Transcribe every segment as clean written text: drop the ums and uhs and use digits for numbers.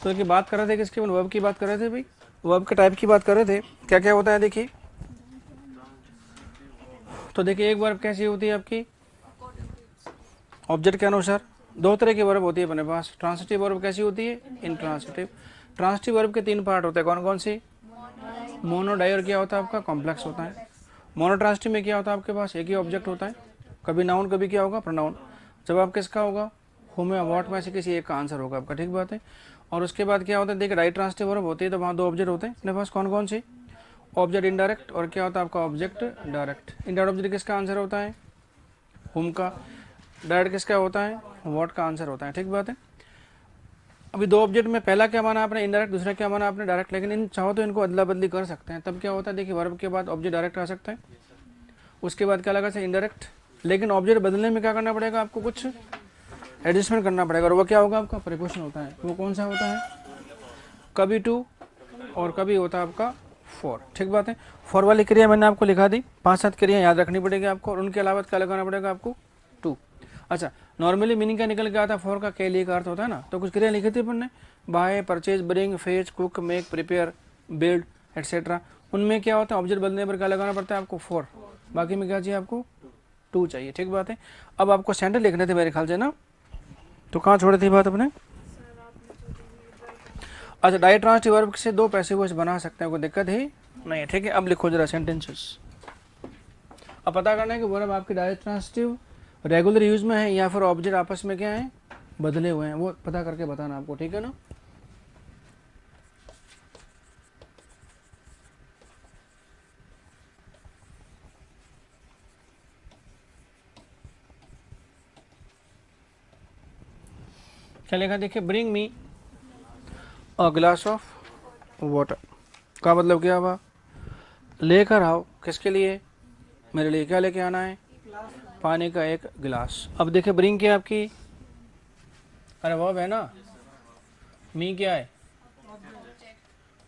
तो देखिए बात कर रहे थे किसकी, वर्ब की बात कर रहे थे भाई, वर्ब के टाइप की बात कर रहे थे। क्या क्या होता है देखिए, तो देखिए एक वर्ब कैसी होती है आपकी, ऑब्जेक्ट के अनुसार। दो तरह की वर्ब होती है अपने पास। ट्रांसिटिव वर्ब कैसी होती है, इंट्रांसिटिव। ट्रांसिटिव वर्ब के तीन पार्ट होते हैं, कौन कौन सी, मोनो, डाई और क्या होता है आपका कॉम्प्लेक्स होता है। मोनो ट्रांसिटिव में क्या होता है आपके पास, एक ही ऑब्जेक्ट होता है, कभी नाउन कभी क्या होगा प्रोनाउन। जब आप किसका होगा, हुम या व्हाट में से किसी एक का आंसर होगा आपका, ठीक बात है। और उसके बाद क्या होता है देखिए, डाई ट्रांसिटिव वर्ब होती है तो वहाँ दो ऑब्जेक्ट होते हैं अपने पास, कौन कौन से, ऑब्जेक्ट इनडायरेक्ट और क्या होता है आपका ऑब्जेक्ट डायरेक्ट। इनडायरेक्ट ऑब्जेक्ट किसका आंसर होता है, हुम का। डायरेक्ट किसका होता है, व्हाट का आंसर होता है, ठीक बात है। अभी दो ऑब्जेक्ट में पहला क्या माना आपने इनडायरेक्ट, दूसरा क्या माना आपने डायरेक्ट, लेकिन इन चाहो तो इनको अदला बदली कर सकते हैं। तब क्या होता है देखिए, वर्ब के बाद ऑब्जेक्ट डायरेक्ट आ सकता है, उसके बाद क्या लगा से इनडायरेक्ट। लेकिन ऑब्जेक्ट बदलने में क्या करना पड़ेगा आपको, कुछ एडजस्टमेंट करना पड़ेगा, और वो क्या होगा आपका प्रीपोजिशन होता है। वो कौन सा होता है, कभी टू और कभी होता है आपका फॉर, ठीक बात है। फॉर वाली क्रिया मैंने आपको लिखा दी, 5-7 क्रिया याद रखनी पड़ेगी आपको, और उनके अलावा क्या लगाना पड़ेगा आपको, टू। अच्छा, नॉर्मली मीनिंग क्या निकल के आता है, फॉर का के लिए का अर्थ होता है ना, तो कुछ क्रिया लिखी थी अपन ने, buy, purchase, bring, fetch, cook, make, prepare, build etcetera. उनमें क्या होता है, ऑब्जेक्ट बदलने पर क्या लगाना पड़ता है आपको, फॉर। बाकी में क्या चाहिए आपको, टू चाहिए, ठीक बात है। अब आपको सेंटेंस लिखने थे मेरे ख्याल से ना, तो कहाँ छोड़ी थी बात अपने। अच्छा, डाई ट्रांसिटिव वर्ब से दो पैसिव वॉइस बना सकते हैं, कोई दिक्कत ही नहीं है, ठीक है। अब लिखो जरा सेंटेंसेस। अब पता करना है कि वर्ब आपकी डाई ट्रांसिटिव रेगुलर यूज में है या फिर ऑब्जेक्ट आपस में क्या है, बदले हुए हैं, वो पता करके बताना आपको, ठीक है ना। क्या लिखा देखिए, bring me a glass of water का मतलब क्या हुआ, लेकर आओ किसके लिए, मेरे लिए क्या लेके आना है, पानी का एक गिलास। अब देखिए ब्रिंग क्या आपकी, अरे वर्ब है ना, मी क्या है,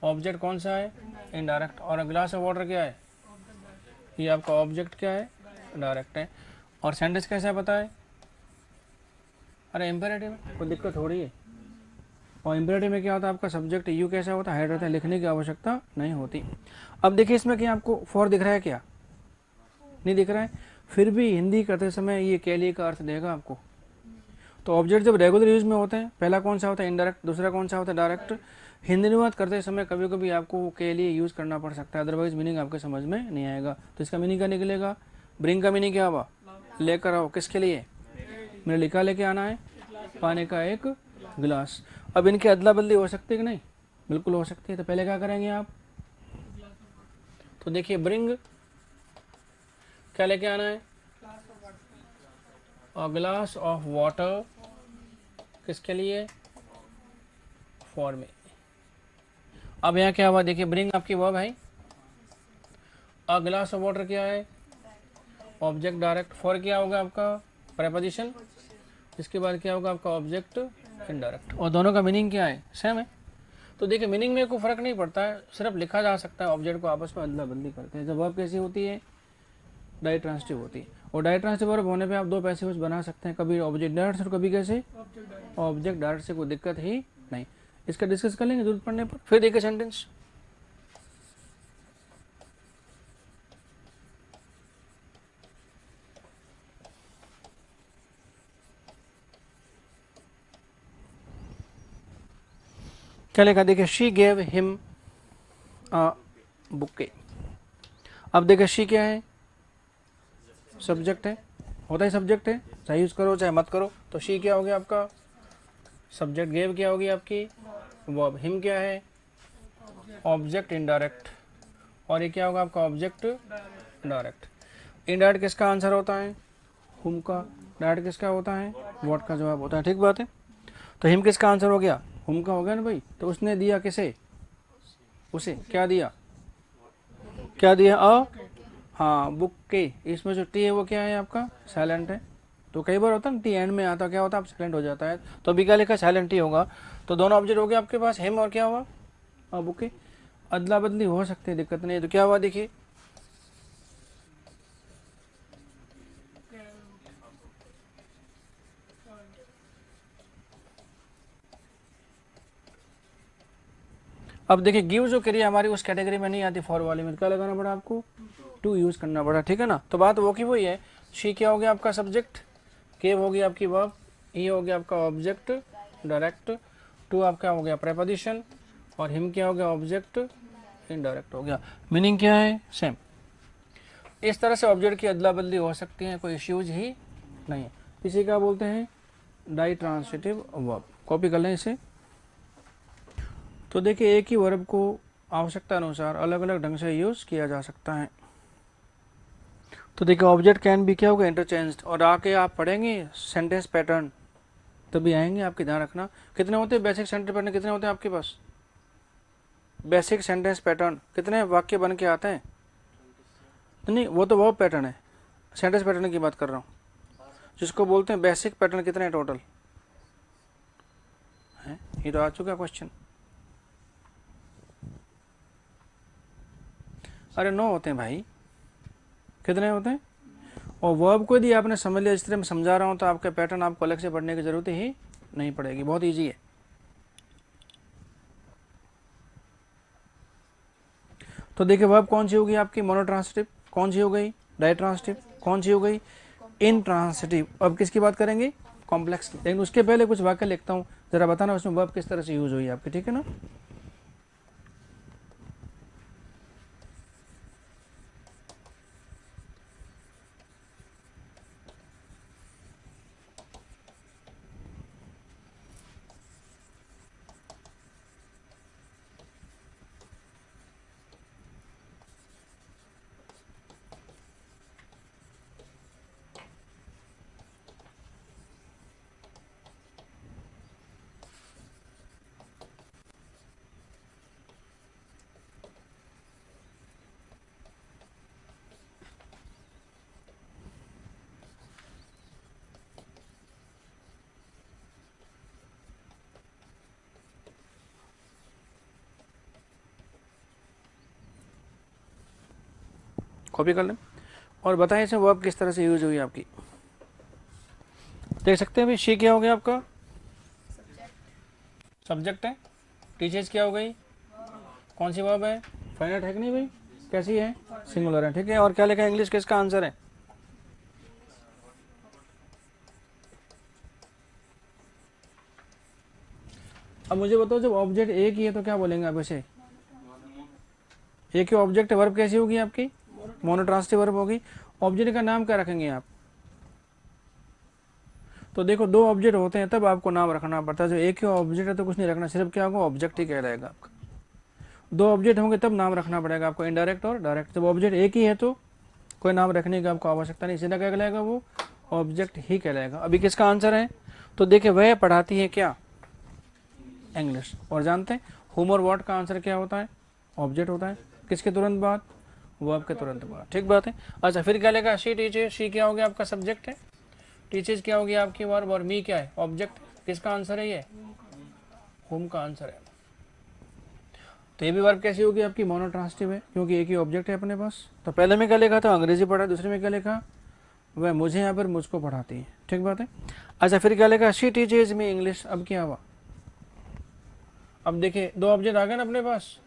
ऑब्जेक्ट कौन सा है, इनडायरेक्ट, और ग्लास ऑफ वाटर क्या है, ये आपका ऑब्जेक्ट क्या है, डायरेक्ट है। और सेंटेंस कैसा है पता है, अरे इम्पेरेटिव में कोई दिक्कत हो रही है। और इम्पेरेटिव में क्या होता है आपका सब्जेक्ट यू कैसा होता है, हेड रहता है, लिखने की आवश्यकता नहीं होती। अब देखिए इसमें क्या आपको फॉर दिख रहा है क्या, नहीं दिख रहा है, फिर भी हिंदी करते समय ये के लिए का अर्थ देगा आपको। तो ऑब्जेक्ट जब रेगुलर यूज में होते हैं, पहला कौन सा होता है इनडायरेक्ट, दूसरा कौन सा होता है डायरेक्ट। हिंदी अनुवाद करते समय कभी कभी आपको के लिए यूज करना पड़ सकता है, अदरवाइज मीनिंग आपके समझ में नहीं आएगा। तो इसका मीनिंग क्या निकलेगा, ब्रिंग का मीनिंग क्या हुआ, लेकर आओ किसके लिए, मेरे लिखा लेके आना है, पानी का एक गिलास। अब इनकी अदला बदली हो सकती है कि नहीं, बिल्कुल हो सकती है। तो पहले क्या करेंगे आप, तो देखिए ब्रिंग क्या लेके आना है, अ ग्लास ऑफ वाटर किसके लिए, फॉर में। अब यहाँ क्या हुआ देखिए, ब्रिंग आपकी वर्ब है, अ ग्लास ऑफ वाटर क्या है, ऑब्जेक्ट डायरेक्ट, फॉर क्या होगा आपका प्रेपोजिशन, इसके बाद क्या होगा आपका ऑब्जेक्ट इनडायरेक्ट। और दोनों का मीनिंग क्या है, सेम है। तो देखिए मीनिंग में कोई फर्क नहीं पड़ता है, सिर्फ लिखा जा सकता है, ऑब्जेक्ट को आपस में अदला बदली करते हैं। जब वर्ब कैसी होती है, डाई ट्रांसिटिव होती है। और डाई ट्रांसिटिव वर्ब होने पे आप दो पैसिव्स बना सकते हैं, कभी ऑब्जेक्ट डायरेक्ट और कभी कैसे ऑब्जेक्ट डायरेक्ट से, कोई दिक्कत ही नहीं। इसका डिस्कस कर लेंगे जरूरत पड़ने पर। फिर देखिए सेंटेंस, क्या लिखा देखिए, she gave him a bouquet. अब देखिए शी क्या है, सब्जेक्ट है, होता ही सब्जेक्ट है, चाहे यूज करो चाहे मत करो। तो शी क्या हो गया आपका सब्जेक्ट, गेव क्या होगी आपकी वर्ब, हिम क्या है ऑब्जेक्ट इनडायरेक्ट, और ये क्या होगा आपका ऑब्जेक्ट डायरेक्ट। इनडायरेक्ट किसका आंसर होता है, हुम का। डायरेक्ट किसका होता है, व्हाट का जवाब होता है, ठीक बात है। तो हिम किसका आंसर हो गया, हुम का हो गया ना भाई। तो उसने दिया किसे, उसे क्या दिया, क्या दिया अ, हाँ बुक के। इसमें जो टी है वो क्या है आपका साइलेंट है। तो कई बार होता है ना टी एंड में आता, क्या होता है आप साइलेंट हो जाता है, तो अभी क्या लिखा साइलेंट ही होगा। तो दोनों ऑब्जेक्ट हो गए आपके पास, हिम और क्या हुआ बुक के। अदला बदली हो सकती है, दिक्कत नहीं है। तो क्या हुआ देखिए, अब देखिए गिव जो क्रिया हमारी उस कैटेगरी में नहीं आती फॉर वाले में, क्या लगाना पड़ा आपको, टू यूज करना पड़ा, ठीक है ना। तो बात वो की वही है, शी क्या हो गया आपका सब्जेक्ट, केव हो गया आपकी वर्ब, ई हो गया आपका ऑब्जेक्ट डायरेक्ट, टू आपका हो गया प्रेपोजिशन, और हिम क्या हो गया ऑब्जेक्ट इनडायरेक्ट हो गया। मीनिंग क्या है, सेम। इस तरह से ऑब्जेक्ट की अदला बदली हो सकती है, कोई इश्यूज ही नहीं है। इसे क्या बोलते हैं, डाई ट्रांसिटिव वर्ब। कॉपी कर लें इसे। तो देखिए एक ही वर्ब को आवश्यकता अनुसार अलग अलग ढंग से यूज किया जा सकता है। तो देखिए ऑब्जेक्ट कैन भी क्या होगा इंटरचेंज्ड, और आके आप पढ़ेंगे सेंटेंस पैटर्न तभी आएंगे, आपके ध्यान रखना। कितने होते हैं बेसिक सेंटेंस पैटर्न, कितने होते हैं आपके पास, बेसिक सेंटेंस पैटर्न कितने वाक्य बन के आते हैं, नहीं वो तो वर्ब पैटर्न है, सेंटेंस पैटर्न की बात कर रहा हूँ, जिसको बोलते हैं बेसिक पैटर्न कितने हैं टोटल है, ये तो आ चुका क्वेश्चन। अरे 9 होते हैं भाई, कितने होते हैं। और वर्ब को यदि आपने समझ लिया, इस तरह मैं समझा रहा हूँ, तो आपके पैटर्न आपको अलग से पढ़ने की जरूरत ही नहीं पड़ेगी, बहुत ईजी है। तो देखिए वर्ब कौन सी होगी आपकी, मोनोट्रांसिटिव, कौन सी हो गई डायट्रांसिटिव, कौन सी हो गई इनट्रांसिटिव। अब किसकी बात करेंगे, कॉम्प्लेक्स की। लेकिन उसके पहले कुछ वाक्य लिखता हूँ, जरा बताना उसमें वर्ब किस तरह से यूज हुई आपकी, ठीक है ना। कॉपी कर लें और बताएं इसे वर्ब किस तरह से यूज हुई आपकी। देख सकते हैं भाई, शी क्या हो गया आपका सब्जेक्ट है, टीचर्स क्या हो गई, कौन सी वर्ब है, फाइनाइट है कि नहीं भाई, कैसी है, सिंगुलर है, ठीक है। और क्या लिखा है इंग्लिश, किसका आंसर है। अब मुझे बताओ जब ऑब्जेक्ट एक ही है तो क्या बोलेंगे आप इसे, एक ही ऑब्जेक्ट है, वर्ब कैसी होगी आपकी मोनोट्रांसिटिव वर्ब होगी। ऑब्जेक्ट का नाम क्या रखेंगे आप, तो देखो 2 ऑब्जेक्ट होते हैं तब आपको नाम रखना पड़ता है, जो एक ही ऑब्जेक्ट है तो कुछ नहीं रखना, सिर्फ क्या होगा ऑब्जेक्ट ही कहलाएगा आपका। 2 ऑब्जेक्ट होंगे तब नाम रखना पड़ेगा आपको, इनडायरेक्ट और डायरेक्ट। जब ऑब्जेक्ट एक ही है तो कोई नाम रखने की आपको आवश्यकता नहीं, सीधा क्या कहलाएगा वो ऑब्जेक्ट ही कहलाएगा। अभी किसका आंसर है, तो देखिए वह पढ़ाती है क्या इंग्लिश, और जानते हैं हुम और व्हाट का आंसर क्या होता है, ऑब्जेक्ट होता है, किसके तुरंत बाद, वर्ब के तुरंत बाद, ठीक बात है। अच्छा फिर क्या लेगा, शी टीचर, शी क्या हो गया आपका सब्जेक्ट है, टीचर्स क्या होगी आपकी वर्ब, और मी क्या है ऑब्जेक्ट, किसका आंसर है ये होम का आंसर है। तो ये भी वर्ब कैसी होगी आपकी मोनोट्रांसिटिव है, क्योंकि एक ही ऑब्जेक्ट है अपने पास। तो पहले में क्या लिखा था अंग्रेजी पढ़ा, दूसरे में क्या लिखा वह मुझे यहाँ पर मुझको पढ़ाती है, ठीक बात है। अच्छा फिर क्या लिखा, शी टीचर्स मी इंग्लिश। अब क्या हुआ, अब देखिए 2 ऑब्जेक्ट आ गए ना अपने पास,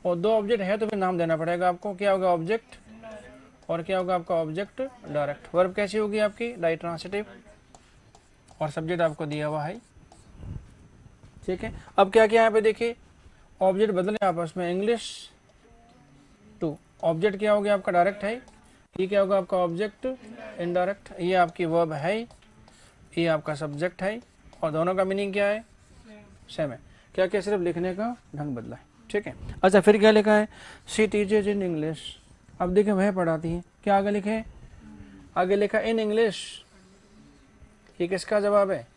और 2 ऑब्जेक्ट है तो फिर नाम देना पड़ेगा आपको, क्या होगा ऑब्जेक्ट, और क्या होगा आपका ऑब्जेक्ट डायरेक्ट। वर्ब कैसी होगी आपकी डायट्रांसिटिव, और सब्जेक्ट आपको दिया हुआ है, ठीक है। अब क्या क्या यहाँ पे देखिए ऑब्जेक्ट बदले आपस में, इंग्लिश टू, ऑब्जेक्ट क्या हो गया आपका डायरेक्ट है, ये क्या होगा आपका ऑब्जेक्ट इनडायरेक्ट, ये आपकी वर्ब है, ये आपका सब्जेक्ट है, और दोनों का मीनिंग क्या है सेम है, क्या क्या सिर्फ लिखने का ढंग बदला है, ठीक है। अच्छा फिर क्या लिखा है, शी टीचर्स इन इंग्लिश। अब देखिए वह पढ़ाती है, क्या आगे लिखे, आगे लिखा इन इंग्लिश, ये किसका जवाब है,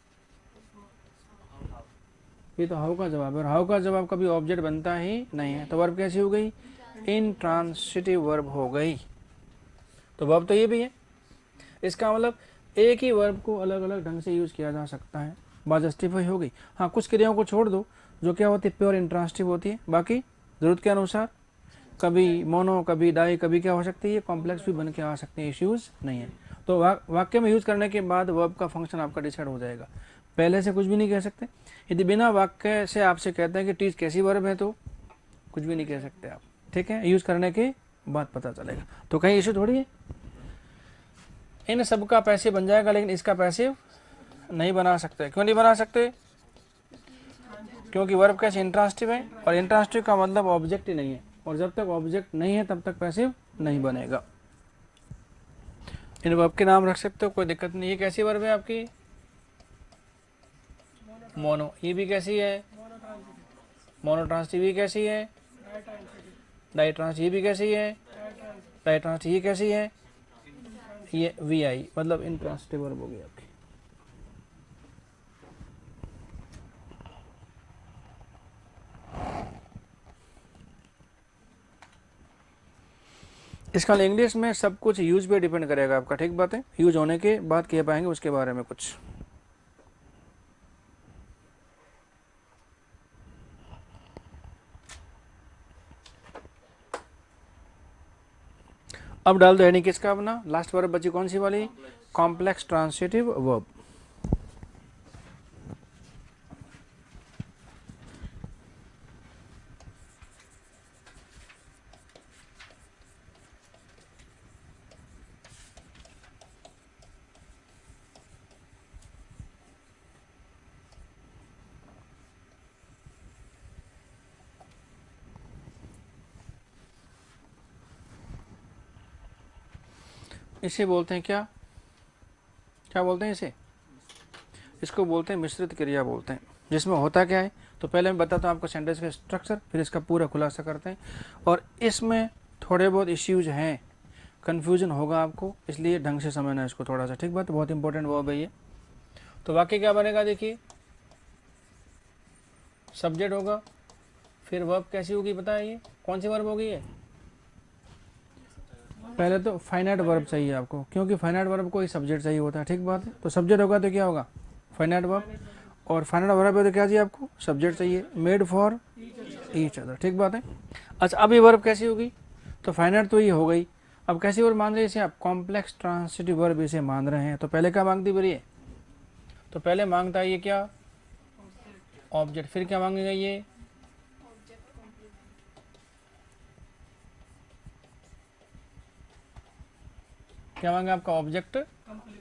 ये तो हाउ का जवाब है, और हाउ का जवाब कभी ऑब्जेक्ट बनता ही नहीं है, तो वर्ब कैसी हो गई इंट्रांसिटिव वर्ब हो गई। तो वर्ब तो ये भी है, इसका मतलब एक ही वर्ब को अलग अलग ढंग से यूज किया जा सकता है, बात जस्टिफाई हो गई। हाँ कुछ क्रियाओं को छोड़ दो जो क्या होती है प्योर इंट्रांसिटिव होती है, बाकी जरूरत के अनुसार कभी मोनो कभी डाई कभी क्या हो सकती है कॉम्प्लेक्स भी बन के आ सकते हैं, इश्यूज नहीं है। तो वाक्य में यूज करने के बाद वर्ब का फंक्शन आपका डिसाइड हो जाएगा, पहले से कुछ भी नहीं कह सकते। यदि बिना वाक्य से आपसे कहते हैं कि टीच कैसी वर्ब है, तो कुछ भी नहीं कह सकते आप, ठीक है, यूज करने के बाद पता चलेगा। तो कहीं इशू थोड़ी है, इन सब का पैसिव बन जाएगा, लेकिन इसका पैसिव नहीं बना सकते। क्यों नहीं बना सकते? क्योंकि वर्ब कैसे इंट्रांसिटिव है, और इंट्रांसिटिव का मतलब ऑब्जेक्ट ही नहीं है, और जब तक ऑब्जेक्ट नहीं है तब तक पैसिव नहीं बनेगा। इन वर्ब के नाम रख सकते हो, कोई दिक्कत नहीं। ये कैसी वर्ब है आपकी? मोनो। ये भी कैसी है? मोनोट्रांसिटिव। ये कैसी है? डाइट्रांसिटिव। ये भी कैसी है? डाइट्रांसिटिव। ये कैसी है? ये वी आई, मतलब इंट्रांसिटिव वर्ब हो गई आपकी। इसका इंग्लिश में सब कुछ यूज पे डिपेंड करेगा आपका, ठीक बात है, यूज होने के बाद कह पाएंगे उसके बारे में कुछ। अब डाल दो हेडिंग किसका अपना, लास्ट वर्ब बची कौन सी वाली? Complex transitive verb. इसे बोलते हैं क्या, क्या बोलते हैं इसे? इसको बोलते हैं मिश्रित क्रिया बोलते हैं, जिसमें होता क्या है। तो पहले मैं बताता हूँ आपको सेंटेंस का स्ट्रक्चर, फिर इसका पूरा खुलासा करते हैं। और इसमें थोड़े बहुत इश्यूज हैं, कन्फ्यूजन होगा आपको, इसलिए ढंग से समझना इसको थोड़ा सा, ठीक बात, बहुत इंपॉर्टेंट वर्ब है ये। तो वाक्य क्या बनेगा, देखिए, सब्जेक्ट होगा, फिर वर्ब कैसी होगी बताइए, कौन सी वर्ब होगी ये? पहले तो फाइनाइट वर्ब चाहिए आपको, क्योंकि फाइनाइट वर्ब को ही सब्जेक्ट चाहिए होता है, ठीक बात है। तो सब्जेक्ट होगा तो क्या होगा? Finite verb. और फाइनाइट वर्ब है तो क्या चाहिए आपको? सब्जेक्ट चाहिए, मेड फॉर ईच अदर, ठीक बात है। अच्छा, अब ये वर्ब कैसी होगी? तो फाइनाइट तो ये हो गई, अब कैसी वर्ब मान रहे हैं इसे आप? कॉम्प्लेक्स ट्रांसिटिव वर्ब इसे मान रहे हैं। तो पहले क्या मांगती फिर ये? तो पहले मांगता है ये क्या? ऑब्जेक्ट। फिर क्या मांगेगा ये? क्या मांगे आपका? Object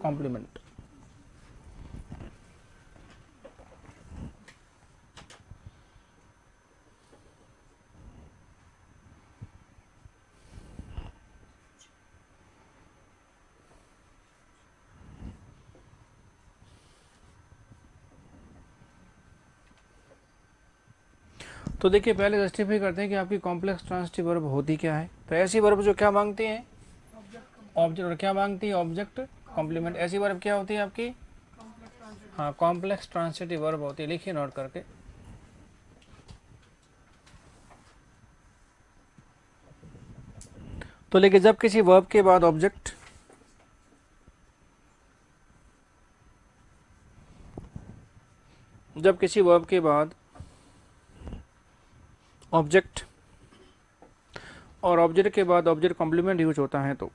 complement. तो देखिए, पहले जस्टिफाई करते हैं कि आपकी कॉम्प्लेक्स ट्रांसिटिव वर्ब होती क्या है। तो ऐसी वर्ब जो क्या मांगती हैं? ऑब्जेक्ट। और क्या मांगती है? Object complement. ऐसी वर्ब क्या होती है आपकी? हाँ, कॉम्प्लेक्स ट्रांसिटिव वर्ब होती है। लिखिए नोट करके। तो लेकिन जब किसी वर्ब के बाद ऑब्जेक्ट, जब किसी वर्ब के बाद ऑब्जेक्ट और ऑब्जेक्ट के बाद ऑब्जेक्ट कॉम्प्लीमेंट यूज होता है, तो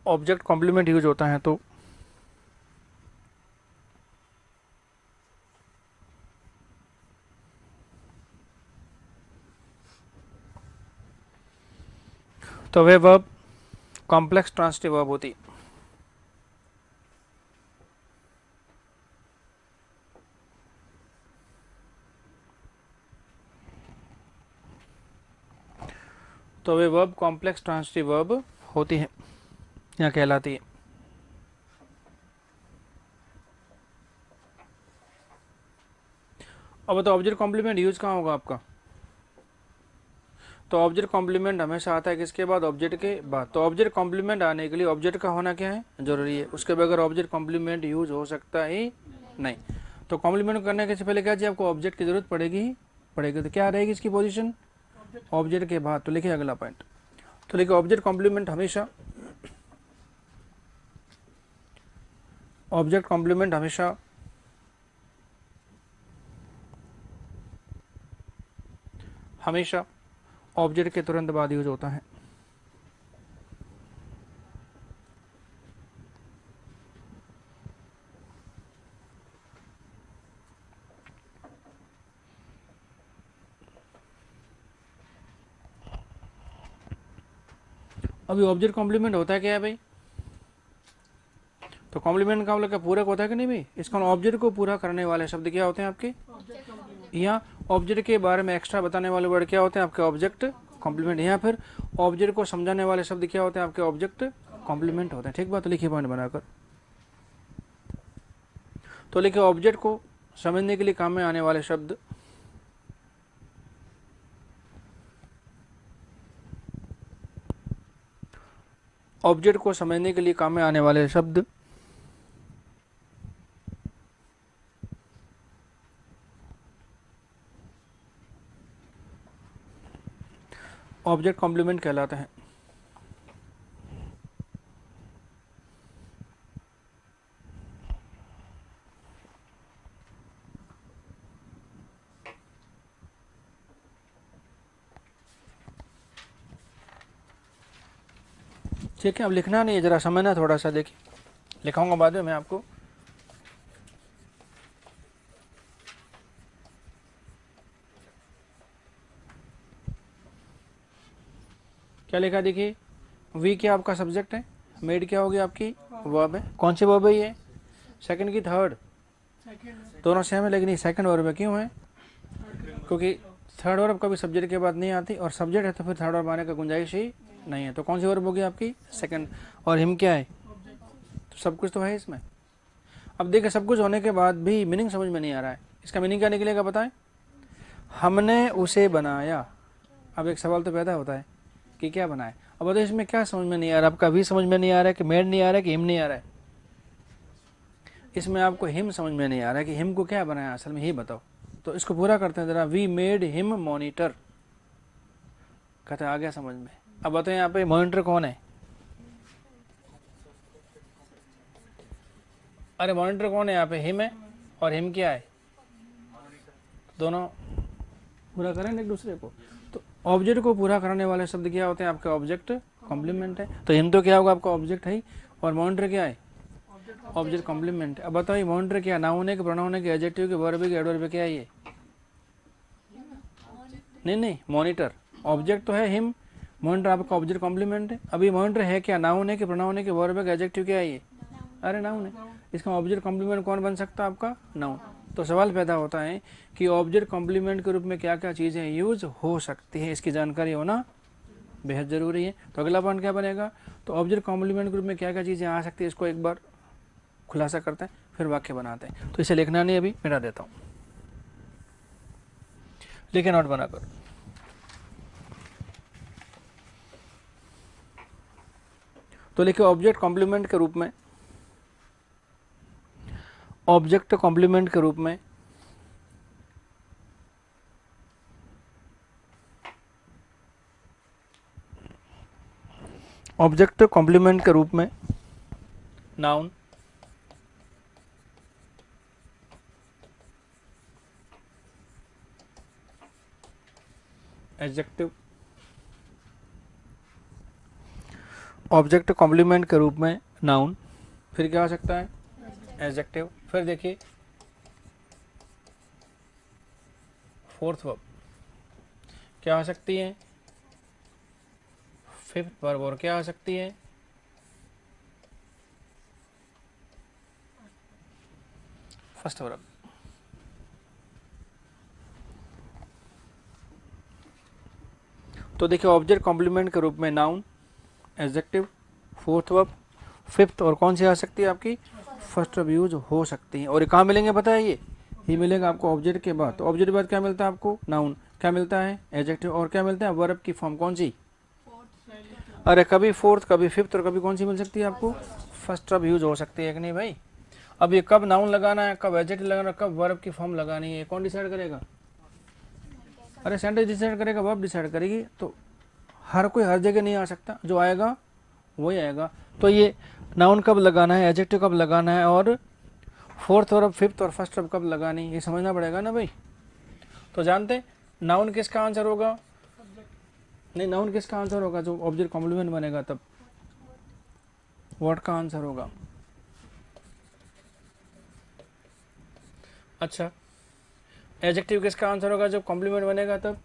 ऑब्जेक्ट कॉम्प्लीमेंट यूज होता है तो वे वर्ब कॉम्प्लेक्स ट्रांसिटिव वर्ब होती। तो वे वर्ब कॉम्प्लेक्स ट्रांसिटिव वर्ब होती है या कहलाती है। अब बताओ ऑब्जेक्ट कॉम्प्लीमेंट यूज कहाँ होगा आपका? तो ऑब्जेक्ट कॉम्प्लीमेंट हमेशा आता है किसके बाद? ऑब्जेक्ट के बाद। तो ऑब्जेक्ट कॉम्प्लीमेंट आने के लिए ऑब्जेक्ट का होना क्या है? जरूरी है, उसके बगैर ऑब्जेक्ट कॉम्प्लीमेंट यूज हो सकता ही नहीं। तो कॉम्प्लीमेंट करने के से पहले क्या चाहिए आपको? ऑब्जेक्ट की जरूरत पड़ेगी ही पड़ेगी। तो क्या रहेगी इसकी पोजीशन? ऑब्जेक्ट के बाद। तो लिखिए अगला पॉइंट। तो लिखिए ऑब्जेक्ट कॉम्प्लीमेंट हमेशा, ऑब्जेक्ट कॉम्प्लीमेंट हमेशा हमेशा ऑब्जेक्ट के तुरंत बाद यूज होता है। अभी ऑब्जेक्ट कॉम्प्लीमेंट होता है क्या है भाई? तो कॉम्प्लीमेंट का मतलब क्या पूरक होता है कि नहीं भाई? इसका ऑब्जेक्ट को पूरा करने वाले शब्द क्या होते हैं आपके? यहाँ ऑब्जेक्ट के बारे में एक्स्ट्रा बताने वाले वर्ड क्या होते हैं आपके? Object complement. यहाँ फिर ऑब्जेक्ट को समझाने वाले शब्द क्या होते हैं आपके? ऑब्जेक्ट कॉम्प्लीमेंट होते हैं। ठीक बात, तो लिखिए पॉइंट बनाकर। तो लिखिए ऑब्जेक्ट को समझने के लिए काम में आने वाले शब्द ऑब्जेक्ट को समझने के लिए काम में आने वाले शब्द ऑब्जेक्ट कॉम्प्लीमेंट कहलाते हैं। ठीक है, अब लिखना नहीं है, जरा समझना थोड़ा सा। देखिए लिखाऊंगा बाद में मैं आपको। क्या लिखा देखिए, वी क्या आपका सब्जेक्ट है, मेड क्या होगी आपकी वर्ब है। कौन सी वर्ब है ये? सेकंड की थर्ड? दोनों सेम है, लेकिन ये सेकंड वर्ब है। क्यों है? क्योंकि थर्ड वर्ब कभी सब्जेक्ट के बाद नहीं आती, और सब्जेक्ट है तो फिर थर्ड वर्ब आने का गुंजाइश ही नहीं है। तो कौन सी वर्ब होगी आपकी? सेकंड। और हिम क्या है? तो सब कुछ तो है इसमें। अब देखिए सब कुछ होने के बाद भी मीनिंग समझ में नहीं आ रहा है। इसका मीनिंग क्या निकलेगा बताएं? हमने उसे बनाया। अब एक सवाल तो पैदा होता है कि क्या बनाए। अब बताइए इसमें क्या समझ में नहीं आ रहा? आपका भी समझ में नहीं आ रहा है कि मेड नहीं आ रहा है कि हिम नहीं आ रहा है? इसमें आपको हिम समझ में नहीं आ रहा है कि हिम को क्या बनाया असल में, ही बताओ। तो इसको पूरा करते हैं जरा। We made him monitor. कहते हैं आ गया समझ में। अब बताएं यहाँ पे मॉनिटर कौन है? अरे मॉनिटर कौन है यहाँ पे? हिम है। और हिम क्या है? दोनों पूरा करें एक दूसरे को। तो ऑब्जेक्ट को पूरा करने वाले शब्द क्या होते हैं आपके? ऑब्जेक्ट कॉम्प्लीमेंट है। तो हिम तो क्या होगा आपका? ऑब्जेक्ट है ही। और मॉनिटर क्या है? ऑब्जेक्ट कॉम्प्लीमेंट है। अब बताइए मॉनिटर क्या? नाउन है कि प्रोनाउन है कि एडजेक्टिव के वर्ब के एडवर्ब क्या है ये? नहीं, मॉनिटर ऑब्जेक्ट तो है हिम, मॉनिटर आपका ऑब्जेक्ट कॉम्प्लीमेंट है। अभी मॉनिटर है क्या? नाउन है कि प्रोनाउन है कि वर्ब है कि एडजेक्टिव क्या है ये? अरे नाउन है। इसका ऑब्जेक्ट कॉम्प्लीमेंट कौन बन सकता है आपका? नाउन। तो सवाल पैदा होता है कि ऑब्जेक्ट कॉम्प्लीमेंट के रूप में क्या क्या चीज़ें यूज हो सकती है, इसकी जानकारी होना बेहद ज़रूरी है। तो अगला पॉइंट क्या बनेगा? तो ऑब्जेक्ट कॉम्प्लीमेंट के रूप में क्या क्या चीज़ें आ सकती है, इसको एक बार खुलासा करते हैं, फिर वाक्य बनाते हैं। तो इसे लिखना नहीं, अभी मिटा देता हूँ, लिखे नोट बनाकर। तो लिखे ऑब्जेक्ट कॉम्प्लीमेंट के रूप में, ऑब्जेक्ट कॉम्प्लीमेंट के रूप में ऑब्जेक्ट कॉम्प्लीमेंट के रूप में नाउन, एडजेक्टिव, ऑब्जेक्ट कॉम्प्लीमेंट के रूप में नाउन, फिर क्या हो सकता है? एडजेक्टिव। फिर देखिए फोर्थ वर्ब क्या हो सकती है? Fifth verb. और क्या हो सकती है? First verb. तो देखिए ऑब्जेक्ट कॉम्प्लीमेंट के रूप में noun, adjective, fourth verb, fifth और कौन सी आ सकती है आपकी? फर्स्ट वर्ब यूज हो सकती है। और ये कहाँ मिलेंगे पता है? ये मिलेगा आपको ऑब्जेक्ट के बाद। तो ऑब्जेक्ट के बाद क्या मिलता है आपको? नाउन। क्या मिलता है? एडजेक्टिव। और क्या मिलता है? वर्ब की फॉर्म कौन सी? अरे कभी फोर्थ, कभी फिफ्थ, और कभी कौन सी मिल सकती है आपको? फर्स्ट वर्ब यूज हो सकती है कि नहीं भाई? अब ये कब नाउन लगाना है, कब एडजेक्टिव लगाना है, कब वर्ब की फॉर्म लगानी है, कौन डिसाइड करेगा? अरे सेंटेंस डिसाइड करेगा, वर्ब डिसाइड करेगी। तो हर कोई हर जगह नहीं आ सकता, जो आएगा वही आएगा। तो ये नाउन कब लगाना है, एडजेक्टिव कब लगाना है, और फोर्थ वर्ब, फिफ्थ और फर्स्ट वर्ब कब लगानी है, ये समझना पड़ेगा ना भाई। तो जानते नाउन किसका आंसर होगा? नहीं, नाउन किसका आंसर होगा? जो ऑब्जेक्ट कॉम्प्लीमेंट बनेगा तब व्हाट का आंसर होगा? अच्छा, एडजेक्टिव किसका आंसर होगा? जब कॉम्प्लीमेंट बनेगा तब?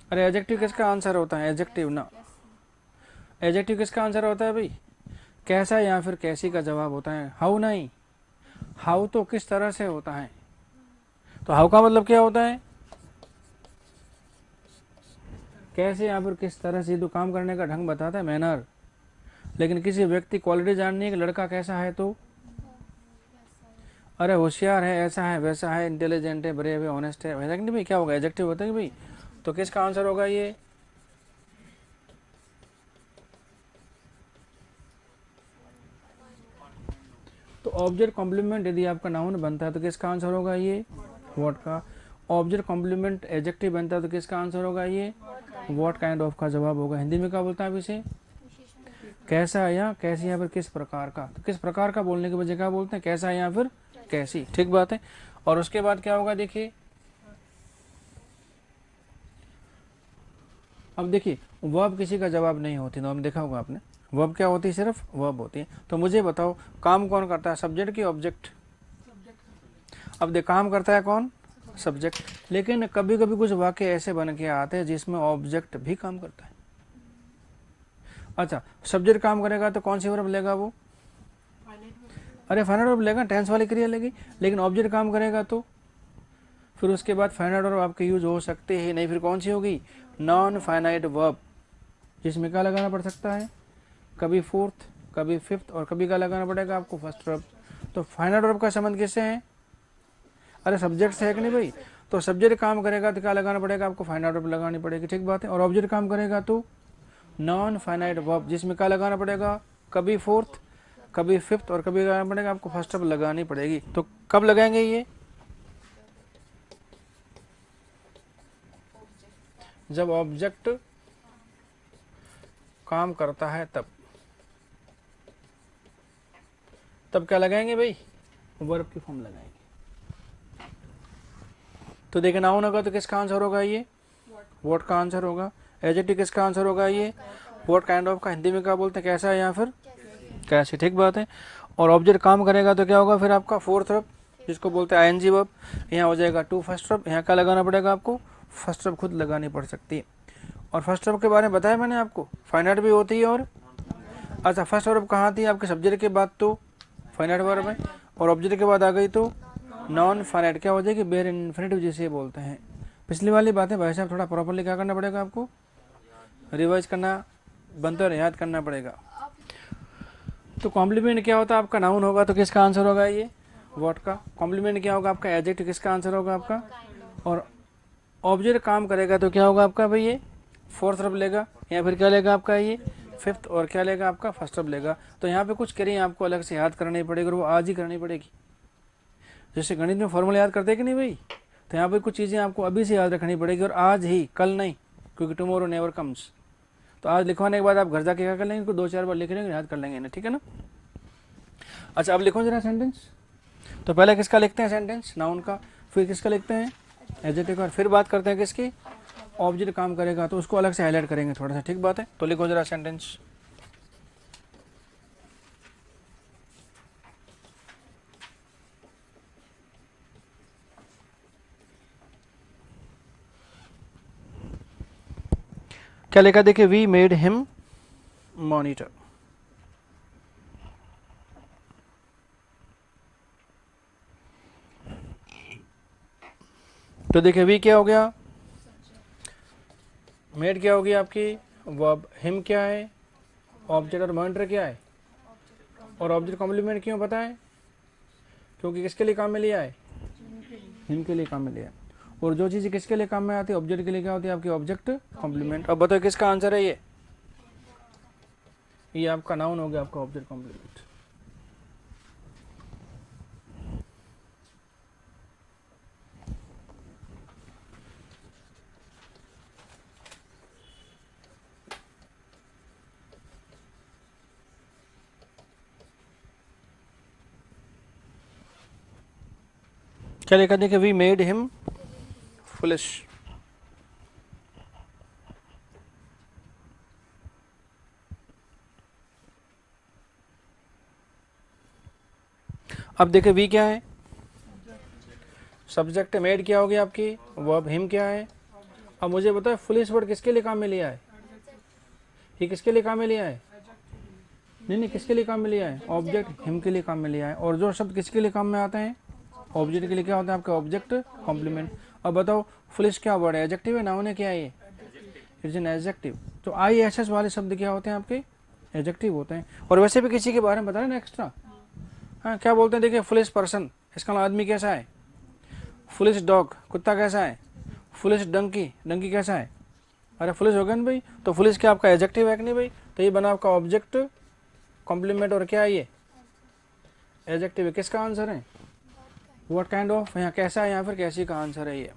अरे एडजेक्टिव किसका आंसर होता है? एडजेक्टिव ना, एडजेक्टिव किसका आंसर होता है भाई? कैसा या फिर कैसी का जवाब होता है, हाउ नहीं। हाउ तो किस तरह से होता है, तो हाउ का मतलब क्या होता है? कैसे या फिर किस तरह से, तो काम करने का ढंग बताता है, मैनर। लेकिन किसी व्यक्ति क्वालिटी जाननी है कि लड़का कैसा है, तो अरे होशियार है, ऐसा है, वैसा है, इंटेलिजेंट है, ब्रेव है, ऑनेस्ट है, वैसा नहीं भाई, क्या होगा? एडजेक्टिव होता है भाई। तो किसका आंसर होगा ये? तो ऑब्जेक्ट कॉम्प्लीमेंट यदि आपका नाउन बनता है तो किसका आंसर होगा ये? व्हाट का। ऑब्जेक्ट कॉम्प्लीमेंट एडजेक्टिव बनता है तो किसका आंसर होगा ये? व्हाट काइंड ऑफ का जवाब होगा। हिंदी में क्या बोलता है इसे? कैसा या कैसी, या फिर किस प्रकार का। तो किस प्रकार का बोलने की वजह क्या बोलते हैं? कैसा या फिर कैसी, ठीक बात है। और उसके बाद क्या होगा देखिए, अब देखिए वर्ब किसी का जवाब नहीं होती, तो अब देखा होगा आपने, वर्ब क्या होती है? सिर्फ वर्ब होती है। तो मुझे बताओ काम कौन करता है, सब्जेक्ट की ऑब्जेक्ट? अब देख काम करता है कौन? सब्जेक्ट। लेकिन कभी कभी कुछ वाक्य ऐसे बन के आते हैं जिसमें ऑब्जेक्ट भी काम करता है। अच्छा, सब्जेक्ट काम करेगा तो कौन सी वर्ब लेगा वो? अरे फाइनाइट वर्ब लेगा, टेंस वाली क्रिया लेगी। लेकिन ऑब्जेक्ट काम करेगा तो फिर उसके बाद फाइनाइट वर्ब आपके यूज हो सकते हैं नहीं, फिर कौन सी होगी? नॉन फाइनाइट वर्ब, जिसमें क्या लगाना पड़ सकता है? कभी फोर्थ, कभी फिफ्थ, और कभी क्या लगाना पड़ेगा आपको? First verb. तो फाइनाइट वर्ब का संबंध किससे है? अरे सब्जेक्ट से है कि नहीं भाई? तो सब्जेक्ट काम करेगा तो क्या लगाना पड़ेगा आपको? फाइनाइट वर्ब लगानी पड़ेगी, ठीक बात है। और ऑब्जेक्ट काम करेगा तो नॉन फाइनाइट वर्ब, जिसमें क्या लगाना पड़ेगा? कभी फोर्थ, कभी फिफ्थ, और कभी लगाना पड़ेगा आपको फर्स्ट वर्ब लगानी पड़ेगी। तो कब लगाएंगे ये? जब ऑब्जेक्ट काम करता है तब। तब क्या लगाएंगे भाई? वर्ब की फॉर्म लगाएंगे। तो देखिए नाउन होगा तो किसका आंसर होगा ये? व्हाट का आंसर होगा। एडजेक्टिव किसका आंसर होगा ये? व्हाट काइंड ऑफ का। हिंदी में क्या बोलते हैं? कैसा है या फिर कैसे, ठीक बात है। और ऑब्जेक्ट काम करेगा तो क्या होगा फिर आपका? फोर्थ वर्ब, जिसको बोलते हैं आईएनजी वर्ब। यहाँ हो जाएगा टू फर्स्ट वर्ब, यहाँ क्या लगाना पड़ेगा आपको? फर्स्ट वर्ब खुद लगानी पड़ सकती है। और फर्स्ट वर्ब के बारे में बताया मैंने आपको, फाइनाइट भी होती है। और अच्छा, फर्स्ट वर्ब कहाँ थी आपके? सब्जेक्ट के बाद तो फाइनाइट वर्ब है, और ऑब्जेक्ट के बाद आ गई तो नॉन फाइनाइट, क्या हो जाएगी? बेयर इन्फिनिटिव जिसे बोलते हैं। पिछली वाली बातें भाई साहब थोड़ा प्रॉपरली क्या करना पड़ेगा आपको? रिवाइज करना बनता है, याद करना पड़ेगा। तो कॉम्प्लीमेंट क्या होता है आपका? नाउन होगा तो किसका आंसर होगा ये? व्हाट का। कॉम्प्लीमेंट क्या होगा आपका? एडजेक्टिव, किसका आंसर होगा आपका? और ऑब्जेक्ट काम करेगा तो क्या होगा आपका भाई? ये फोर्थ वर्ब लेगा, या फिर क्या लेगा आपका? ये फिफ्थ, और क्या लेगा आपका? फर्स्ट वर्ब लेगा। तो यहाँ पे कुछ करिए आपको अलग से याद करनी पड़ेगी, और वो आज ही करनी पड़ेगी। जैसे गणित में फॉर्मूला याद करते कि नहीं भाई, तो यहाँ पे कुछ चीज़ें आपको अभी से याद रखनी पड़ेगी, और आज ही, कल नहीं, क्योंकि टुमारो नेवर कम्स। तो आज लिखवाने के बाद आप घर जाके क्या कर लेंगे? इनको 2-4 बार लिख लेंगे, याद कर लेंगे ना, ठीक है ना। अच्छा, अब लिखो जरा सेंटेंस। तो पहले किसका लिखते हैं सेंटेंस? नाउन का। फिर किसका लिखते हैं? एडजेक्टिव का। फिर बात करते हैं किसकी? ऑब्जेक्ट काम करेगा तो उसको अलग से हाईलाइट करेंगे थोड़ा सा, ठीक बात है। तो लिखो जरा सेंटेंस। क्या लिखा देखिए? We made him monitor. तो देखिए वी क्या हो गया? मेड क्या होगी आपकी? वर्ब। हिम क्या है? ऑब्जेक्ट। और मॉनिटर क्या है? और ऑब्जेक्ट कॉम्प्लीमेंट क्यों पता है? क्योंकि किसके लिए काम में लिया है? हिम के लिए काम में लिया है। और जो चीज़ किसके लिए काम में आती है? ऑब्जेक्ट के लिए। क्या होती है आपकी? Object complement. अब बताओ किसका आंसर है ये? ये आपका नाउन हो गया, आपका ऑब्जेक्ट कॉम्प्लीमेंट। क्या लिखा देखिए? We made him foolish. अब देखिए वी क्या है? सब्जेक्ट। मेड क्या होगी आपकी? वर्ब। हिम क्या है? अब मुझे बताओ फुलिश वर्ड किसके लिए काम में लिया है? ये किसके लिए काम में लिया है? नहीं, किसके लिए काम में लिया है? ऑब्जेक्ट हिम के लिए काम में लिया है। और जो शब्द किसके लिए काम में आते हैं? ऑब्जेक्ट के लिए। क्या होता है आपका? Object complement. अब बताओ फुलिश क्या वर्ड है? एडजेक्टिव है, नाउन है, क्या है ये? It's an adjective. तो ISS वाले शब्द क्या होते हैं आपके? एडजेक्टिव होते हैं। और वैसे भी किसी के बारे में बता रहे ना एक्स्ट्रा। हाँ, क्या बोलते हैं? देखिए फुलिश पर्सन, इसका मतलब आदमी कैसा है? फुलिश डॉग, कुत्ता कैसा है? फुलिश डंकी, डंकी कैसा है? अरे फुलिश हो गया ना भाई। तो फुलिश क्या आपका एडजेक्टिव है कि नहीं भाई? तो ये बना आपका ऑब्जेक्ट कॉम्प्लीमेंट। और क्या है ये? एडजेक्टिव है। किसका आंसर है? व्हाट काइंड ऑफ, यहाँ कैसा है, यहाँ फिर कैसी का आंसर है ये।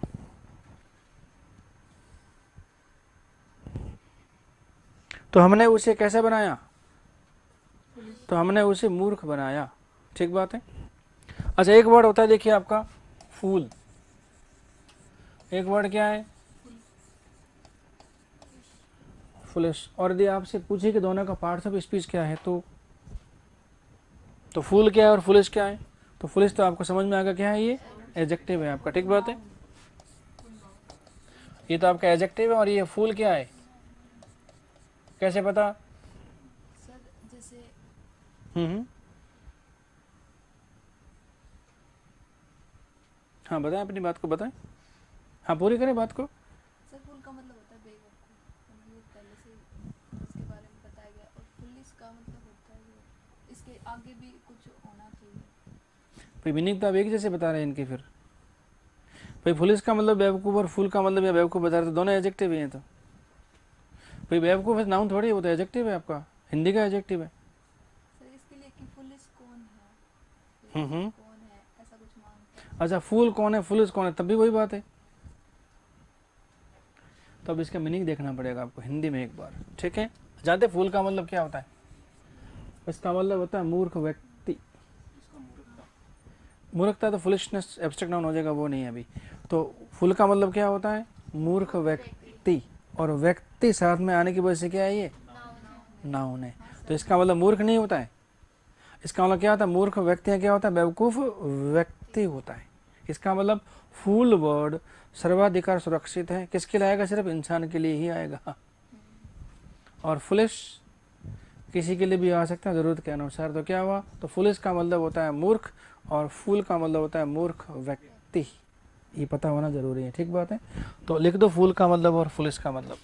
तो हमने उसे कैसे बनाया? तो हमने उसे मूर्ख बनाया। ठीक बात है। अच्छा, एक वर्ड होता है देखिए आपका फूल। एक वर्ड क्या है? फुलिश। और यदि आपसे पूछे कि दोनों का पार्ट्स ऑफ स्पीच क्या है, तो फूल क्या है और फुलिश क्या है? तो फुलिश तो आपको समझ में आएगा क्या है, ये एडजेक्टिव है आपका। ठीक बात है। ये तो आपका एडजेक्टिव है। और ये फूल क्या है? कैसे पता? सर जैसे हाँ बताएं, अपनी बात को बताएं। हाँ पूरी करें बात को। सर फुल का मतलब होता है बेवकूफ, ये पहले से इसके बारे में बताया गया। और पुलिस का मतलब होता है इसके आगे भी कुछ होना चाहिए। भाई मीनिंग तो आप एक जैसे बता रहे हैं इनके। फिर भाई पुलिस का मतलब बेवकूफ़ और फूल का मतलब या बेवकूफ़ बता रहे, तो दोनों एडजेक्टिव ही हैं। तो भाई बेवकूफ़ नाउन थोड़ी होता है, एडजेक्टिव है आपका, हिंदी का एडजेक्टिव है। सर इसके लिए कि पुलिस कौन है, कौन है ऐसा कुछ मांगता है। अच्छा, फूल कौन है, पुलिस कौन है, तब भी वही बात है। तो अब इसका मीनिंग देखना पड़ेगा आपको हिंदी में एक बार। ठीक है। जानते फूल का मतलब क्या होता है? इसका मतलब होता है मूर्ख व्यक्ति। मूर्खता तो फुलिशनेस एब्स्ट्रैक्ट नाउन हो जाएगा, वो नहीं है अभी। तो फूल का मतलब क्या होता है? मूर्ख व्यक्ति। और व्यक्ति साथ में आने की वजह से क्या है, ये नाउन है। तो इसका मतलब मूर्ख नहीं होता है। इसका मतलब क्या होता है? मूर्ख व्यक्ति है, क्या होता है? बेवकूफ व्यक्ति होता है। इसका मतलब फूल वर्ड सर्वाधिकार सुरक्षित है। किसके लिए आएगा? सिर्फ इंसान के लिए ही आएगा। और फुलिश किसी के लिए भी आ सकता है जरूरत के अनुसार। तो क्या हुआ? तो फुलिश का मतलब होता है मूर्ख और फूल का मतलब होता है मूर्ख व्यक्ति। ये पता होना जरूरी है। ठीक बात है। तो लिख दो फूल का मतलब और फुलिश का मतलब।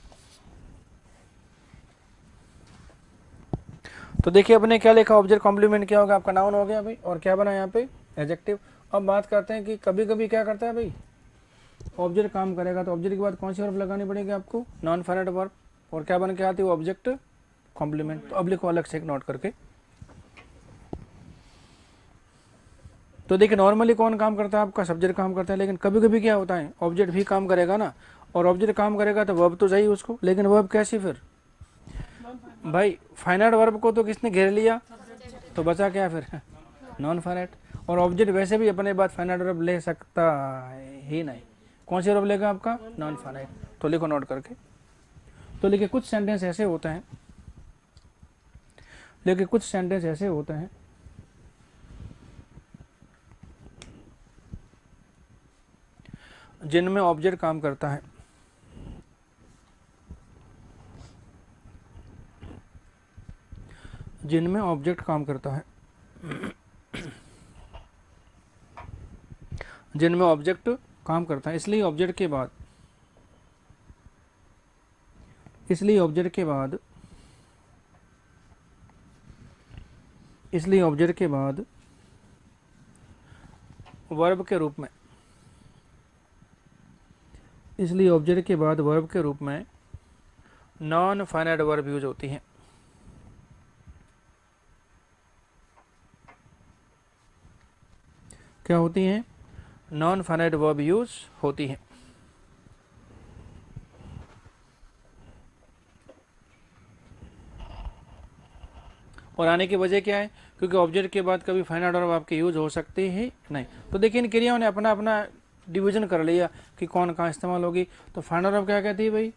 तो देखिए अपने क्या लिखा? ऑब्जेक्ट कॉम्प्लीमेंट क्या होगा आपका? नाउन हो गया भाई। और क्या बना यहाँ पे? एडजेक्टिव। अब बात करते हैं कि कभी कभी क्या करता है भाई, ऑब्जेक्ट काम करेगा तो ऑब्जेक्ट के बाद कौन सी वर्ब लगानी पड़ेगी आपको? Non finite verb. और क्या बन के आती है? वो ऑब्जेक्ट कॉम्प्लीमेंट। तो अब लिखो अलग से एक नोट करके। तो देखिए नॉर्मली कौन काम करता है आपका? सब्जेक्ट काम करता है। लेकिन कभी कभी क्या होता है, ऑब्जेक्ट भी काम करेगा ना। और ऑब्जेक्ट काम करेगा तो वर्ब तो चाहिए उसको। लेकिन वर्ब कैसी फिर? भाई फाइनाइट वर्ब को तो किसने घेर लिया, तो बचा क्या फिर? Non finite. और ऑब्जेक्ट वैसे भी अपने बाद फाइनाइट वर्ब ले सकता ही नहीं। कौन सी वर्ब लेगा आपका? Non finite. तो लिखो नोट करके। तो लिखिए कुछ सेंटेंस ऐसे होते हैं, लेकिन कुछ सेंटेंस ऐसे होते हैं जिनमें ऑब्जेक्ट काम करता है। जिनमें ऑब्जेक्ट काम करता है। जिनमें ऑब्जेक्ट काम करता है। इसलिए ऑब्जेक्ट के बाद इसलिए ऑब्जेक्ट के बाद वर्ब के रूप में नॉन फाइनाइट वर्ब यूज होती हैं। क्या होती हैं? नॉन फाइनाइट वर्ब यूज होती हैं। और आने की वजह क्या है? क्योंकि ऑब्जेक्ट के बाद कभी फाइनाइट वर्ब आपके यूज हो सकती ही नहीं। तो देखिए इन क्रियाओं ने अपना अपना डिवीजन कर लिया कि कौन कहाँ इस्तेमाल होगी। तो फाइनाइट वर्ब क्या कहती है भाई?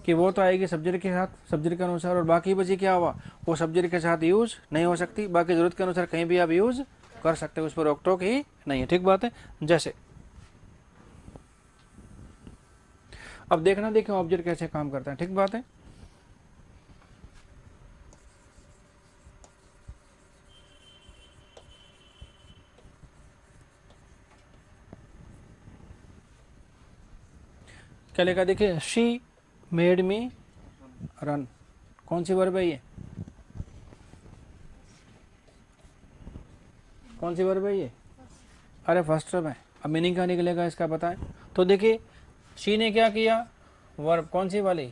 कि वो तो आएगी सब्जेक्ट के साथ, सब्जेक्ट के अनुसार। और बाकी बची क्या हुआ? वो सब्जेक्ट के साथ यूज नहीं हो सकती। बाकी जरूरत के अनुसार कहीं भी आप यूज कर सकते हो, उस पर रोक टोक ही नहीं है। ठीक बात है। अब देखना देखिए ऑब्जेक्ट कैसे काम करता है, ठीक बात है। क्या लिखा देखिए, शी मेड मी रन, कौन सी वर्ब है ये, कौन सी वर्ब है ये, अरे फर्स्ट वर्ब है। अब मीनिंग क्या निकलेगा इसका बताएं। तो देखिए शी ने क्या किया, वर्ब कौन सी वाली,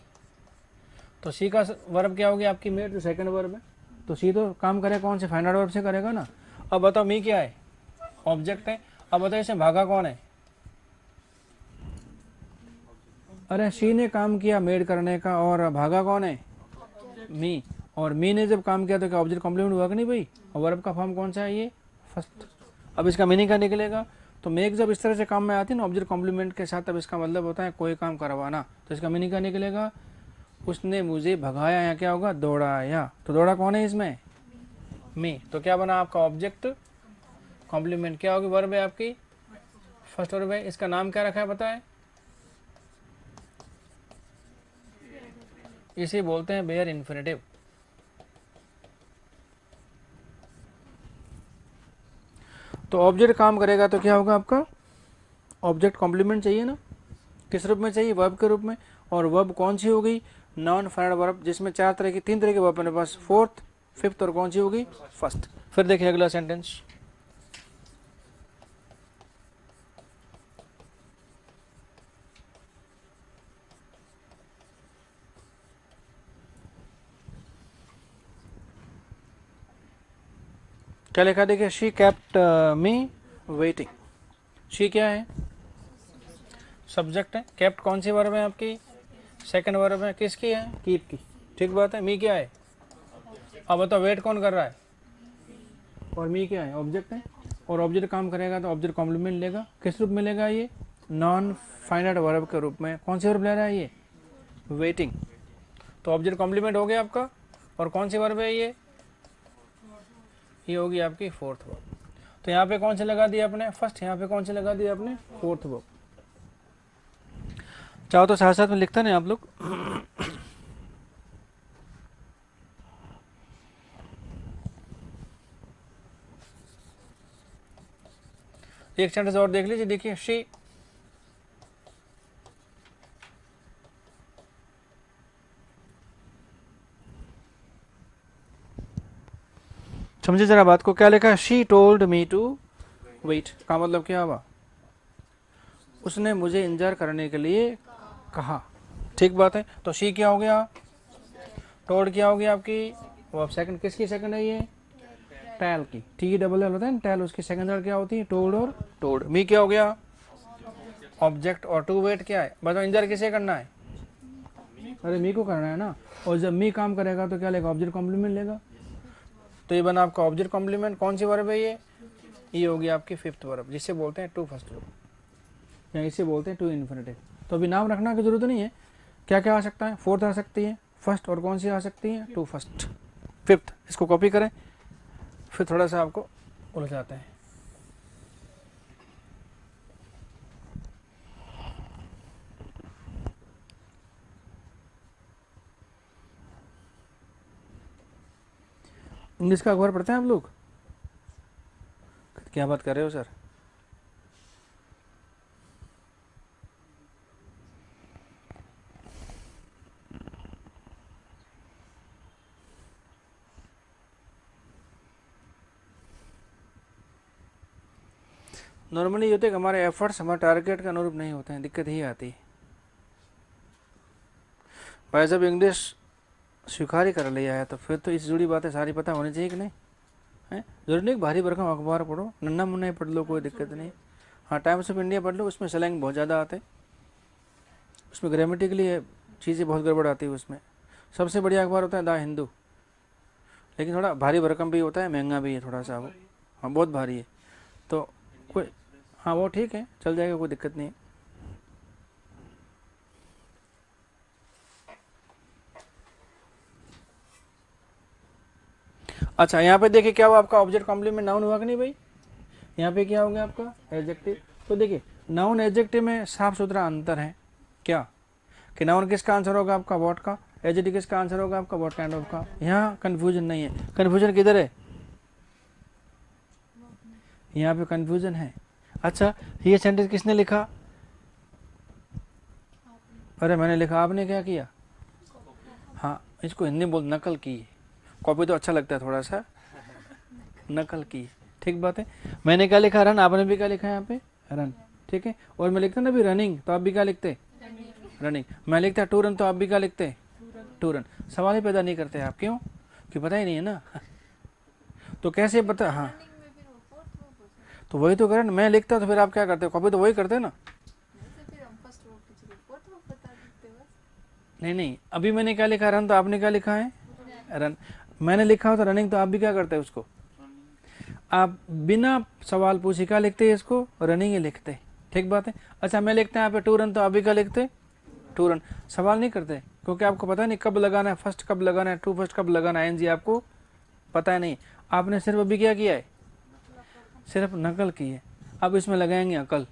तो सी का वर्ब क्या होगी आपकी, मेड, जो सेकंड वर्ब है। तो सी तो काम करे कौन से, फाइनल वर्ब से करेगा ना। अब बताओ मी क्या है, ऑब्जेक्ट है। अब बताओ इसमें भागा कौन है, अरे शी ने काम किया मेड करने का, और भागा कौन है, मी। और मी ने जब काम किया तो क्या ऑब्जेक्ट कॉम्प्लीमेंट हुआ कि नहीं भाई। और वर्ब का फॉर्म कौन सा है ये, फर्स्ट। अब इसका मीनिंग क्या निकलेगा, तो मेक जब इस तरह से काम में आती है ना ऑब्जेक्ट कॉम्प्लीमेंट के साथ, तब इसका मतलब होता है कोई काम करवाना। तो इसका मीनिंग क्या निकलेगा, उसने मुझे भगाया, या क्या होगा, दौड़ाया। तो दौड़ा कौन है इसमें, मी। तो क्या बना आपका ऑब्जेक्ट कॉम्प्लीमेंट, क्या होगी, वर्ब है आपकी, फर्स्ट वर्ब है। इसका नाम क्या रखा है पता है, इसे बोलते हैं बेयर इन्फिनेटिव। तो ऑब्जेक्ट काम करेगा तो क्या होगा आपका, ऑब्जेक्ट कॉम्प्लीमेंट चाहिए ना, किस रूप में चाहिए, वर्ब के रूप में। और वर्ब कौन सी होगी, नॉन फाइनल वर्ब, जिसमें तीन तरह के वर्ब अपने पास, फोर्थ, फिफ्थ और कौन सी होगी, फर्स्ट। फिर देखिए अगला सेंटेंस, क्या लिखा देखिए, she kept me waiting. She क्या है, सब्जेक्ट है। केप्ट कौन सी वर्ब है आपकी, सेकंड वर्ब है, किसकी है, कीप की, ठीक बात है। मी क्या है, अब बताओ वेट कौन कर रहा है, और मी क्या है, ऑब्जेक्ट है। और ऑब्जेक्ट काम करेगा तो ऑब्जेक्ट कॉम्प्लीमेंट लेगा, किस रूप में लेगा ये, नॉन फाइनाइट वर्ब के रूप में। कौन सी वर्ब ले रहा है ये, वेटिंग। तो ऑब्जेक्ट कॉम्प्लीमेंट हो गया आपका। और कौन सी वर्ब है ये होगी आपकी फोर्थ वर्ब। तो यहाँ पे कौन से लगा दिया आपने, फर्स्ट। यहाँ पे कौन से लगा दिया आपने, फोर्थ वर्ब। चाहो तो साथ साथ में लिखता नहीं आप लोग। एक सेंटेंस और देख लीजिए, देखिए शी, समझे जरा बात को, क्या लिखा है, she told me to wait का मतलब क्या हुआ, उसने मुझे इंतजार करने के लिए कहा, ठीक बात है। तो शी क्या हो गया, टोल्ड क्या हो गया आपकी, वो अब सेकंड, किसकी सेकंड है ये, टेल की, टी डबल एल होता है ना टेल, उसकी सेकंड वर्ड क्या होती है, टोल्ड और टोल्ड। मी क्या हो गया, ऑब्जेक्ट, और टू वेट क्या है, बताओ इंतजार किसे करना है, अरे मी को करना है ना। और जब मी काम करेगा तो क्या लेगा, ऑब्जेक्ट कॉम्प्लीमेंट लेगा। तो ये बना आपका ऑब्जेक्ट कॉम्प्लीमेंट। कौन सी वर्ब है ये होगी आपकी फिफ्थ वर्ब, जिसे बोलते हैं टू फर्स्ट वर्ब, या इसे बोलते हैं टू इन्फिनिटिव। तो अभी नाम रखना की जरूरत नहीं है, क्या क्या आ सकता है, फोर्थ आ सकती है, फर्स्ट, और कौन सी आ सकती है, टू फर्स्ट, फिफ्थ। इसको कॉपी करें, फिर थोड़ा सा आपको उलझाते हैं। इंग्लिश का अखबार पढ़ते हैं आप लोग, क्या बात कर रहे हो सर। नॉर्मली ये होते हैं कि हमारे एफर्ट्स हमारे टारगेट के अनुरूप नहीं होते हैं, दिक्कत ही आती है भाई। जब इंग्लिश स्वीकार ही कर लिया है तो फिर तो इस जुड़ी बातें सारी पता होनी चाहिए कि नहीं है। जरूरी नहीं भारी भरकम अखबार पढ़ो, नन्ना मुन्ना ही पढ़ लो, कोई दिक्कत नहीं। हाँ, टाइम्स ऑफ इंडिया पढ़ लो, उसमें स्लैंग बहुत ज़्यादा आते हैं, उसमें ग्रामेटिकली चीज़ें बहुत गड़बड़ आती है उसमें। सबसे बढ़िया अखबार होता है द हिंदू, लेकिन थोड़ा भारी भरकम भी होता है, महंगा भी है थोड़ा सा वो, हाँ बहुत भारी है। तो कोई, हाँ वो ठीक है, चल जाएगा, कोई दिक्कत नहीं है। अच्छा, यहाँ पे देखिए क्या हुआ आपका, ऑब्जेक्ट कॉम्प्लीमेंट नाउन हुआ कि नहीं भाई। यहाँ पे क्या हो गया आपका, एडजेक्टिव। तो देखिए नाउन एडजेक्टिव में साफ सुथरा अंतर है क्या, कि नाउन किसका आंसर होगा आपका व्हाट का, एडजेक्टिव किसका आंसर होगा आपका व्हाट काइंड ऑफ का। यहाँ कंफ्यूजन नहीं है, कंफ्यूजन किधर है, यहाँ पे कंफ्यूजन है। अच्छा ये सेंटेंस किसने लिखा, अरे मैंने लिखा, आपने क्या किया, हाँ इसको हिंदी बोल नकल की है, कॉपी तो अच्छा लगता है थोड़ा सा, नकल की, ठीक बात है। मैंने क्या लिखा रन, आपने भी क्या लिखा है यहाँ पे रन, ठीक है। और मैं लिखता ना भी रनिंग, तो आप भी क्या लिखते रनिंग। मैं लिखता टू रन, तो आप भी क्या लिखते टू रन। सवाल ही पैदा नहीं करते आप, क्यों, कि पता ही नहीं है ना तो कैसे पता, हाँ तो वही तो करें, मैं लिखता तो फिर आप क्या करते, कॉपी तो वही करते ना। नहीं नहीं, अभी मैंने क्या लिखा रन, तो आपने क्या लिखा है रन। मैंने लिखा हो तो रनिंग, तो आप भी क्या करते हैं उसको, आप बिना सवाल पूछे क्या लिखते हैं, इसको रनिंग ही लिखते, ठीक बात है। अच्छा मैं लिखता है यहाँ पे टू रन, तो आप भी क्या लिखते टू रन, सवाल नहीं करते, क्योंकि आपको पता नहीं कब लगाना है, फर्स्ट कब लगाना है, टू फर्स्ट कब लगाना है, एनजी आपको पता है नहीं। आपने सिर्फ अभी क्या किया है, सिर्फ नकल की है, अब इसमें लगाएंगे अकल,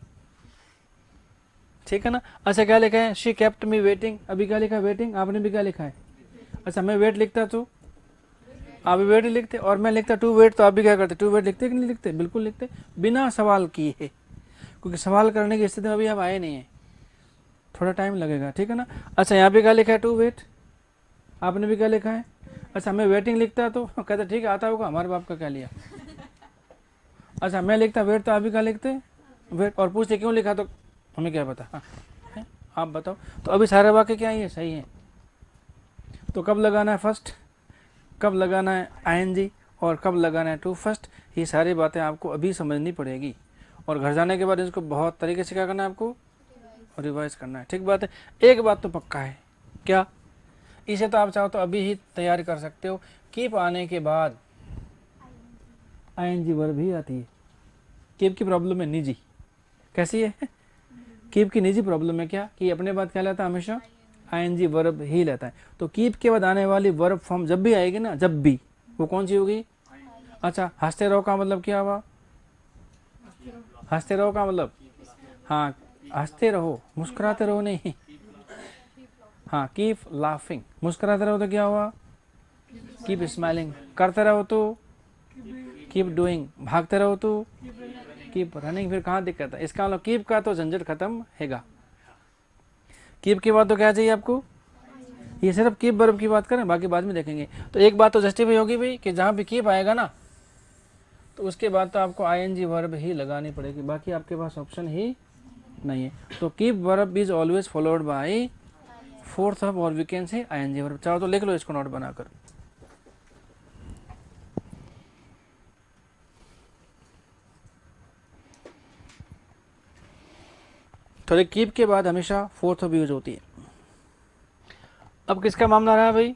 ठीक है ना। अच्छा क्या लिखा है, शी केप्ट मी वेटिंग, अभी क्या लिखा है वेटिंग, आपने भी क्या लिखा है। अच्छा मैं वेट लिखता तो आप भी वेट ही लिखते, और मैं लिखता टू वेट, तो आप भी क्या करते टू वेट लिखते कि नहीं लिखते, बिल्कुल लिखते, बिना सवाल किए, क्योंकि सवाल करने की स्थिति में अभी आप आए नहीं है, थोड़ा टाइम लगेगा, ठीक है ना। अच्छा यहाँ पे क्या लिखा है टू वेट, आपने भी क्या लिखा है। अच्छा मैं वेटिंग लिखता तो कहते ठीक है आता होगा, हमारे बाप का क्या लिया। अच्छा मैं लिखता वेट, तो आप भी क्या लिखते वेट, और पूछते क्यों लिखा, तो हमें क्या पता, हाँ आप बताओ। तो अभी सारे वाक्य क्या है, सही है। तो कब लगाना है फर्स्ट, कब लगाना है आईएनजी, और कब लगाना है टू फर्स्ट, ये सारी बातें आपको अभी समझनी पड़ेगी, और घर जाने के बाद इसको बहुत तरीके से क्या करना है आपको, रिवाइज करना है, ठीक बात है। एक बात तो पक्का है, क्या, इसे तो आप चाहो तो अभी ही तैयारी कर सकते हो, कीप आने के बाद आईएनजी वर्ब ही आती है। कीप की प्रॉब्लम है निजी, कैसी है, कीप की निजी प्रॉब्लम है क्या, कि अपने बाद क्या लेता है हमेशा आईएनजी वर्ब ही लेता है। तो कीप के बाद आने वाली वर्ब फॉर्म जब भी आएगी ना, जब भी, वो कौन सी होगी। अच्छा हंसते रहो का मतलब क्या हुआ, हंसते रहो का मतलब, हाँ हंसते रहो, मुस्कुराते रहो नहीं, हाँ कीप लाफिंग, मुस्कुराते रहो तो क्या हुआ, कीप स्माइलिंग, करते रहो तो कीप डूइंग, भागते रहो तो कीप रनिंग, फिर कहाँ दिक्कत है, इसका मतलब कीप का तो झंझट खत्म हैगा। कीप के बाद तो क्या चाहिए आपको, ये सिर्फ कीप वर्ब की बात करें, बाकी बाद में देखेंगे। तो एक बात तो जस्टिफाई होगी भाई कि जहाँ भी कीप आएगा ना, तो उसके बाद तो आपको आईएनजी वर्ब ही लगानी पड़ेगी, बाकी आपके पास ऑप्शन ही नहीं है। तो keep verb is always followed by fourth of, और we can say ING verb. चाहो तो लिख लो इसको नोट बनाकर। तो कीप के बाद हमेशा फोर्थ ऑफ यूज होती है। अब किसका मामला रहा भाई,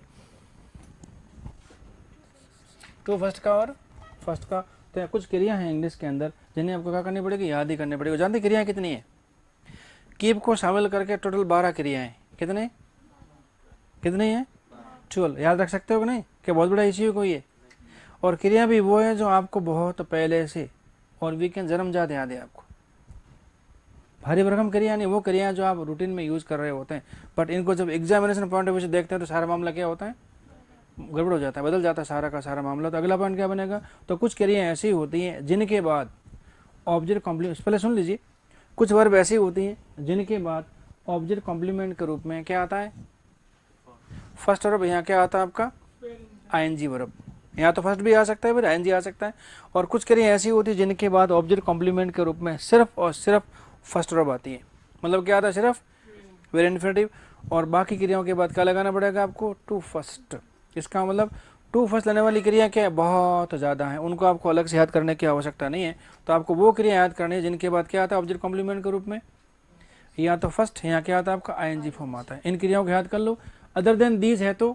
टू फर्स्ट का और फर्स्ट का। तो कुछ क्रिया हैं इंग्लिश के अंदर जिन्हें आपको क्या करनी पड़ेगी, याद ही करनी पड़ेगी। जानते क्रियाएं कितनी है, कीप को शामिल करके टोटल 12 क्रियाएं, कितने कितनी है 12, याद रख सकते हो कि नहीं, कि बहुत बड़ा इश्यू कोई है। और क्रिया भी वो है जो आपको बहुत पहले से, और वीकेंड जन्मजात याद है आपको, भारी भरकम क्रिया नहीं, वो क्रिया जो आप रूटीन में यूज कर रहे होते हैं, बट इनको जब एग्जामिनेशन पॉइंट ऑफ व्यू से देखते हैं तो सारा मामला क्या होता है, गड़बड़ हो जाता है, बदल जाता है सारा का सारा मामला। तो अगला पॉइंट क्या बनेगा, तो कुछ क्रियाएं ऐसी होती हैं जिनके बाद ऑब्जेक्ट कॉम्प्लीमेंट, पहले सुन लीजिए, कुछ वर्ब ऐसी होती हैं जिनके बाद ऑब्जेक्ट कॉम्प्लीमेंट के रूप में क्या आता है, फर्स्ट वर्ब। यहाँ क्या आता है आपका आईएनजी वर्ब, यहाँ तो फर्स्ट भी आ सकता है फिर आईएनजी आ सकता है। और कुछ क्रियाएं ऐसी होती है जिनके बाद ऑब्जेक्ट कॉम्प्लीमेंट के रूप में सिर्फ और सिर्फ फर्स्ट वर्ब आती है, मतलब क्या आता है सिर्फ वेरी इन्फिनेटिव। और बाकी क्रियाओं के बाद क्या लगाना पड़ेगा आपको, टू फर्स्ट। इसका मतलब टू फर्स्ट लेने वाली क्रिया क्या है, बहुत ज़्यादा है, उनको आपको अलग से याद करने की आवश्यकता नहीं है। तो आपको वो क्रिया याद करनी है जिनके बाद क्या आता है ऑब्जेक्ट कॉम्प्लीमेंट के रूप में, या तो फर्स्ट, यहाँ क्या आता है आपका आईएनजी फॉर्म आता है। इन क्रियाओं को याद कर लो। अदर देन दीज है तो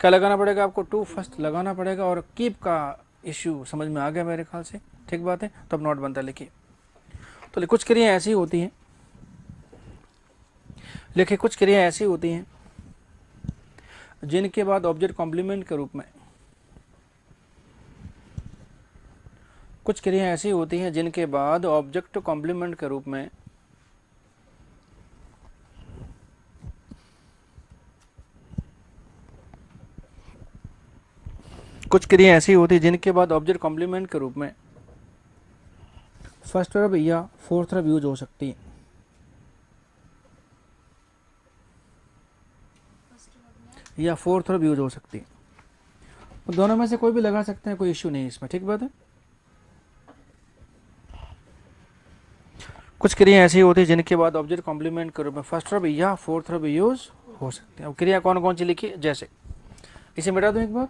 क्या लगाना पड़ेगा आपको, टू फर्स्ट लगाना पड़ेगा। और कीप का इश्यू समझ में आ गया मेरे ख्याल से, ठीक बात है। तब नोट बनता है, लिखिए। तो कुछ क्रियाएं ऐसी होती हैं, लिखिए, कुछ क्रियाएं ऐसी होती हैं जिनके बाद ऑब्जेक्ट कॉम्प्लीमेंट के रूप में, कुछ क्रियाएं ऐसी होती हैं जिनके बाद ऑब्जेक्ट कॉम्प्लीमेंट के रूप में कुछ क्रिया ऐसी होती है जिनके बाद ऑब्जेक्ट कॉम्प्लीमेंट के रूप में फर्स्ट वर्ब या फोर्थ वर्ब यूज हो सकती है। या फोर्थ वर्ब यूज हो सकती है, दोनों में से कोई भी लगा सकते हैं, कोई इश्यू नहीं है इसमें, ठीक बात है। कुछ क्रिया ऐसी होती है जिनके बाद ऑब्जेक्ट कॉम्प्लीमेंट के रूप में फर्स्ट वर्ब या फोर्थ वर्ब यूज हो सकते हैं। अब क्रिया कौन कौन सी लिखी, जैसे इसे मिटा दूं एक बार।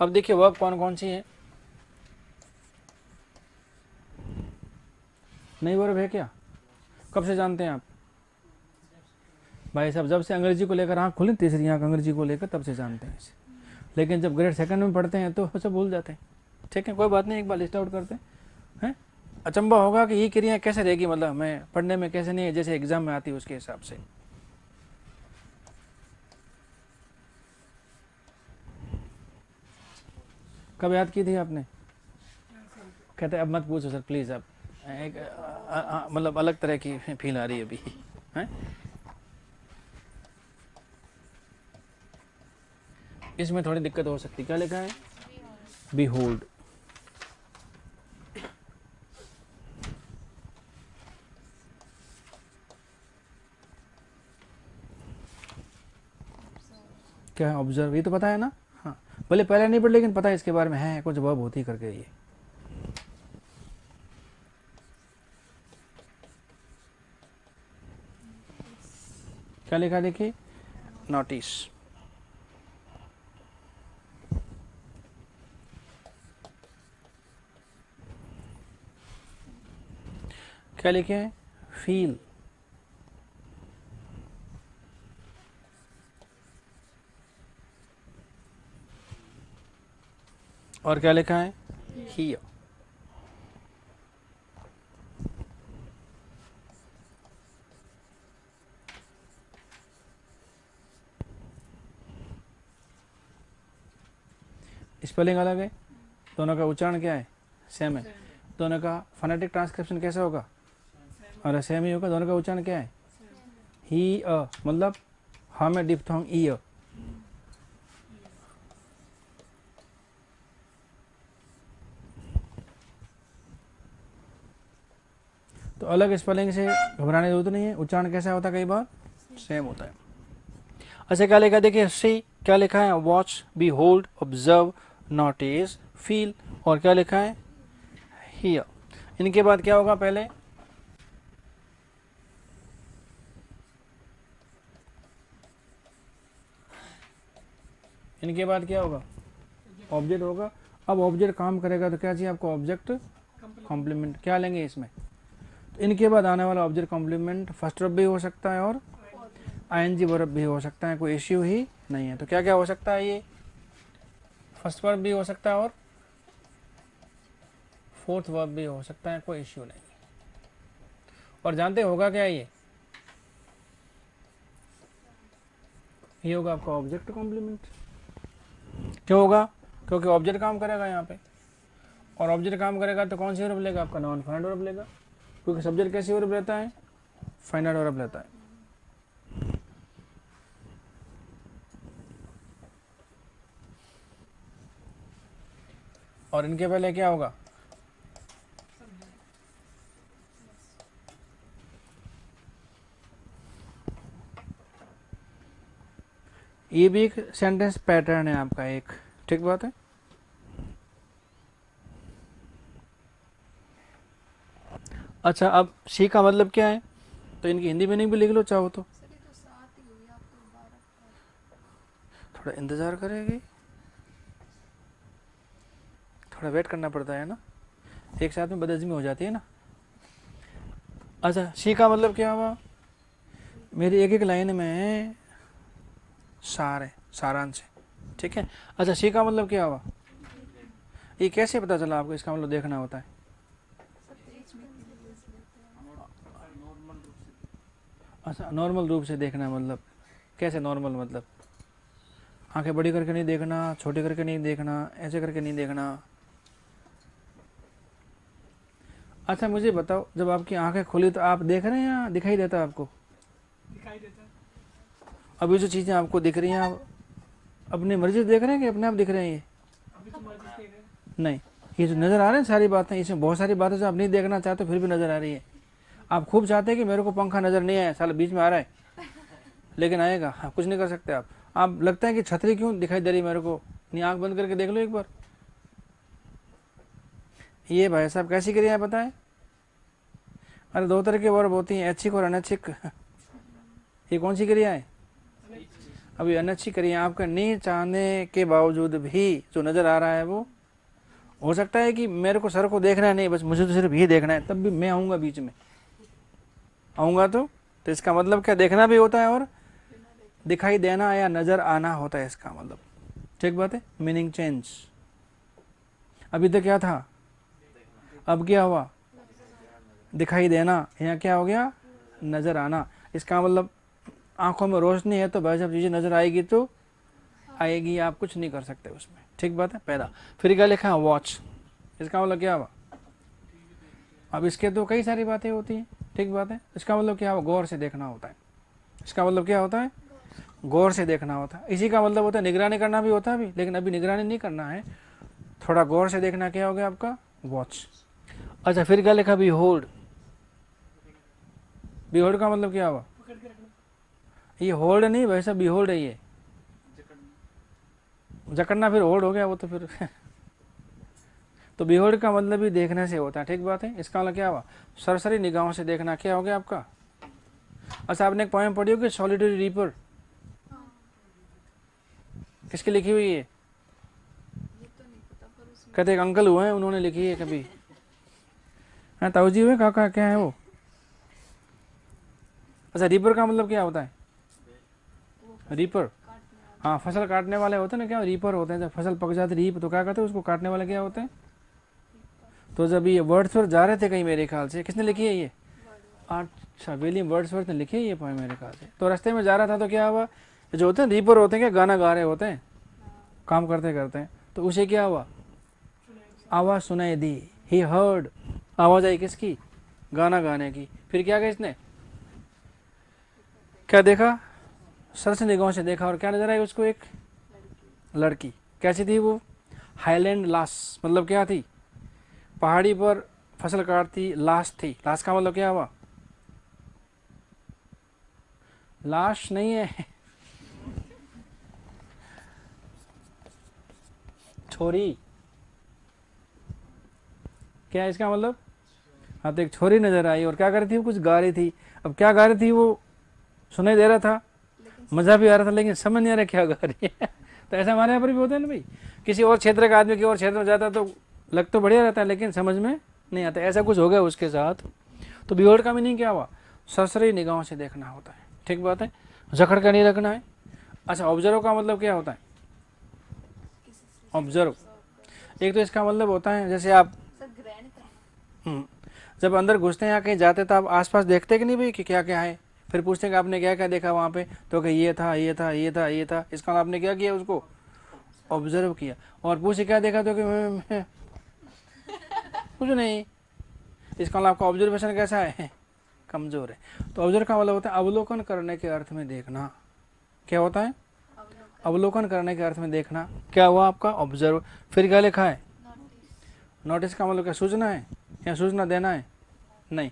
अब देखिए वर्ब कौन कौन सी है, नई वर्ब है क्या, कब से जानते हैं आप भाई साहब, जब से अंग्रेजी को लेकर आँख खुली, तीसरी आँख अंग्रेजी को लेकर, तब से जानते हैं इसे। लेकिन जब ग्रेड सेकंड में पढ़ते हैं तो सब भूल जाते हैं। ठीक है, कोई बात नहीं, एक बार लिस्ट आउट करते हैं। अचंबा होगा कि ये क्रिया कैसे रहेगी, मतलब मैं पढ़ने में कैसे नहीं है, जैसे एग्जाम में आती है उसके हिसाब से। कब याद की थी आपने, कहते अब मत पूछो सर प्लीज, अब एक मतलब अलग तरह की फील आ रही है अभी है। इसमें थोड़ी दिक्कत हो सकती है, क्या लिखा है, बीहोल्ड। क्या है, ऑब्जर्व, ये तो पता है ना। हाँ, भले पहले नहीं पढ़ लेकिन पता है इसके बारे में, है कुछ वर्ब होती करके ये। क्या लिखा देखिए, नोटिस। क्या लिखे हैं, फील। और क्या लिखा है, हियर। स्पेलिंग अलग है, दोनों का उच्चारण क्या है, सेम है। दोनों का फोनेटिक ट्रांसक्रिप्शन कैसा होगा, और सेम ही होगा। दोनों का उच्चारण क्या है, ही अ, मतलब हा में डिप्थोंग ई अ। तो अलग स्पेलिंग से घबराने की जरूरत नहीं है, उच्चारण कैसा होता है, कई बार सेम होता है। अच्छा क्या लिखा देखिए, सी, क्या लिखा है, watch, behold, observe, notice, feel, और क्या लिखा है, हियर। इनके बाद क्या होगा, पहले इनके बाद क्या होगा, ऑब्जेक्ट होगा। अब ऑब्जेक्ट काम करेगा तो क्या चाहिए आपको, ऑब्जेक्ट कॉम्प्लीमेंट। क्या लेंगे इसमें, तो इनके बाद आने वाला ऑब्जेक्ट कॉम्प्लीमेंट फर्स्ट वर्ब भी हो सकता है और आईएनजी वर्ब भी हो सकता है, कोई इश्यू ही नहीं है। तो क्या क्या हो सकता है, ये फर्स्ट वर्ब भी हो सकता है और फोर्थ वर्ब भी हो सकता है, कोई इश्यू नहीं। और जानते होगा क्या ये होगा आपका ऑब्जेक्ट कॉम्प्लीमेंट। क्यों होगा, क्योंकि ऑब्जेक्ट काम करेगा यहाँ पे, और ऑब्जेक्ट काम करेगा तो कौन सी वर्ब लेगा, आपका नॉन फाइनाइट वर्ब लेगा, क्योंकि सब्जेक्ट कैसी वर्ब रहता है, फाइनाइट वर्ब लेता है। और इनके पहले क्या होगा, ये भी एक सेंटेंस पैटर्न है आपका एक, ठीक बात है। अच्छा अब सी का मतलब क्या है, तो इनकी हिंदी मीनिंग भी लिख लो चाहो तो। सर ये तो साथ ही हुई, आप तो 12 थोड़ा इंतजार करेगी, थोड़ा वेट करना पड़ता है ना, एक साथ में बदहजमी हो जाती है ना। अच्छा सी का मतलब क्या हुआ, मेरी एक एक लाइन में सार है, सारांश है, ठीक है। अच्छा सी का मतलब क्या हुआ, ये कैसे पता चला आपको, इसका मतलब देखना होता है। सब बीच में यूज लेते हैं। अच्छा नॉर्मल रूप से देखना, मतलब कैसे नॉर्मल, मतलब आंखें बड़ी करके नहीं देखना, छोटी करके नहीं देखना, ऐसे करके नहीं देखना। अच्छा मुझे बताओ, जब आपकी आंखें खुली तो आप देख रहे हैं या दिखाई देता आपको, दिखाई देता है। अभी जो चीज़ें आपको दिख रही हैं आप अपनी मर्जी से देख रहे हैं कि अपने आप दिख रहे हैं? ये नहीं, ये जो नज़र आ रहे हैं सारी बातें, इसमें बहुत सारी बातें जो आप नहीं देखना चाहते फिर भी नज़र आ रही है। आप खूब चाहते हैं कि मेरे को पंखा नज़र नहीं आया, साला बीच में आ रहा है, लेकिन आएगा। हाँ, कुछ नहीं कर सकते आप लगता है कि छतरी क्यों दिखाई दे रही मेरे को, नहीं आंख बंद करके देख लो एक बार। ये भाई साहब कैसी क्रिया है बताएं? अरे दो तरह की वर्ब होती हैं, ऐच्छिक और अनैच्छिक। ये कौन सी क्रिया है? अभी अनैच्छिक क्रिया आपका नहीं चाहने के बावजूद भी जो नज़र आ रहा है वो हो सकता है कि मेरे को सर को देखना है नहीं, बस मुझे तो सिर्फ ये देखना है, तब भी मैं आऊँगा बीच में, आऊँगा तो इसका मतलब क्या, देखना भी होता है और दिखाई देना या नज़र आना होता है इसका मतलब। ठीक बात है, मीनिंग चेंज। अभी तक क्या था, अब क्या हुआ, दिखाई देना, यहाँ क्या हो गया, नज़र आना। इसका मतलब आंखों में रोशनी है तो भाई साहब चीज़ें नज़र आएगी तो आएगी, आप कुछ नहीं कर सकते उसमें। ठीक बात है, पैदा। फिर क्या लिखा है, वॉच। इसका मतलब क्या हुआ, अब इसके तो कई सारी बातें होती हैं। ठीक बात है, इसका मतलब क्या हुआ, गौर से देखना होता है। इसका मतलब क्या होता है, गौर से देखना होता है। इसी का मतलब होता है निगरानी करना भी होता है भी, लेकिन अभी निगरानी नहीं करना है, थोड़ा गौर से देखना। क्या हो गया आपका, वॉच। अच्छा, फिर क्या लिखा, बिहोल्ड। बिहोल्ड का मतलब क्या हुआ, ये होल्ड नहीं वैसा बिहोल्ड है, ये जकड़ना फिर होल्ड हो गया वो तो फिर तो बिहोल्ड का मतलब भी देखने से होता है। ठीक बात है, इसका मतलब क्या हुआ, सरसरी निगाहों से देखना। क्या हो गया आपका। अच्छा, आपने एक पोएम पढ़ी होगी, सॉलिटरी रीपर, किसकी लिखी हुई है? ये तो नहीं पता, पर उसमें कहते एक अंकल हुए हैं, उन्होंने लिखी है कभी। हाँ, ताऊजी हुए, काका, क्या है वो? अच्छा, रीपर का मतलब क्या होता है, रीपर, काटने वाला। हाँ, फसल काटने वाले होते हैं ना, क्या रीपर होते हैं। जब फसल पक जाती रीप, तो क्या कहते हैं उसको, काटने वाले क्या होते हैं। तो जब ये वर्ड्सवर्थ जा रहे थे कहीं, मेरे ख्याल से, किसने लिखी है ये, अच्छा, विलियम वर्ड्सवर्थ ने लिखी है ये पोएम मेरे ख्याल से। तो रास्ते में जा रहा था तो क्या हुआ, जो होते हैं रीपर होते हैं, क्या गाना गा रहे होते हैं, काम करते करते हैं, तो उसे क्या हुआ, आवाज़ सुनाई दी, ही हर्ड, आवाज़ आई किसकी, गाना गाने की। फिर क्या किया इसने, क्या देखा, सरस निगाहों से देखा, और क्या नजर आई उसको, एक लड़की। कैसी थी वो, हाईलैंड लाश, मतलब क्या थी, पहाड़ी पर फसल काटती लाश थी। लाश का मतलब क्या हुआ, लाश नहीं है, छोरी। क्या है इसका मतलब, हाँ, तो एक छोरी नजर आई और क्या कर रही थी, वो कुछ गा रही थी। अब क्या गा रही थी वो सुनाई दे रहा था, मजा भी आ रहा था, लेकिन समझ नहीं आ रहा क्या गा रही है। तो ऐसा हमारे यहाँ पर भी होता है ना भाई, किसी और क्षेत्र का आदमी किसी और क्षेत्र में जाता है तो लग तो बढ़िया रहता है, लेकिन समझ में नहीं आता। ऐसा कुछ हो गया उसके साथ। तो बिहोल्ड का मीनिंग क्या हुआ, ससरी निगाहों से देखना होता है। ठीक बात है, जकड़ कर नहीं रखना है। अच्छा, ऑब्जर्व का मतलब क्या होता है, ऑब्जर्व, एक तो इसका मतलब होता है जैसे आप सर ग्रहण करना। जब अंदर घुसते हैं या कहीं जाते तो आप आसपास देखते कि नहीं भाई कि क्या क्या है, फिर पूछते हैं कि आपने क्या क्या देखा वहाँ पे, तो कि ये था ये था ये था ये था। इसका मतलब आपने क्या किया, उसको ऑब्जर्व किया। और पूछे क्या देखा, तो कि मैं कुछ नहीं। इसका मतलब आपका ऑब्जर्वेशन कैसा है, कमजोर है। तो ऑब्जर्व का मतलब होता है अवलोकन करने के अर्थ में देखना। क्या होता है, अवलोकन करने के अर्थ में देखना। क्या हुआ आपका, ऑब्जर्व। फिर क्या लिखा है, नोटिस का मतलब क्या, सूचना है या सूचना देना है, नहीं।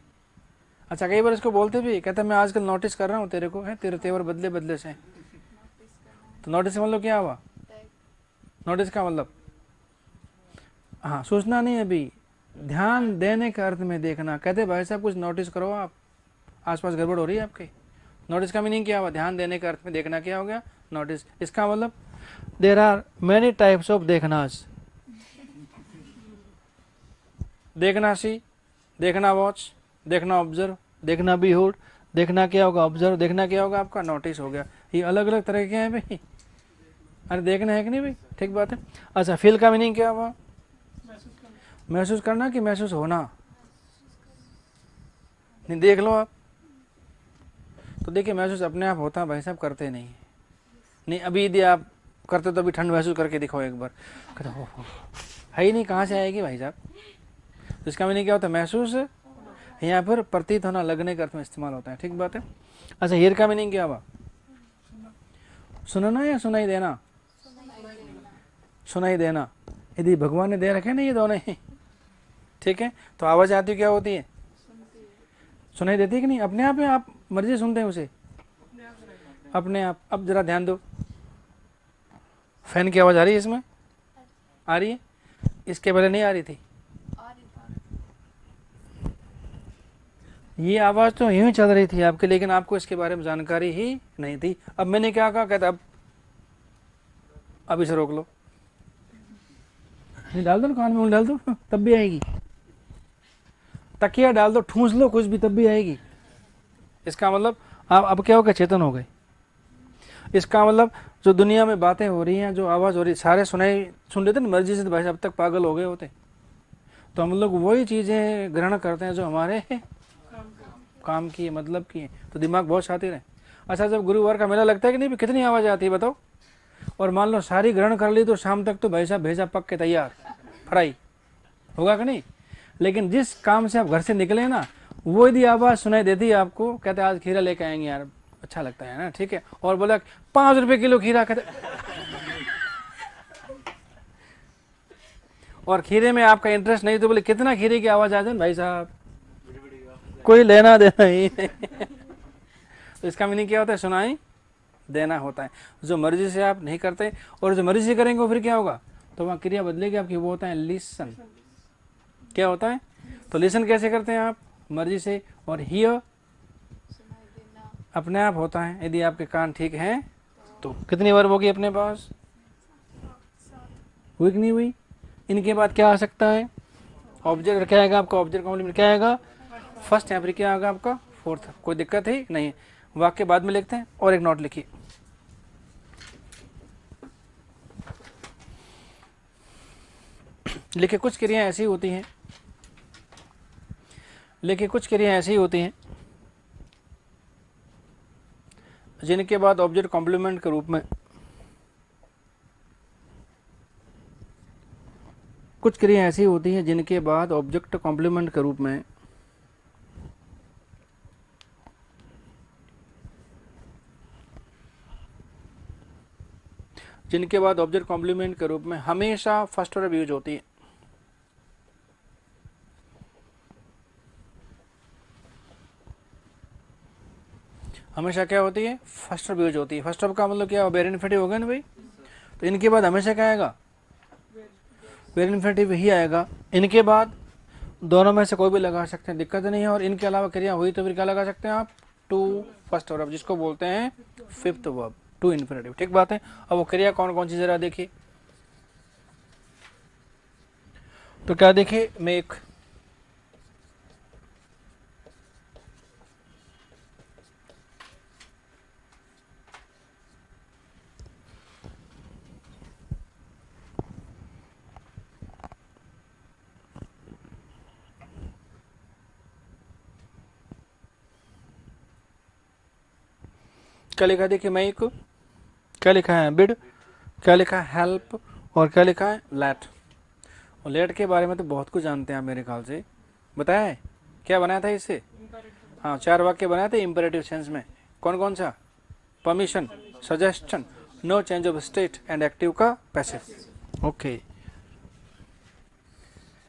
अच्छा, कई बार इसको बोलते भी, कहते मैं आजकल नोटिस कर रहा हूँ तेरे को, है तेरे तेवर बदले बदले से। तो नोटिस का मतलब क्या हुआ, नोटिस का मतलब, हाँ, सूचना नहीं, अभी ध्यान देने के अर्थ में देखना। कहते भाई साहब कुछ नोटिस करो, आप आसपास गड़बड़ हो रही है आपके। नोटिस का मीनिंग क्या हुआ, ध्यान देने के अर्थ में देखना। क्या हो गया, नोटिस। इसका मतलब there are many types of देखनास। देखना सी, देखना वॉच, देखना ऑब्जर्व, देखना बिहोल्ड। देखना क्या होगा, ऑब्जर्व। देखना क्या होगा आपका, नोटिस हो गया। ये अलग अलग तरह के हैं भाई। अरे देखना है कि नहीं भाई, ठीक बात है। अच्छा, फील का मीनिंग क्या हुआ, महसूस करना कि महसूस होना। नहीं, देख लो आप, तो देखिए महसूस अपने आप होता है भाई साहब, करते नहीं। नहीं, अभी यदि आप करते तो अभी ठंड महसूस करके दिखाओ एक बार, कहते हो है ही नहीं, कहाँ से आएगी भाई साहब। तो इसका मीनिंग क्या होता है, महसूस, यहाँ पर प्रतीत होना, लगने के अर्थ में इस्तेमाल होता है। ठीक बात है। अच्छा, हियर का मीनिंग क्या हुआ, सुनना या सुनाई देना? सुनाई देना। यदि भगवान ने दे रखे ना ये दोनों ही, ठीक है, तो आवाज आती क्या होती है? सुनाई देती है कि नहीं? अपने आप है, आप मर्जी सुनते हैं उसे अपने आप। अब जरा ध्यान दो, फैन की आवाज आ रही है इसमें? आ रही है? इसके पहले नहीं आ रही थी? ये आवाज तो यूं ही चल रही थी आपके, लेकिन आपको इसके बारे में जानकारी ही नहीं थी। अब मैंने क्या कहा, कहता अब इसे रोक लो, नहीं डाल दो ना कान में, डाल दो तब भी आएगी। तकिया डाल दो, ठूंस लो कुछ भी, तब भी आएगी। इसका मतलब आप अब क्या हो गए, चेतन हो गए। इसका मतलब जो दुनिया में बातें हो रही हैं, जो आवाज हो रही, सारे सुन लेते ना मर्जी से, तो भाई अब तक पागल हो गए होते। तो हम लोग वही चीजें ग्रहण करते हैं जो हमारे काम की है, मतलब की है। तो दिमाग बहुत शातिर है। अच्छा, जब गुरुवार का मेला लगता है कि नहीं, कितनी आवाज आती है बताओ? और मान लो सारी ग्रहण कर ली, तो शाम तक तो भाई साहब भेजा पक के तैयार, फ्राई होगा कि नहीं? लेकिन जिस काम से आप घर से निकले ना, वो यदि आवाज सुनाई देती है आपको, कहते आज खीरा लेके आएंगे यार, अच्छा लगता है ना, ठीक है, और बोला 5 रुपए किलो खीरा, कहते और खीरे में आपका इंटरेस्ट नहीं, तो बोले कितना खीरे की आवाज आ जाए भाई साहब, कोई लेना देना ही नहीं। तो इसका मीनिंग क्या होता है? सुनाई देना होता है। जो मर्जी से आप नहीं करते, और जो मर्जी से करेंगे वो फिर क्या होगा? तो वहां क्रिया बदलेगी आपकी, वो होता है लिसन। क्या होता है? तो लिसन कैसे करते हैं आप? मर्जी से। और हियर अपने आप होता है, यदि आपके कान ठीक हैं तो। कितनी बार होगी अपने पास? हुई कि नहीं हुई? इनके बाद क्या आ सकता है? ऑब्जेक्ट क्या आएगा आपका? ऑब्जेक्ट कॉम्प्लीमेंट क्या आएगा? फर्स्ट, यहाँ पर क्या आएगा आपका? फोर्थ। कोई दिक्कत है नहीं? वाक्य बाद में लिखते हैं। और एक नोट लिखिए, लेकिन कुछ क्रियाएं ऐसी होती हैं, जिनके बाद ऑब्जेक्ट कॉम्प्लीमेंट के रूप में, कुछ क्रियाएं ऐसी होती हैं जिनके बाद ऑब्जेक्ट कॉम्प्लीमेंट के रूप में हमेशा फर्स्ट वर्ब यूज होती है। हमेशा क्या होती है? फर्स्ट वर्ब यूज होती है। फर्स्ट वर्ब का मतलब क्या? वेरी इन्फिनिटिव हो गया ना भाई। तो इनके बाद हमेशा क्या आएगा? वेरी इन्फिनिटिव ही आएगा। इनके बाद दोनों में से कोई भी लगा सकते हैं, दिक्कत नहीं है। और इनके अलावा क्रिया हुई तो फिर क्या लगा सकते हैं आप? टू फर्स्ट वर्ब, जिसको बोलते हैं फिफ्थ वर्ब, टू इन्फिनिटिव। ठीक बात है। अब वो क्रिया कौन कौन सी जरा देखिए। तो क्या देखिए? मेक, क्या लिखा देखिए? मेक, क्या लिखा है? बिड, क्या लिखा है? हेल्प, और क्या लिखा है? लेट। और लेट के बारे में तो बहुत कुछ जानते हैं आप मेरे ख्याल से, बताया है क्या बनाया था इससे? हाँ, 4 वाक्य बनाए थे इंपेरेटिव सेंस में। कौन कौन सा? Permission, suggestion, no change of state, and active का पैसिव। ओके।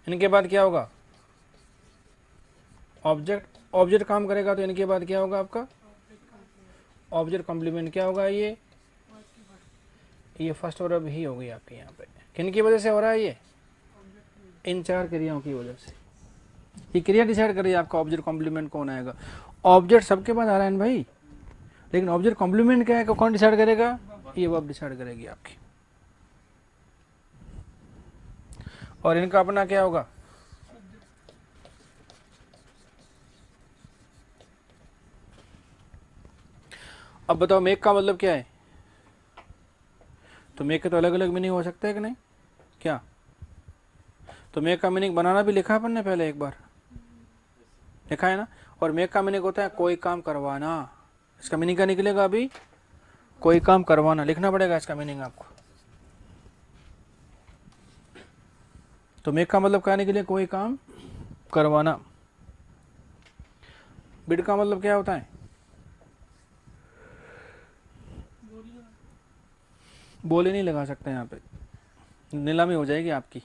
इनके बाद क्या होगा? ऑब्जेक्ट काम करेगा, तो इनके बाद क्या होगा आपका? ऑब्जेक्ट कॉम्प्लीमेंट क्या होगा? ये फर्स्ट वर्ब ही होगी आपकी यहाँ पे। किन की वजह से हो रहा है ये? इन 4 क्रियाओं की वजह से। ये क्रिया डिसाइड कर रही है आपका ऑब्जेक्ट कॉम्प्लीमेंट कौन आएगा। ऑब्जेक्ट सबके बाद आ रहा है भाई, लेकिन ऑब्जेक्ट कॉम्प्लीमेंट क्या है, कौन डिसाइड करेगा? ये वर्ब डिसाइड करेगी आपकी। और इनका अपना क्या होगा? अब बताओ मेक का मतलब क्या है? तो मेक के तो अलग अलग मीनिंग हो सकता है कि नहीं? क्या? तो मेक का मीनिंग बनाना भी लिखा अपन ने पहले एक बार, लिखा है ना। और मेक का मीनिंग होता है कोई काम करवाना। इसका मीनिंग क्या निकलेगा? अभी कोई काम करवाना लिखना पड़ेगा इसका मीनिंग आपको। तो मेक का मतलब क्या निकले? कोई काम करवाना। बिड का मतलब क्या होता है? बोली नहीं लगा सकते यहाँ पे, नीलामी हो जाएगी आपकी।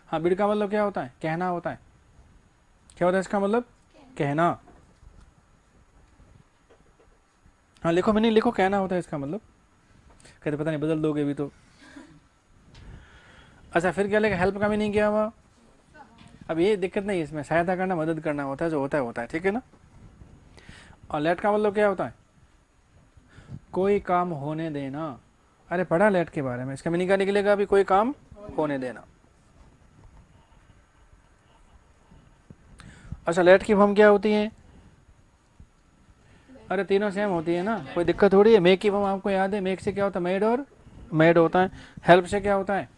हाँ, बिड का मतलब क्या होता है? कहना होता है। क्या होता है इसका मतलब? कहना। हाँ लिखो, मैंने लिखो, कहना होता है इसका मतलब। कहते पता नहीं बदल दोगे भी तो। अच्छा फिर क्या लेगा? हेल्प का मीनिंग क्या हुआ? अब ये दिक्कत नहीं है इसमें, सहायता करना, मदद करना होता है, जो होता है, ठीक है ना। और लेट का मतलब क्या होता है? कोई काम होने देना। अरे पढ़ा लेट के बारे में, इसका मीनिंग क्या निकलेगा अभी? कोई काम होने देना। अच्छा लेट की फॉर्म क्या होती है? अरे तीनों सेम होती है ना, कोई दिक्कत थोड़ी है। मेक की फॉर्म आपको याद है, मेक से क्या होता है? मेड और मेड होता है। हेल्प से क्या होता है?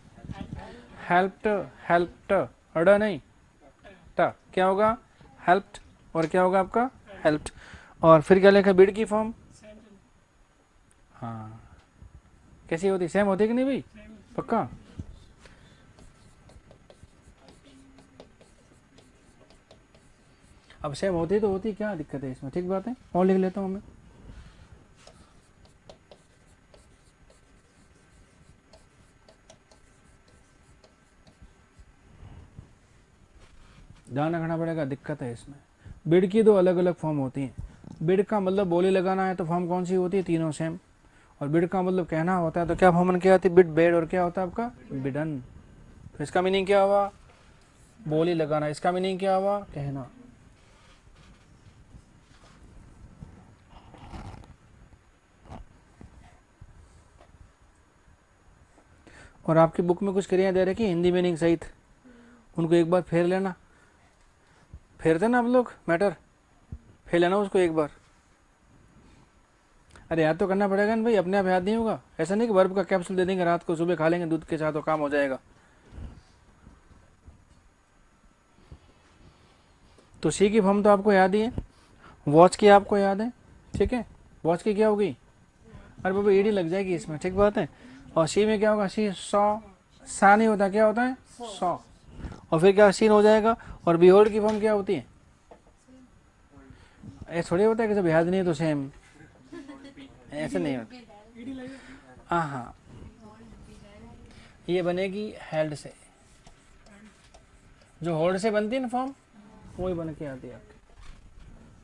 हेल्प्ड, हेल्प्ड, अड नहीं ट, क्या होगा? हेल्प्ड। और क्या होगा आपका? हेल्प्ड। और फिर क्या लिखा? बिड की फॉर्म। हाँ, कैसी होती? सेम होती कि नहीं भाई? पक्का? अब सेम होती तो होती, क्या दिक्कत है इसमें? ठीक बात है, और लिख लेता हूँ मैं। ध्यान रखना पड़ेगा, दिक्कत है इसमें। बिड की दो अलग अलग फॉर्म होती हैं। बिड का मतलब बोली लगाना है तो फॉर्म कौन सी होती है? तीनों सेम। और बिड का मतलब कहना होता है तो क्या फॉर्म क्या आती है? बिड, बेड, और क्या होता है आपका? बिडन। तो इसका मीनिंग क्या हुआ? बोली लगाना। इसका मीनिंग क्या हुआ? कहना। और आपकी बुक में कुछ क्रियाएं दे रखी हिंदी मीनिंग सहित, उनको एक बार फेर लेना। फेरते ना आप लोग मैटर, फेर लेना उसको एक बार। अरे याद तो करना पड़ेगा ना भाई, अपने आप याद नहीं होगा। ऐसा नहीं कि वर्ब का कैप्सूल दे देंगे रात को, सुबह खा लेंगे दूध के साथ तो काम हो जाएगा। तो सी की फॉर्म तो आपको याद ही है, वॉच की आपको याद है, ठीक है। वॉच की क्या होगी? अरे बाबा ईडी लग जाएगी इसमें, ठीक बात है। और सी में क्या होगा? सी सौ, सा नहीं होता, क्या होता है? सौ। और फिर क्या? सीन हो जाएगा। और बिहोल्ड की फॉर्म क्या होती है? ऐसा थोड़ी होता है कि जब याद नहीं है तो सेम, ऐसे नहीं होता। हाँ हाँ, ये बनेगी हेल्ड से। जो होल्ड से बनती है ना फॉर्म, वही बन के आती है आपकी।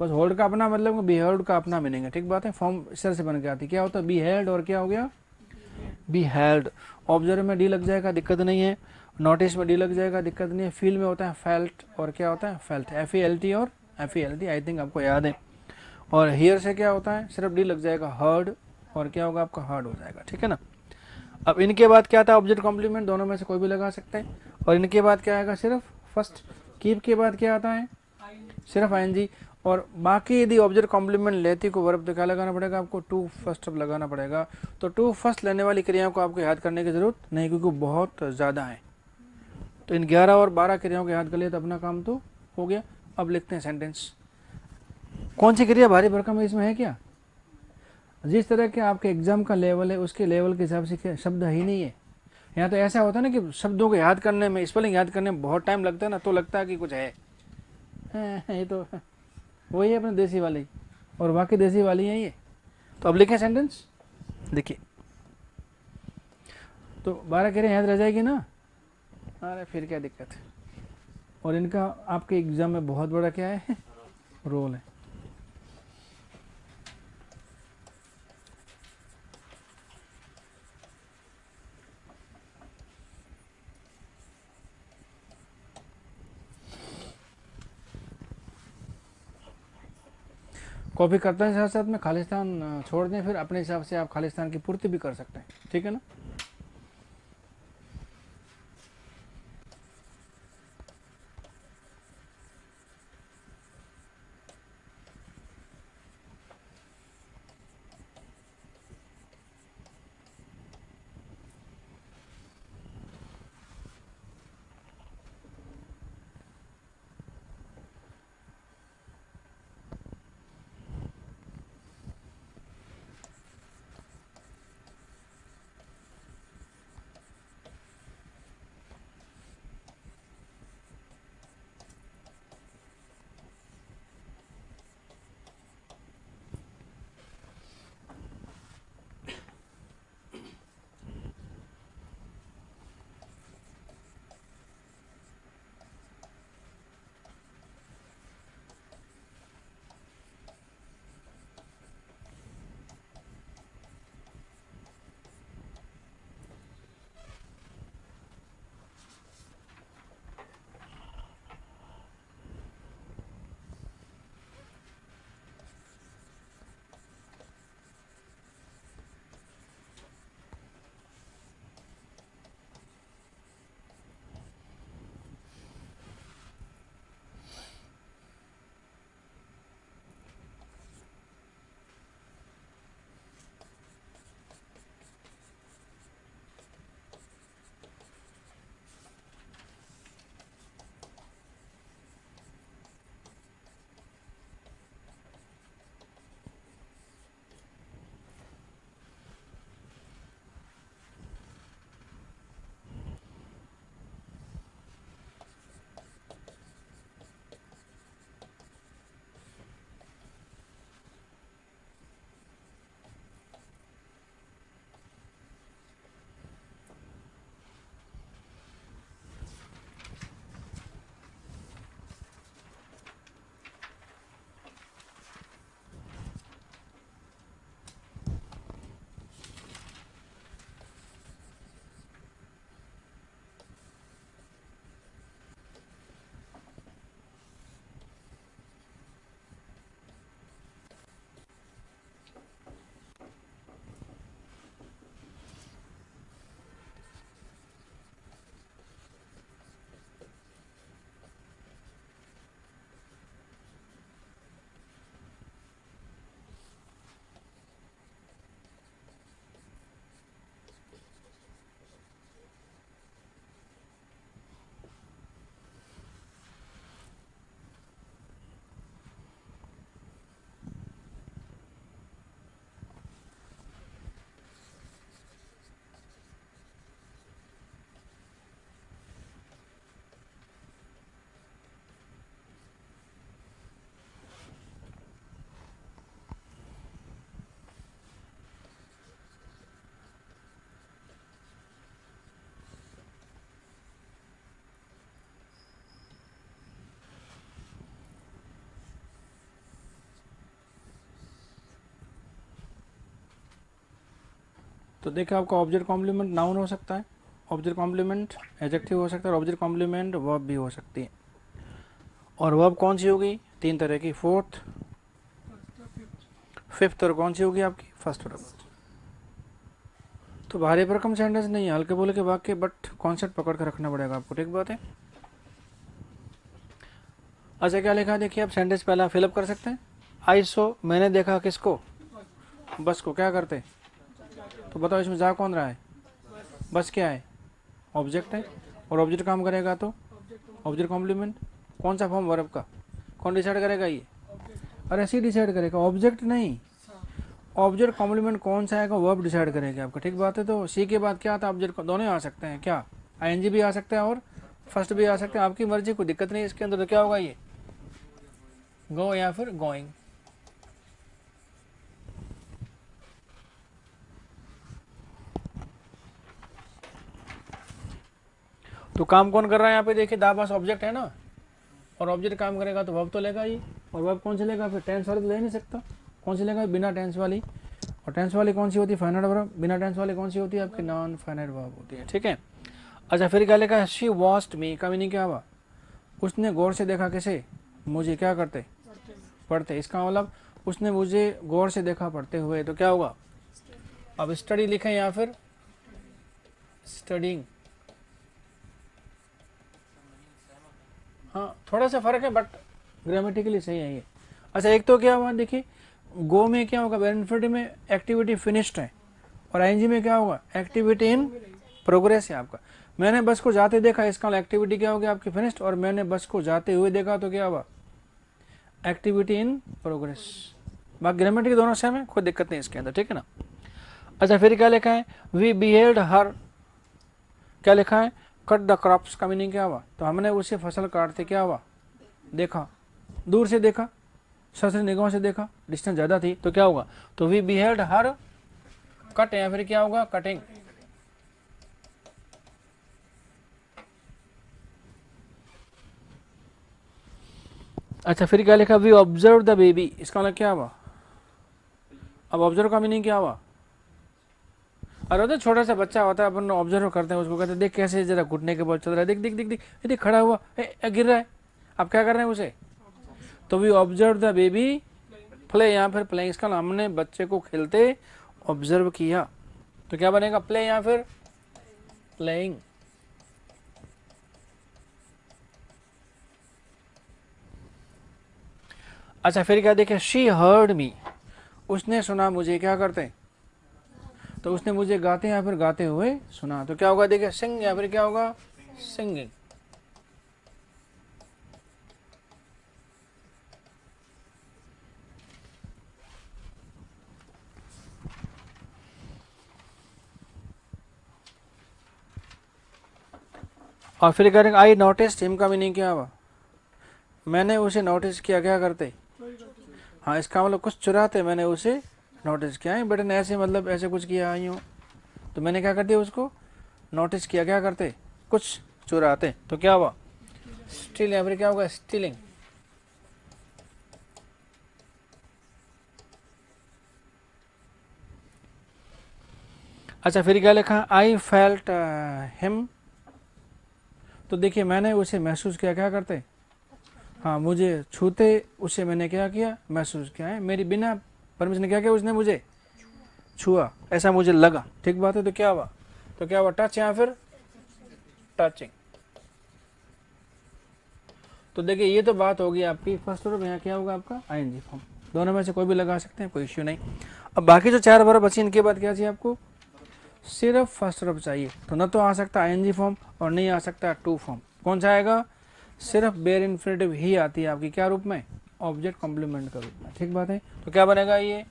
बस होल्ड का अपना मतलब, बिहेल्ड का अपना मीनिंग है, ठीक बात है। फॉर्म इस तरह से बन के आती है। क्या होता है? बी हेल्ड, और क्या हो गया? Be held. ऑब्जर्व में डी लग जाएगा, दिक्कत नहीं है। नोटिस में डी लग जाएगा, दिक्कत नहीं है। फील में होता है फेल्ट, और क्या होता है? Felt. F E L T और F E L T, I think आपको याद है। और हियर से क्या होता है? सिर्फ डी लग जाएगा, हर्ड, और क्या होगा आपका? हर्ड हो जाएगा, ठीक है ना। अब इनके बाद क्या था? ऑब्जेक्ट कॉम्प्लीमेंट, दोनों में से कोई भी लगा सकते हैं। और इनके बाद क्या आएगा? सिर्फ फर्स्ट। कीप के बाद क्या आता है? सिर्फ आईएनजी। और बाकी यदि ऑब्जेक्ट कॉम्प्लीमेंट लेती को वर्ब तो क्या लगाना पड़ेगा आपको? टू फर्स्ट अब लगाना पड़ेगा। तो टू फर्स्ट लेने वाली क्रियाओं को आपको याद करने की जरूरत नहीं, क्योंकि बहुत ज़्यादा है। तो इन 11 और 12 क्रियाओं को याद कर लिया तो अपना काम तो हो गया। अब लिखते हैं सेंटेंस। कौन सी क्रिया भारी भरकम इसमें है क्या? जिस तरह के आपके एग्जाम का लेवल है उसके लेवल के हिसाब से शब्द ही नहीं है। यहाँ तो ऐसा होता है ना कि शब्दों को याद करने में, स्पेलिंग याद करने में बहुत टाइम लगता है ना, तो लगता है कि कुछ है। ये तो वही है अपने देसी वाली, और बाकी देसी वाली है ये। तो अब लिखें सेंटेंस, देखिए। तो 12 कह रहे याद रह जाएगी ना? अरे फिर क्या दिक्कत है। और इनका आपके एग्जाम में बहुत बड़ा क्या है? रोल है। कॉपी करते हैं साथ साथ में, खालिस्तान छोड़ दें, फिर अपने हिसाब से आप खालिस्तान की पूर्ति भी कर सकते हैं, ठीक है ना। तो देखिए आपका ऑब्जेक्ट कॉम्प्लीमेंट नाउन हो सकता है, ऑब्जेक्ट कॉम्प्लीमेंट एडजेक्टिव हो सकता है, और ऑब्जेक्ट कॉम्प्लीमेंट वर्ब भी हो सकती है। और वर्ब कौन सी होगी? 3 तरह की, फोर्थ, फिफ्थ, और कौन सी होगी आपकी? First verb. तो भारी भरकम सेंटेंस नहीं है, हल्के बोले के वाक्य, बट कॉन्सेप्ट पकड़ कर रखना पड़ेगा आपको, ठीक बात है। अच्छा क्या लिखा है देखिए, आप सेंटेंस पहला फिलअप कर सकते हैं। आई सो, मैंने देखा किसको? बस को। क्या करते? तो बताओ इसमें जा कौन रहा है? बस क्या है? ऑब्जेक्ट है, और ऑब्जेक्ट काम करेगा तो ऑब्जेक्ट कॉम्प्लीमेंट। कौन सा फॉर्म वर्ब का? कौन डिसाइड करेगा ये? अरे सी डिसाइड करेगा, ऑब्जेक्ट नहीं। ऑब्जेक्ट कॉम्प्लीमेंट कौन सा आएगा? वर्ब डिसाइड करेगा आपका, ठीक बात है। तो सी के बाद क्या आता है? ऑब्जेक्ट। दोनों आ सकते हैं क्या? आईएनजी भी आ सकता है और फर्स्ट भी आ सकते हैं, आपकी मर्जी, कोई दिक्कत नहीं इसके अंदर। तो क्या होगा ये? गो या फिर गोइंग। तो काम कौन कर रहा है यहाँ पे देखिए, दा पास ऑब्जेक्ट है ना, और ऑब्जेक्ट काम करेगा तो वर्ब तो लेगा ही। और वर्ब कौन सी लेगा? फिर टेंस वाली तो ले नहीं सकता। कौन सी लेगा? बिना टेंस वाली। और टेंस वाली कौन सी होती है? Finite verb. बिना टेंस वाली कौन सी होती है आपकी? नॉन फाइनाइट वर्ब होती है, ठीक है। अच्छा फिर क्या लिखा है? शी वॉच्ड मी, का मीनिंग क्या हुआ? उसने गौर से देखा किसे? मुझे। क्या करते? पढ़ते। इसका मतलब उसने मुझे गौर से देखा पढ़ते हुए, तो क्या होगा? अब स्टडी लिखें या फिर स्टडिंग। हाँ थोड़ा सा फर्क है, बट ग्रामेटिकली सही है ये। अच्छा एक तो क्या हुआ देखिए, गो में क्या होगा? बेनिफिट में एक्टिविटी फिनिश्ड है, और आईएनजी में क्या होगा? एक्टिविटी इन प्रोग्रेस है आपका। मैंने बस को जाते देखा, इसका एक्टिविटी क्या होगी आपकी? फिनिश्ड। और मैंने बस को जाते हुए देखा तो क्या हुआ? Activity in progress. बाकी ग्रामेटिक दोनों सेम है, कोई दिक्कत नहीं इसके अंदर, ठीक है ना। अच्छा फिर क्या लिखा है? वी बिहेव्ड हर, क्या लिखा है? कट द क्रॉप्स, का मीनिंग क्या हुआ? तो हमने उसे फसल काटते क्या हुआ? देखा। दूर से देखा, ससुर निगाहों से देखा, डिस्टेंस ज़्यादा थी, तो क्या होगा? तो वी बिहेव्ड हर कट, या फिर क्या होगा? कटिंग। अच्छा फिर क्या लिखा? वी ऑब्जर्व द बेबी, इसका मतलब क्या हुआ? अब ऑब्जर्व का मीनिंग क्या हुआ? और होता छोटा सा बच्चा होता है, अपन ऑब्जर्व करते हैं उसको, कहते हैं देख कैसे जरा घुटने के बल चल रहा है, देख देख देख देख देख खड़ा हुआ, गिर रहा है। अब क्या कर रहे हैं उसे? तो we observe the baby play, यहाँ फिर प्ले, इसका हमने बच्चे को खेलते ऑब्जर्व किया, तो क्या बनेगा? प्ले या फिर प्लेइंग। अच्छा फिर क्या देखे? शी हर्ड मी, उसने सुना मुझे। क्या करते? तो उसने मुझे गाते या फिर गाते हुए सुना, तो क्या होगा? देखिए सिंग या फिर क्या होगा? सिंगिंग। और फिर करेंगे आई नोटिस हिम, का मीनिंग क्या हुआ? मैंने उसे नोटिस किया। क्या करते? हाँ इसका मतलब कुछ चुराते, मैंने उसे नोटिस किया है, बेटे ने ऐसे मतलब ऐसे कुछ किया ही हूँ, तो मैंने क्या कर दिया? उसको नोटिस किया। क्या करते? कुछ चुराते, तो क्या हुआ? स्टील, या फिर क्या होगा? स्टीलिंग। अच्छा फिर क्या लिखा? आई फेल्ट हिम, तो देखिए मैंने उसे महसूस किया। क्या करते? हाँ मुझे छूते उसे मैंने क्या किया? महसूस किया है। मेरी बिना परमिशन क्या किया? उसने मुझे छुआ, ऐसा मुझे लगा, ठीक बात है। तो क्या हुआ? तो क्या हुआ? टच या फिर टचिंग। तो देखिए ये तो बात होगी आपकी फर्स्ट वर्ब, यहाँ क्या होगा आपका? ING form. दोनों में से कोई भी लगा सकते हैं, कोई इश्यू नहीं। अब बाकी जो 4 वर्ब बची, इनके बाद क्या चाहिए आपको? सिर्फ फर्स्ट वर्ब चाहिए। तो न तो आ सकता आईएनजी फॉर्म और नहीं आ सकता टू फॉर्म। कौन सा आएगा? सिर्फ बेयर इन्फिनेटिव ही आती है आपकी, क्या रूप में? ऑब्जेक्ट कॉम्प्लीमेंट का रूप में, ठीक बात है। तो क्या बनेगा ये?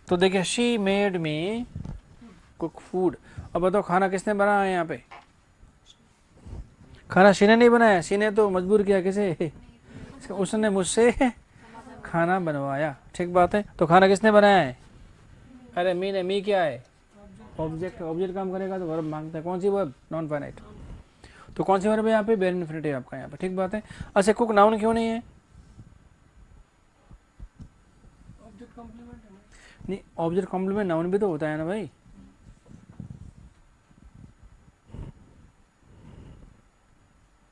तो देखिए she made me cook food. अब बताओ खाना किसने बनाया है यहाँ पे? खाना शी ने नहीं बनाया, शी ने तो मजबूर किया किसे? उसने मुझसे खाना बनवाया, ठीक बात है। तो खाना किसने बनाया है? अरे मी ने। मी क्या है? ऑब्जेक्ट। ऑब्जेक्ट काम करेगा तो वर्ब मांगता है, कौन सी वर्ब? Non finite. तो कौन सी वर्ब है यहाँ पे? बेयर इन्फिनिटिव आपका यहाँ पे, ठीक बात है। अच्छा कुक नाउन क्यों नहीं है? नहीं, ऑब्जेक्ट कॉम्प्लीमेंट नाउन भी तो होता है ना भाई।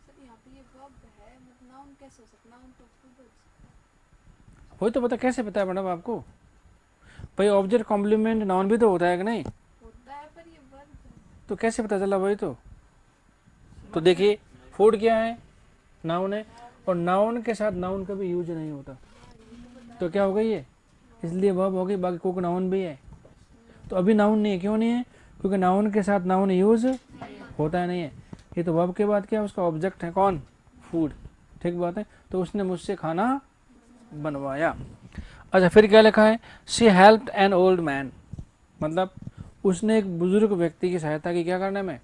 सर यहाँ पे ये वर्ब है, मतलब नाउन कैसे हो सकता, नाउन तो खुद हो सकता वही तो पता, कैसे पता है मैडम आपको भाई, ऑब्जेक्ट कॉम्प्लीमेंट नाउन भी तो होता है कि नहीं, होता है, पर ये वर्ब है। तो कैसे पता चला वही तो देखिए फूड क्या है, नाउन है, और नाउन के साथ नाउन का भी यूज नहीं होता, तो क्या हो गई ये, इसलिए वर्ब हो गई, बाकी कोई नाउन भी है तो अभी नाउन नहीं है। क्यों नहीं है, क्योंकि नाउन के साथ नाउन यूज होता नहीं है। ये तो वर्ब के बाद क्या, उसका ऑब्जेक्ट है कौन, फूड, ठीक बात है। तो उसने मुझसे खाना बनवाया। अच्छा फिर क्या लिखा है, she helped an old man, मतलब उसने एक बुजुर्ग व्यक्ति की सहायता की, क्या करने में,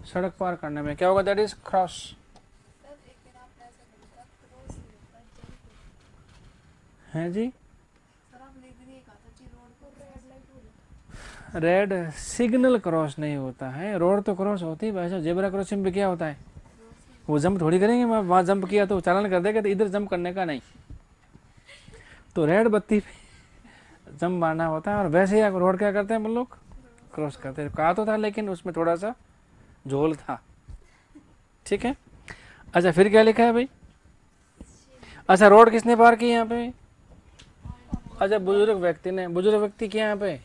सड़क पार करने में। क्या होगा, दैट इज क्रॉस। सर एक दिन आपने ऐसा बोला क्रॉस नहीं होता, जंप। हैं जी, सर आपने एक दिन ये कहा था कि रोड को रेड लाइट हो जाता रेड सिग्नल क्रॉस नहीं होता है, रोड तो क्रॉस होती है वैसे। जेब्रा क्रॉसिंग पे क्या होता है, वो जंप थोड़ी करेंगे, वहाँ जंप किया तो चालान कर देगा, तो इधर जंप करने का नहीं, तो रेड बत्ती पे जंप मारना होता है। और वैसे ही रोड क्या करते हैं हम लोग, क्रॉस करते हैं। कहा तो था लेकिन उसमें थोड़ा सा झोल था, ठीक है। अच्छा फिर क्या लिखा है भाई, अच्छा रोड किसने पार की यहाँ पे, अच्छा बुजुर्ग व्यक्ति ने। बुजुर्ग व्यक्ति क्या यहाँ पे,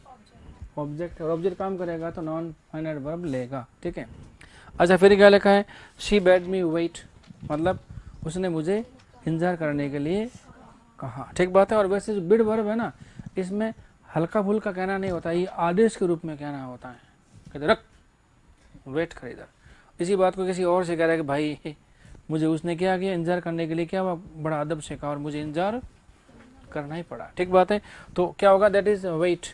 ऑब्जेक्ट, और ऑब्जेक्ट काम करेगा तो नॉन फाइनाइट वर्ब लेगा, ठीक है। अच्छा फिर क्या लिखा है, शी बेड मी वेट, मतलब उसने मुझे इंतजार करने के लिए कहा, ठीक बात है। और वैसे जो बिड वर्ब है ना, इसमें हल्का फुल्का कहना नहीं होता, ये आदेश के रूप में कहना होता है, कहते रख वेट कर इधर। इसी बात को किसी और से कह रहा है कि भाई मुझे उसने क्या किया, इंतजार करने के लिए क्या हुआ, बड़ा अदब से कहा और मुझे इंतजार करना ही पड़ा, ठीक बात है। तो क्या होगा, दैट इज वेट।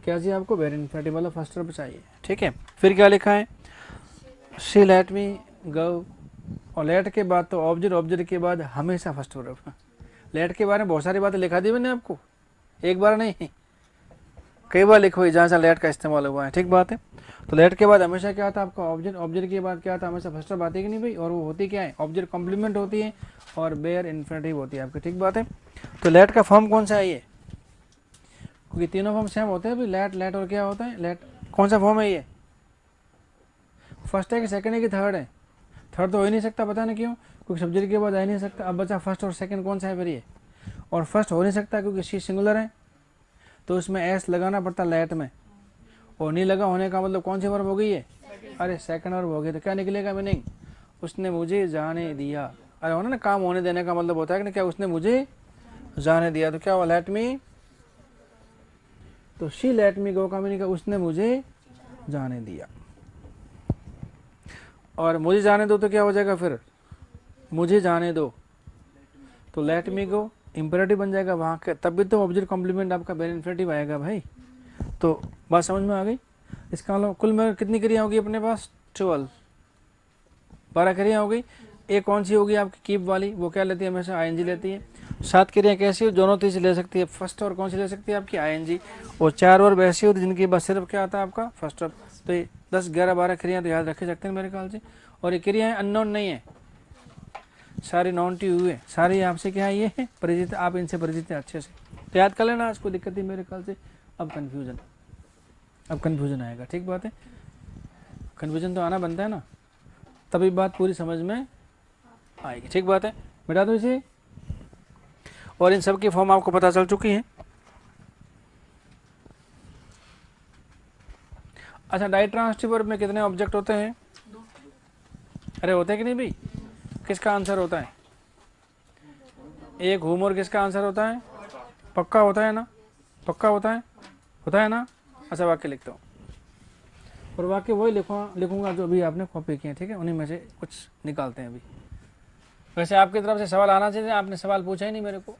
क्या जी आपको वेरी इन्फिनिटिव वाला फर्स्ट वर्ब चाहिए, ठीक है। फिर क्या लिखा है, शी लेट मी गो, और लेट के बाद तो ऑब्जेक्ट, ऑब्जेक्ट के बाद हमेशा फर्स्ट वर्ब। लेट के बारे में बहुत सारी बातें लिखा दी मैंने आपको, एक बार नहीं कई बार लिखो जहाँ से लेट का इस्तेमाल हुआ है, ठीक बात है। तो लेट के बाद हमेशा क्या आता है आपका ऑब्जेक्ट, ऑब्जेक्ट के बाद क्या आता है हमेशा फर्स्ट वर्ब आती है कि नहीं भाई, और वो होती क्या है, ऑब्जेक्ट कॉम्प्लीमेंट होती है और बेयर इन्फिनिटिव होती है आपकी, ठीक बात है। तो लेट का फॉर्म कौन सा है ये, क्योंकि तीनों फॉर्म सेम होते हैं भाई, लेट, लेट और क्या होता है लेट, कौन सा फॉर्म है ये, फर्स्ट है कि सेकंड है कि थर्ड है, थर्ड तो हो ही नहीं सकता, पता नहीं क्यों, क्योंकि सब्जेक्ट के बाद आ ही नहीं सकता। अब बचा फर्स्ट और सेकंड, कौन सा है फिर ये, और फर्स्ट हो नहीं सकता क्योंकि शी सिंगुलर है, तो उसमें एस लगाना पड़ता लेट में, और नहीं लगा होने का मतलब कौन सी वर्ब हो गई है, अरे सेकंड वर्ब हो गई। तो क्या निकलेगा मीनिंग, उसने मुझे जाने दिया। अरे होना ना, काम होने देने का मतलब होता है कि क्या, उसने मुझे जाने दिया, तो क्या हुआ, लेट मी। तो शी लेट मी गो का मीनिंग उसने मुझे जाने दिया, और मुझे जाने दो तो क्या हो जाएगा फिर, मुझे जाने दो, तो लेट मी गो इंपेरेटिव बन जाएगा वहाँ के, तब भी तो ऑब्जेक्ट कॉम्प्लीमेंट आपका वेरी इन्फिनिटिव आएगा भाई। तो बात समझ में आ गई। इसका मतलब कुल में कितनी क्रिया होगी अपने पास, 12, 12 क्रिया हो गई। एक कौन सी होगी आपकी कीप वाली, वो क्या लेती है हमेशा, आईएनजी लेती है। 7 क्रिया कैसी हो, दोनों तीन से ले सकती है, फर्स्ट और कौन सी ले सकती है आपकी आईएनजी, और 4 वर्ब ऐसी होती जिनके बाद सिर्फ क्या आता है आपका फर्स्ट वर्ब। तो ये 10, 11, 12 क्रिया तो याद रखे सकते हैं मेरे ख्याल से। और ये क्रियाएं अननोन नहीं है, सारी नॉन टी हुए, सारी आपसे क्या है, ये है परिचित, आप इनसे परिचित हैं अच्छे से, तो याद कर लेना, आज कोई दिक्कत नहीं मेरे ख्याल से। अब कन्फ्यूजन आएगा, ठीक बात है, कन्फ्यूजन तो आना बनता है ना, तभी बात पूरी समझ में आएगी, ठीक बात है। मिटा दो इसे, और इन सब की फॉर्म आपको पता चल चुकी है। अच्छा डाइट्रांसिटिव वर्ब में कितने ऑब्जेक्ट होते हैं, अरे होते हैं कि नहीं भाई, किसका आंसर होता है, एक हुम, और किसका आंसर होता है, पक्का होता है ना, पक्का होता है ना। अच्छा वाक्य लिखता हूँ, और वाक्य वही लिखूंगा जो अभी आपने कॉपी किए, ठीक है, उन्हीं में से कुछ निकालते हैं अभी। वैसे आपकी तरफ से सवाल आना चाहिए, आपने सवाल पूछा ही नहीं मेरे को।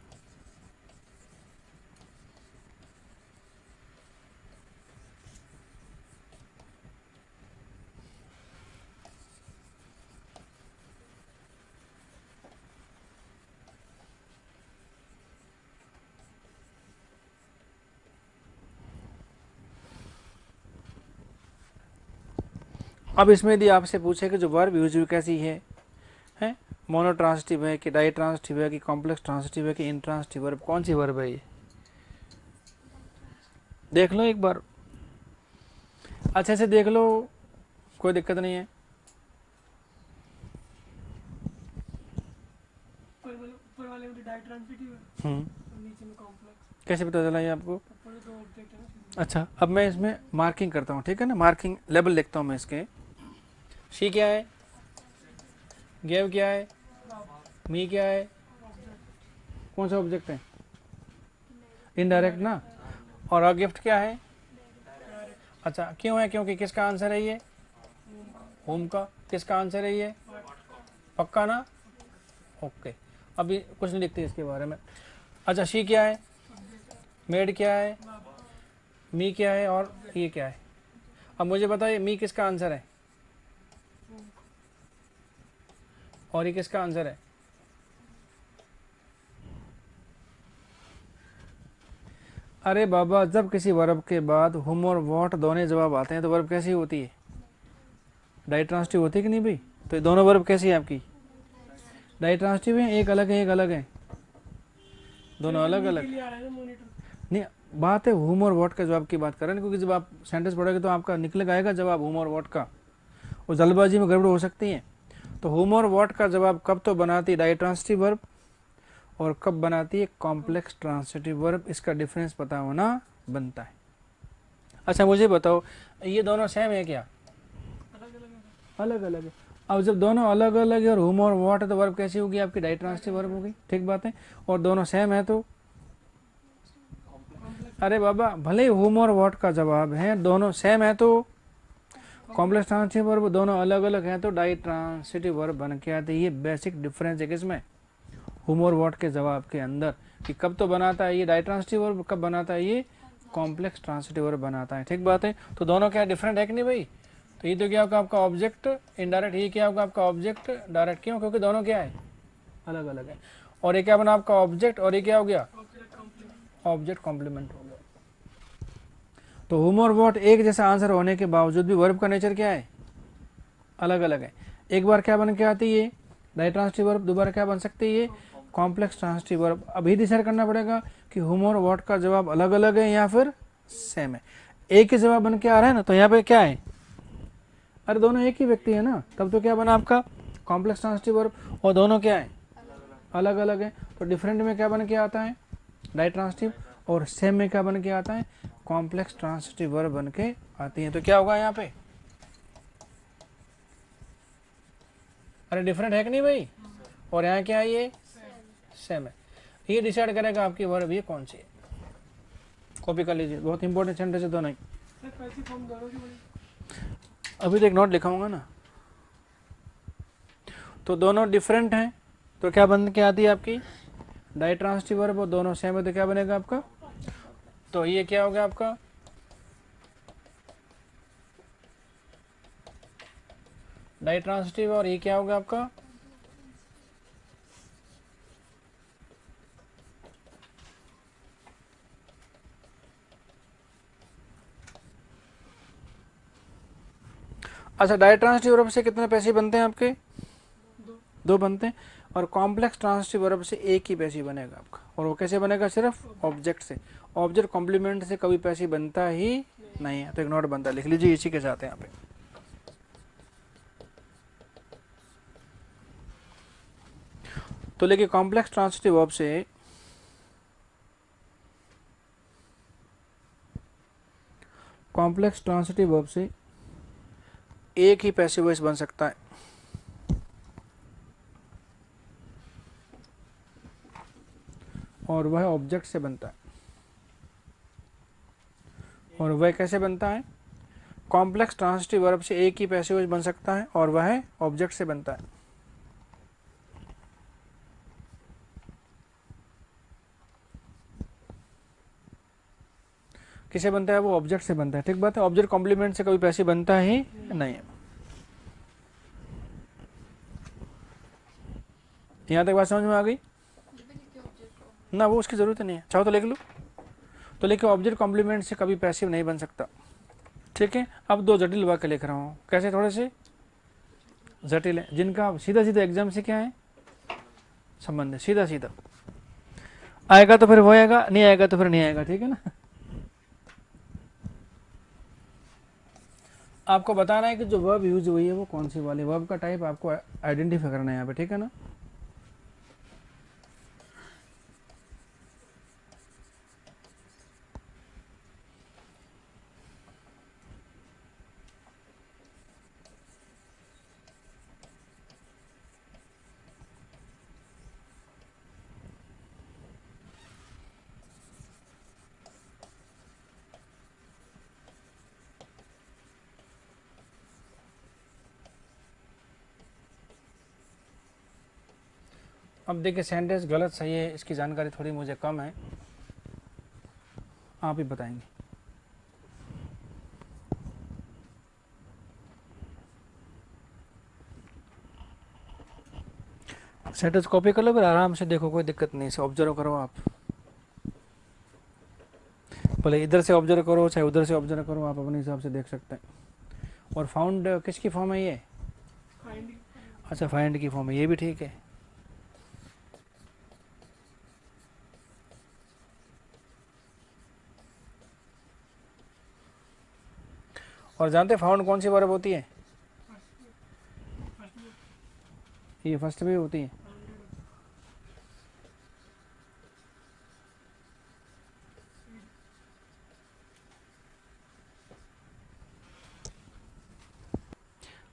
अब इसमें यदि आपसे पूछे कि जो वर्ब यूज कैसी है, मोनो ट्रांसिटिव है कि डाई ट्रांसिटिव है कि कॉम्प्लेक्स ट्रांसिटिव है कि इन ट्रांसिटिव वर्ब, कौन सी वर्ब है ये, देख लो एक बार, अच्छे से देख लो, कोई दिक्कत नहीं है। ऊपर वाले में डाई ट्रांजिटिव है और नीचे में कॉम्प्लेक्स। कैसे पता चला ये आपको? ऊपर दो ऑब्जेक्ट है ना। अच्छा, अब मैं इसमें मार्किंग करता हूँ, ठीक है ना, मार्किंग लेबल लिखता हूँ मैं इसके। शी क्या है, गेव क्या है, मी क्या है, कौन सा ऑब्जेक्ट है, इनडायरेक्ट ना, और अ गिफ्ट क्या है। अच्छा, क्यों है, क्योंकि किसका आंसर है ये, होम का। किसका आंसर है ये, पक्का ना, ओके। अभी कुछ नहीं लिखते इसके बारे में। अच्छा, शी क्या है, मेड क्या है, मी क्या है, और ये क्या है। अब मुझे बताइए मी किसका आंसर है और ये किसका आंसर है। अरे बाबा, जब किसी वर्ब के बाद हुम और वॉट दोनों जवाब आते हैं तो वर्ब कैसी होती है, डाई ट्रांसिटिव होती है कि नहीं भाई। तो ये दोनों वर्ब कैसी है आपकी, डाई ट्रांसिटिव है, एक अलग है एक अलग है, दोनों अलग अलग नहीं। बात है हुम और वॉट के जवाब की बात कर रहे हैं, क्योंकि जब आप सेंटेंस पढ़ोगे तो आपका निकल आएगा जवाब हुम और वॉट का, और जल्दबाजी में गड़बड़ हो सकती है। तो हुम और वॉट का जवाब कब तो बनाती है डाई ट्रांसिटिव वर्ब और कब बनाती है कॉम्प्लेक्स ट्रांसिटिव वर्ब, इसका डिफरेंस पता होना बनता है। अच्छा मुझे बताओ, ये दोनों सेम है क्या, अलग अलग है। अब जब दोनों अलग अलग है और हुम और वॉट है तो वर्ब कैसी होगी आपकी, डाई ट्रांसिटिव वर्ब होगी, ठीक बात है। और दोनों सेम है तो, अरे बाबा भले ही हुम और वॉट का जवाब है, दोनों सेम है तो कॉम्प्लेक्स ट्रांसिटिव वर्ब, दोनों अलग अलग हैं तो डाई ट्रांसिटिव वर्ब बन के आती है। ये बेसिक डिफरेंस है किसमें, हुम और वॉट के जवाब के अंदर, कि कब तो बनाता है ये डाई ट्रांसिटिव वर्ब, कब बनाता है ये कॉम्प्लेक्स ट्रांसिटिव वर्ब बनाता है, ठीक बात है। तो दोनों क्या डिफरेंट है कि नहीं भाई। तो ये तो क्या होगा आपका ऑब्जेक्ट इनडायरेक्ट, ये क्या होगा आपका ऑब्जेक्ट डायरेक्ट, क्यों, क्योंकि दोनों क्या है अलग अलग है। और ये क्या बना आपका ऑब्जेक्ट, और ये क्या हो गया ऑब्जेक्ट कॉम्प्लीमेंट हो गया। तो हुम और वॉट एक जैसा आंसर होने के बावजूद भी वर्ब का नेचर क्या है, अलग अलग है। एक बार क्या बन के आती है डाई ट्रांसिटिव वर्ब, दोबारा क्या बन सकती है ये कॉम्प्लेक्स ट्रांसिटिव वर्ब। अभी डिसाइड करना पड़ेगा कि हुम और वॉट का जवाब अलग अलग है या फिर सेम है। एक ही जवाब बन के आ रहा है ना, तो यहाँ पे क्या है, अरे दोनों एक ही व्यक्ति है ना, तब तो क्या बना आपका कॉम्प्लेक्स ट्रांसिटिव वर्ब, और दोनों क्या है अलग अलग है। तो डिफरेंट में क्या बन के आता है डाई ट्रांसिटिव, और सेम में क्या बन के आता है कॉम्प्लेक्स ट्रांसिटिव वर्ब बन के आती है। तो क्या होगा यहाँ पे, अरे डिफरेंट है कि नहीं भाई, और यहाँ क्या है ये सेम है। ये डिसाइड करेगा आपकी वर्ब ये कौन सी है। कॉपी कर लीजिए, बहुत इंपॉर्टेंट सेंटेंस है दोनों ही। अभी तो एक नोट लिखाऊंगा ना। तो दोनों डिफरेंट हैं तो क्या बन के आती है आपकी डाई ट्रांसिटिव वर्ब, और दोनों सेम है तो क्या बनेगा आपका, तो ये क्या हो गया आपका डाई ट्रांसिटिव, और ये क्या होगा आपका अच्छा। डाई ट्रांसिटिव वर्ब से कितने पैसे बनते हैं आपके, दो बनते हैं। और कॉम्प्लेक्स ट्रांसिटिव वर्ब से एक ही पैसे बनेगा आपका, और वो कैसे बनेगा, सिर्फ ऑब्जेक्ट से। ऑब्जेक्ट कॉम्प्लीमेंट से कभी पैसे बनता ही नहीं है। तो एक नोट बनता है, लिख लीजिए इसी के साथ यहाँ पे। तो लेकिन कॉम्प्लेक्स ट्रांसिटिव वर्ब से एक ही पैसिव वॉइस बन सकता है, और वह ऑब्जेक्ट से बनता है। और वह कैसे बनता है, कॉम्प्लेक्स ट्रांसिटिव वर्ब से एक ही पैसिव वॉइस बन सकता है और वह ऑब्जेक्ट से बनता है। किसे बनता है, वो ऑब्जेक्ट से बनता है, ठीक बात है। ऑब्जेक्ट कॉम्प्लीमेंट से कभी पैसिव बनता ही नहीं है। यहाँ तक बात समझ में आ गई ना, वो उसकी जरूरत नहीं है, चाहो तो लिख लो। तो लेकिन ऑब्जेक्ट कॉम्प्लीमेंट से कभी पैसिव नहीं बन सकता, ठीक है। अब दो जटिल वाक्य लिख रहा हूँ, कैसे थोड़े से जटिल है, जिनका सीधा सीधा एग्जाम से क्या है संबंध है, सीधा सीधा आएगा तो फिर वो आएगा, नहीं आएगा तो फिर नहीं आएगा, ठीक है ना। आपको बताना है कि जो वर्ब यूज हुई है वो कौन सी वाली, वर्ब का टाइप आपको आइडेंटिफाई करना है यहाँ पे, ठीक है ना। अब देखिए सेंटेंस गलत सही है इसकी जानकारी थोड़ी मुझे कम है, आप ही बताएंगे। सेंटेंस कॉपी कर लो, फिर आराम से देखो, कोई दिक्कत नहीं, इसे ऑब्जर्व करो आप, भले इधर से ऑब्जर्व करो चाहे उधर से ऑब्जर्व करो, आप अपने हिसाब से देख सकते हैं। और फाउंड किसकी फॉर्म है ये? फाइंड। अच्छा फाइंड की फॉर्म है, ये भी ठीक है। और जानते फाउंड कौन सी वर्ब होती है? ये फर्स्ट भी होती है।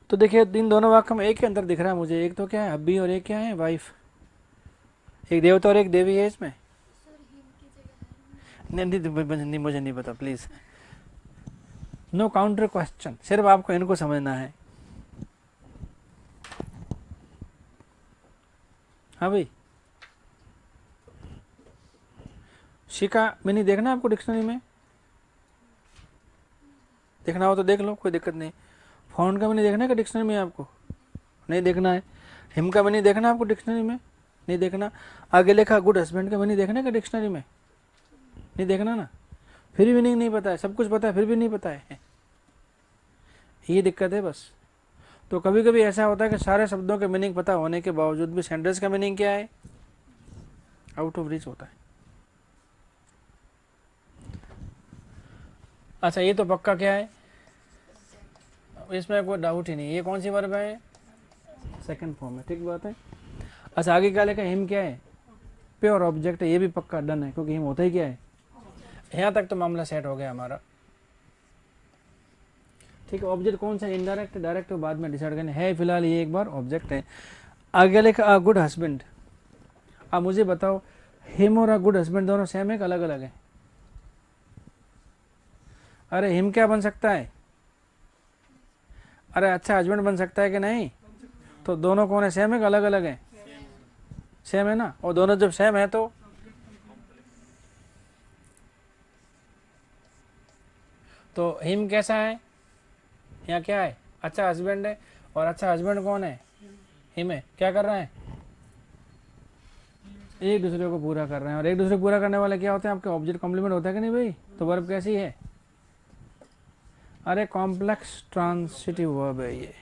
तो देखिए इन दोनों वाक्य में एक ही अंतर दिख रहा है मुझे, एक तो क्या है हब्बी और एक क्या है वाइफ, एक देवता और एक देवी है इसमें। सर हिम की जगह है। नहीं मुझे नहीं पता प्लीज, नो काउंटर क्वेश्चन, सिर्फ आपको इनको समझना है। हाँ भाई, शिका मीनिंग देखना आपको डिक्शनरी में, देखना हो तो देख लो, कोई दिक्कत नहीं। फाउंड का मीनिंग देखना है कि डिक्शनरी में आपको नहीं देखना है। हिम का मीनिंग देखना आपको डिक्शनरी में नहीं देखना। आगे लिखा गुड हस्बैंड का मीनिंग देखना है कि डिक्शनरी में नहीं देखना ना, फिर भी मीनिंग नहीं पता है, सब कुछ पता है फिर भी नहीं पता है, ये दिक्कत है बस। तो कभी कभी ऐसा होता है कि सारे शब्दों के मीनिंग पता होने के बावजूद भी सेंटेंस का मीनिंग क्या है, आउट ऑफ रीच होता है। अच्छा ये तो पक्का क्या है, इसमें कोई डाउट ही नहीं, ये कौन सी वर्ब है, सेकंड फॉर्म है, ठीक बात है। अच्छा आगे क्या लिखा है, हिम क्या है, प्योर ऑब्जेक्ट है, ये भी पक्का डन है क्योंकि हिम होता ही क्या है, यहाँ तक तो मामला सेट हो गया हमारा। ठीक है, ऑब्जेक्ट कौन सा, इनडायरेक्ट डायरेक्ट तो बाद में डिसाइड करना है, फिलहाल ये एक बार ऑब्जेक्ट है। आगे लिखा गुड हस्बैंड, अब मुझे बताओ हिम और गुड हस्बैंड दोनों सेम है कि अलग अलग है? अरे हिम क्या बन सकता है, अरे अच्छा हस्बैंड बन सकता है कि नहीं? तो दोनों कौन है, सेम है कि अलग अलग है? सेम है ना, और दोनों जब सेम है तो हिम कैसा है, यहाँ क्या है, अच्छा हस्बैंड है, और अच्छा हस्बैंड कौन है, हिम है। क्या कर रहे हैं, एक दूसरे को पूरा कर रहे हैं, और एक दूसरे को पूरा करने वाले क्या होते हैं आपके, ऑब्जेक्ट कॉम्प्लीमेंट होता है कि नहीं भाई। तो वर्ब कैसी है, अरे कॉम्प्लेक्स ट्रांसिटिव वर्ब है ये।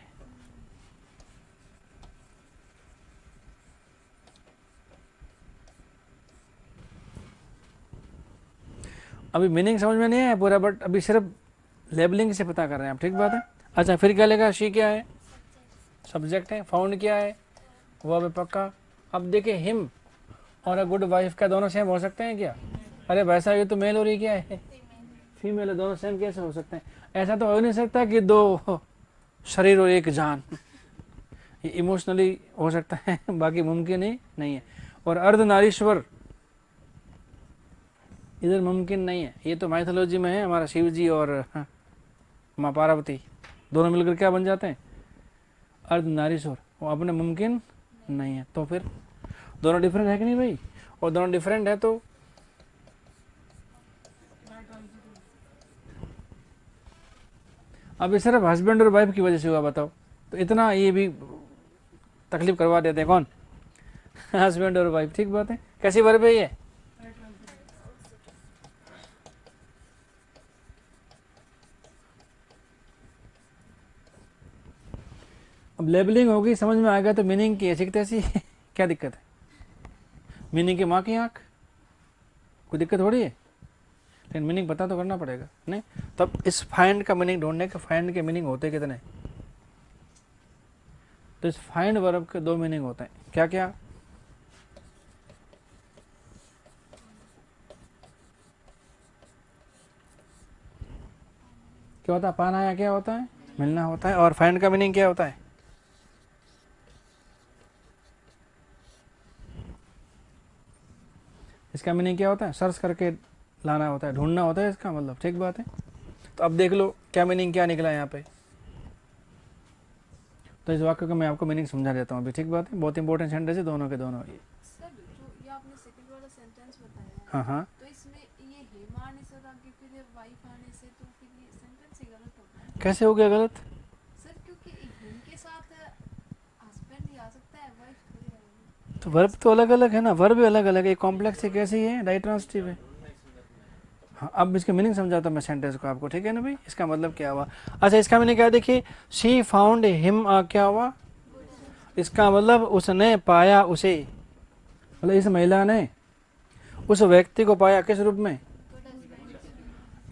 अभी मीनिंग समझ में नहीं आया पूरा, बट अभी सिर्फ लेबलिंग से पता कर रहे हैं आप, ठीक बात है। अच्छा फिर क्या लेगा, शी क्या है, सब्जेक्ट है, फाउंड क्या है, वर्ब है पक्का। अब देखिए हिम और अ गुड वाइफ का दोनों सेम हो सकते हैं क्या? अरे वैसा ये तो मेल और ये क्या है, फीमेल है, दोनों सेम कैसे हो सकते हैं? ऐसा तो हो नहीं सकता कि दो शरीर और एक जान, ये इमोशनली हो सकता है, बाकी मुमकिन ही नहीं है। और अर्धनारीश्वर इधर मुमकिन नहीं है, ये तो माइथोलॉजी में है, हमारा शिव जी और माँ पार्वती दोनों मिलकर क्या बन जाते हैं, अर्धनारीश्वर, वो अपने मुमकिन नहीं है। तो फिर दोनों डिफरेंट है कि नहीं भाई, और दोनों डिफरेंट है तो अब ये सिर्फ हस्बैंड और वाइफ की वजह से हुआ, बताओ तो इतना ये भी तकलीफ करवा देते हैं कौन, हस्बैंड और वाइफ, ठीक बात है। कैसी वर्ब है ये, अब लेबलिंग होगी समझ में आ गया तो मीनिंग की ऐसी तैसी क्या दिक्कत है, मीनिंग की माँ की आंख, कोई दिक्कत हो रही है। लेकिन मीनिंग पता तो करना पड़ेगा नहीं। तब इस फाइंड का मीनिंग ढूंढने के फाइंड के मीनिंग होते कितने? तो इस फाइंड वर्ब के 2 मीनिंग होते हैं, क्या क्या? क्या होता है? पाना या क्या होता है? मिलना होता है। और फाइंड का मीनिंग क्या होता है? इसका मीनिंग क्या होता है? सर्च करके लाना होता है, ढूंढना होता है इसका मतलब। ठीक बात है। तो अब देख लो क्या मीनिंग क्या निकला यहाँ पे। तो इस वाक्य का मैं आपको मीनिंग समझा देता हूँ अभी। ठीक बात है, बहुत इंपॉर्टेंट सेंटेंस है दोनों के दोनों। सर जो ये आपने सेकंड वाला सेंटेंस बताया है, हाँ हाँ, तो इसमें ये हिम आने से और आगे फिर वाइफ आने से, तो फिर ये सेंटेंस ही गलत होता है कैसे हो गया गलत? सर, क्योंकि हिम के साथ हस्बैंड ही आ सकता है, वाइफ थोड़ी आएगी। तो वर्ब तो अलग अलग है ना, वर्ब भी अलग अलग है, कॉम्प्लेक्स है, कैसी है? डाइट्रांसिटिव है। हाँ, अब इसके मीनिंग समझाता हूँ मैं सेंटेंस को आपको। ठीक है ना भाई, इसका मतलब क्या हुआ? अच्छा, इसका मीनिंग क्या है? देखिए, शी फाउंड हिम, क्या हुआ? इसका मतलब उसने पाया उसे, मतलब इस महिला ने उस व्यक्ति को पाया किस रूप में?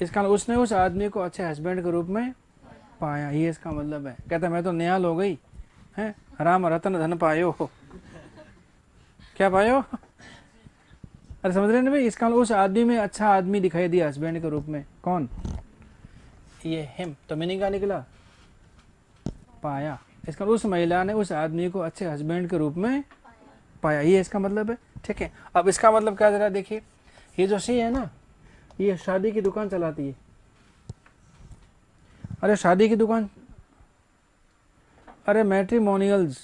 इसका मतलब उसने उस आदमी को अच्छे हस्बैंड के रूप में पाया, ये इसका मतलब है। कहता मैं तो निहाल हो गई है, राम रतन धन पायो। क्या पायो? अरे समझ रहे ना भाई, इसका मतलब उस आदमी में अच्छा आदमी दिखाई दिया हस्बैंड के रूप में। कौन? ये हिम। तो मीनिंग क्या निकला? पाया। इसका मतलब उस महिला ने उस आदमी को अच्छे हस्बैंड के रूप में पाया, ये इसका मतलब है। ठीक है, अब इसका मतलब क्या जरा देखिए, ये जो सी है ना, ये शादी की दुकान चलाती है। अरे शादी की दुकान, अरे मैट्रिमोनियल्स,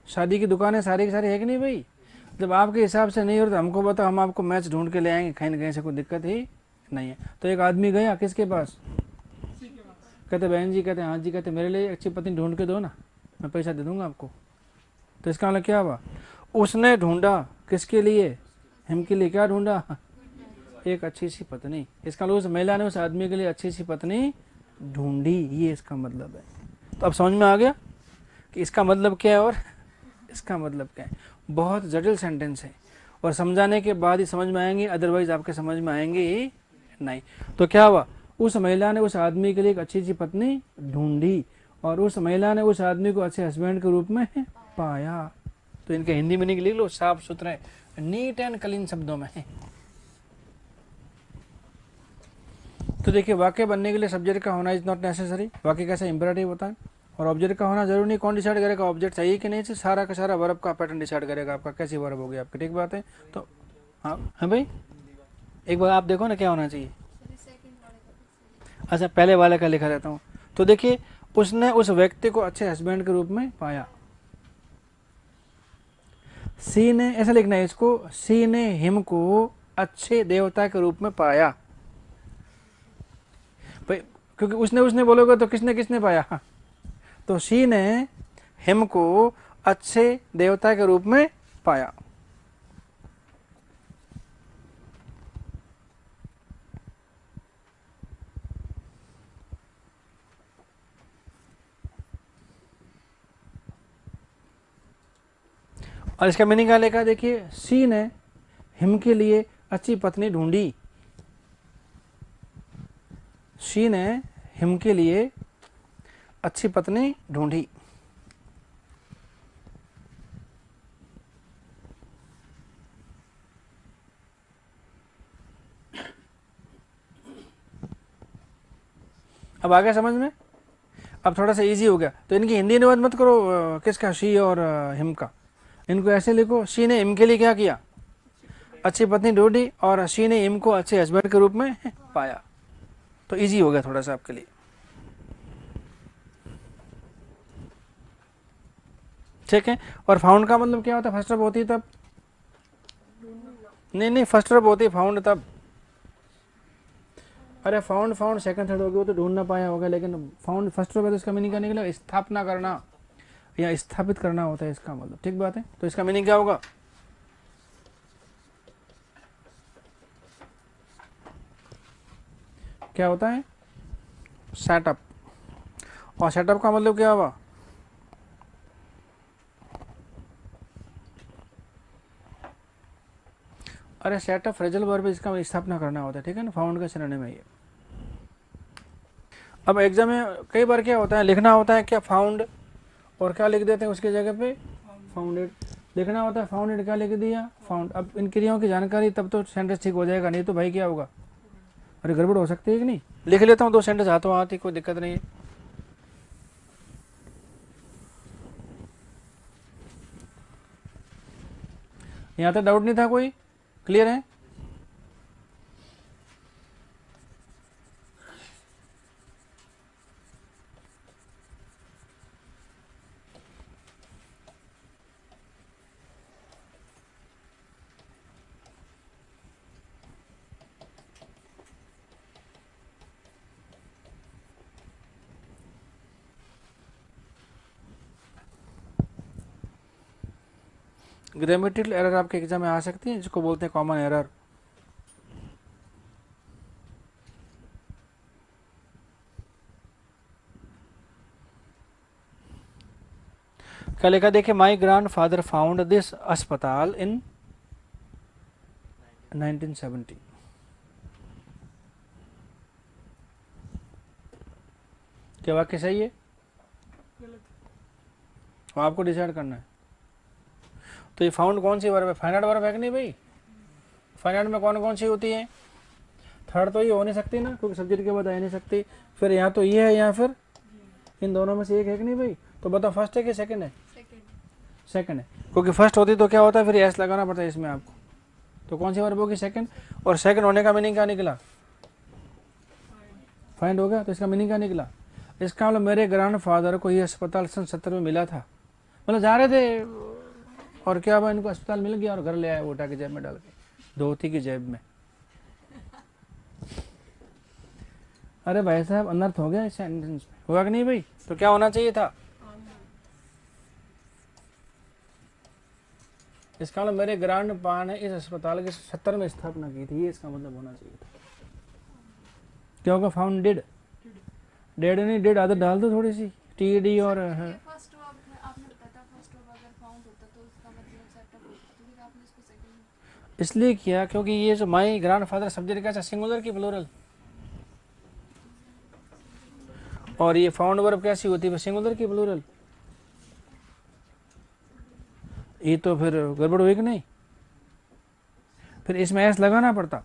शादी की दुकानें सारी की सारी है कि नहीं भाई? जब आपके हिसाब से नहीं हो तो हमको बताओ, हम आपको मैच ढूंढ के ले आएंगे, कहीं ना कहीं से कोई दिक्कत ही नहीं है। तो एक आदमी गया किसके पास? कहते बहन जी, कहते हाँ जी, कहते मेरे लिए अच्छी पत्नी ढूंढ के दो ना, मैं पैसा दे दूंगा आपको। तो इसका मतलब क्या हुआ? उसने ढूंढा किसके लिए? हिम के लिए। क्या ढूंढा? एक अच्छी सी पत्नी। इसका मतलब उस महिला ने उस आदमी के लिए अच्छी सी पत्नी ढूंढी, ये इसका मतलब है। तो अब समझ में आ गया कि इसका मतलब क्या है और इसका मतलब क्या है। बहुत जटिल सेंटेंस है और समझाने के बाद ही समझ में आएंगे, अदरवाइज आपके समझ में आएंगे ही नहीं। तो क्या हुआ? उस महिला ने उस आदमी के लिए एक अच्छी सी पत्नी ढूंढी और उस महिला ने उस आदमी को अच्छे हस्बैंड के रूप में पाया। तो इनके हिंदी मीनिंग लिख लो, साफ सुथरे नीट एंड क्लीन शब्दों में। तो देखिए, वाक्य बनने के लिए सब्जेक्ट का होना इज नॉट नेसेसरी। वाक्य कैसा इंपरेटिव होता है और ऑब्जेक्ट का होना जरूरी नहीं। कौन डिसाइड करेगा ऑब्जेक्ट चाहिए कि नहीं? सारा का सारा वर्ब का पैटर्न डिसाइड करेगा आपका कैसी वर्ब होगी आपकी। ठीक बात है। तो हाँ है भाई, एक बार आप देखो ना क्या होना चाहिए। सर ये सेकंड वाले का फिर से अच्छा, पहले वाले का लिखा रहता हूँ। तो देखिए, उसने उस व्यक्ति को अच्छे हस्बैंड के रूप में पाया। सी ने, ऐसा लिखना है इसको, सी ने हिम को अच्छे देवता के रूप में पाया। भाई क्योंकि उसने उसने बोलोगे तो किसने किसने पाया? तो सी ने हिम को अच्छे देवता के रूप में पाया। और इसका मीनिंग क्या लिखा? देखिए, सी ने हिम के लिए अच्छी पत्नी ढूंढी। सी ने हिम के लिए अच्छी पत्नी ढूंढी। अब आगे समझ में? अब थोड़ा सा इजी हो गया। तो इनकी हिंदी अनुवाद मत करो किसका, शी और हिम का। इनको ऐसे लिखो, शी ने हिम के लिए क्या किया? अच्छी पत्नी ढूंढी और शी ने हिम को अच्छे हस्बैंड के रूप में पाया। तो इजी हो गया थोड़ा सा आपके लिए। ठीक है। और फाउंड का मतलब क्या होता है? फर्स्ट वर्ब होती है तब? नहीं, फर्स्ट वर्ब होती है, फाउंड तब। अरे फाउंड फाउंड सेकंड थर्ड हो गया तो ढूंढ ना पाया होगा, लेकिन फाउंड फर्स्ट वर्ब है तो इसका मीनिंग क्या निकला? स्थापना करना या स्थापित करना होता है इसका मतलब। ठीक बात है। तो इसका मीनिंग क्या होगा? क्या होता है? सेटअप। और सेटअप का मतलब क्या हुआ? अरे सेट ऑफ फ्रेजल वर्ब इसका स्थापना करना होता है, ठीक है ना, फाउंड का सिनोनिम है ये। अब एग्जाम में कई बार क्या होता है, लिखना होता है क्या फाउंड, और क्या लिख देते हैं उसकी जगह पे फाउंडेड, लिखना होता है फाउंडेड, क्या लिख दिया फाउंड। अब इन क्रियाओं की जानकारी तब तो सेंटेंस ठीक हो जाएगा, नहीं तो भाई क्या होगा, अरे गड़बड़ हो सकती है कि नहीं। लिख लेता हूँ 2 सेंटेंस हाथों हाथ ही, कोई दिक्कत नहीं है। यहाँ तक डाउट नहीं था कोई, क्लियर है। ग्रामेटिकल एरर आपके एग्जाम में आ सकती है, जिसको बोलते हैं कॉमन एरर। क्या लिखा देखिए, my grand father found this अस्पताल इन 1970। क्या वाक्य सही है, गलत। वो आपको डिसाइड करना है। तो ये फाउंड कौन सी वर्ब है, फाइनाइट वर्ब है कि नहीं भाई। फाइनाइट में कौन कौन सी होती है, थर्ड तो ये हो नहीं सकती ना, क्योंकि सब्जेक्ट के बाद आ नहीं सकती। फिर यहाँ तो ये है, या फिर इन दोनों में से एक है कि नहीं भाई। तो बताओ फर्स्ट है कि सेकंड है, सेकंड है, क्योंकि फर्स्ट होती तो क्या होता है, फिर एस लगाना पड़ता है इसमें आपको। तो कौन सी वर्ब होगी, सेकंड। और सेकंड होने का मीनिंग क्या निकला, फाइंड हो गया। तो इसका मीनिंग क्या निकला, इसका मतलब मेरे ग्रैंड फादर को ये अस्पताल सन 70 में मिला था, मतलब जा रहे थे और क्या हुआ, इनको अस्पताल मिल गया और घर ले आया, वोटा की जेब में डाल के, धोती की जेब में। अरे भाई साहब अनर्थ हो गया इस सेंटेंस में, हुआ कि नहीं भाई। तो क्या होना चाहिए था, इसका मतलब मेरे ग्रैंड पा ने इस अस्पताल के 70 में स्थापना की थी, ये इसका मतलब होना चाहिए था। क्या होगा, फाउंड डिड, डेड नहीं डिड आदत डाल दो थोड़ी सी, टी डी और फर्स्ट वर्ब में आपने बताया था, फर्स्ट वर्ब अगर फाउंड होता तो उसका मतलब सेटअप होता, तो फिर आपने इसको सेकंड। इसलिए किया क्योंकि ये जो माई ग्रैंड फादर सब्जेक्ट का सिंगुलर की प्लूरल, और ये फाउंड वर्ब कैसी होती है, सिंगुलर की प्लूरल। ये तो फिर गड़बड़ हुई कि नहीं, फिर इसमें एस लगाना पड़ता,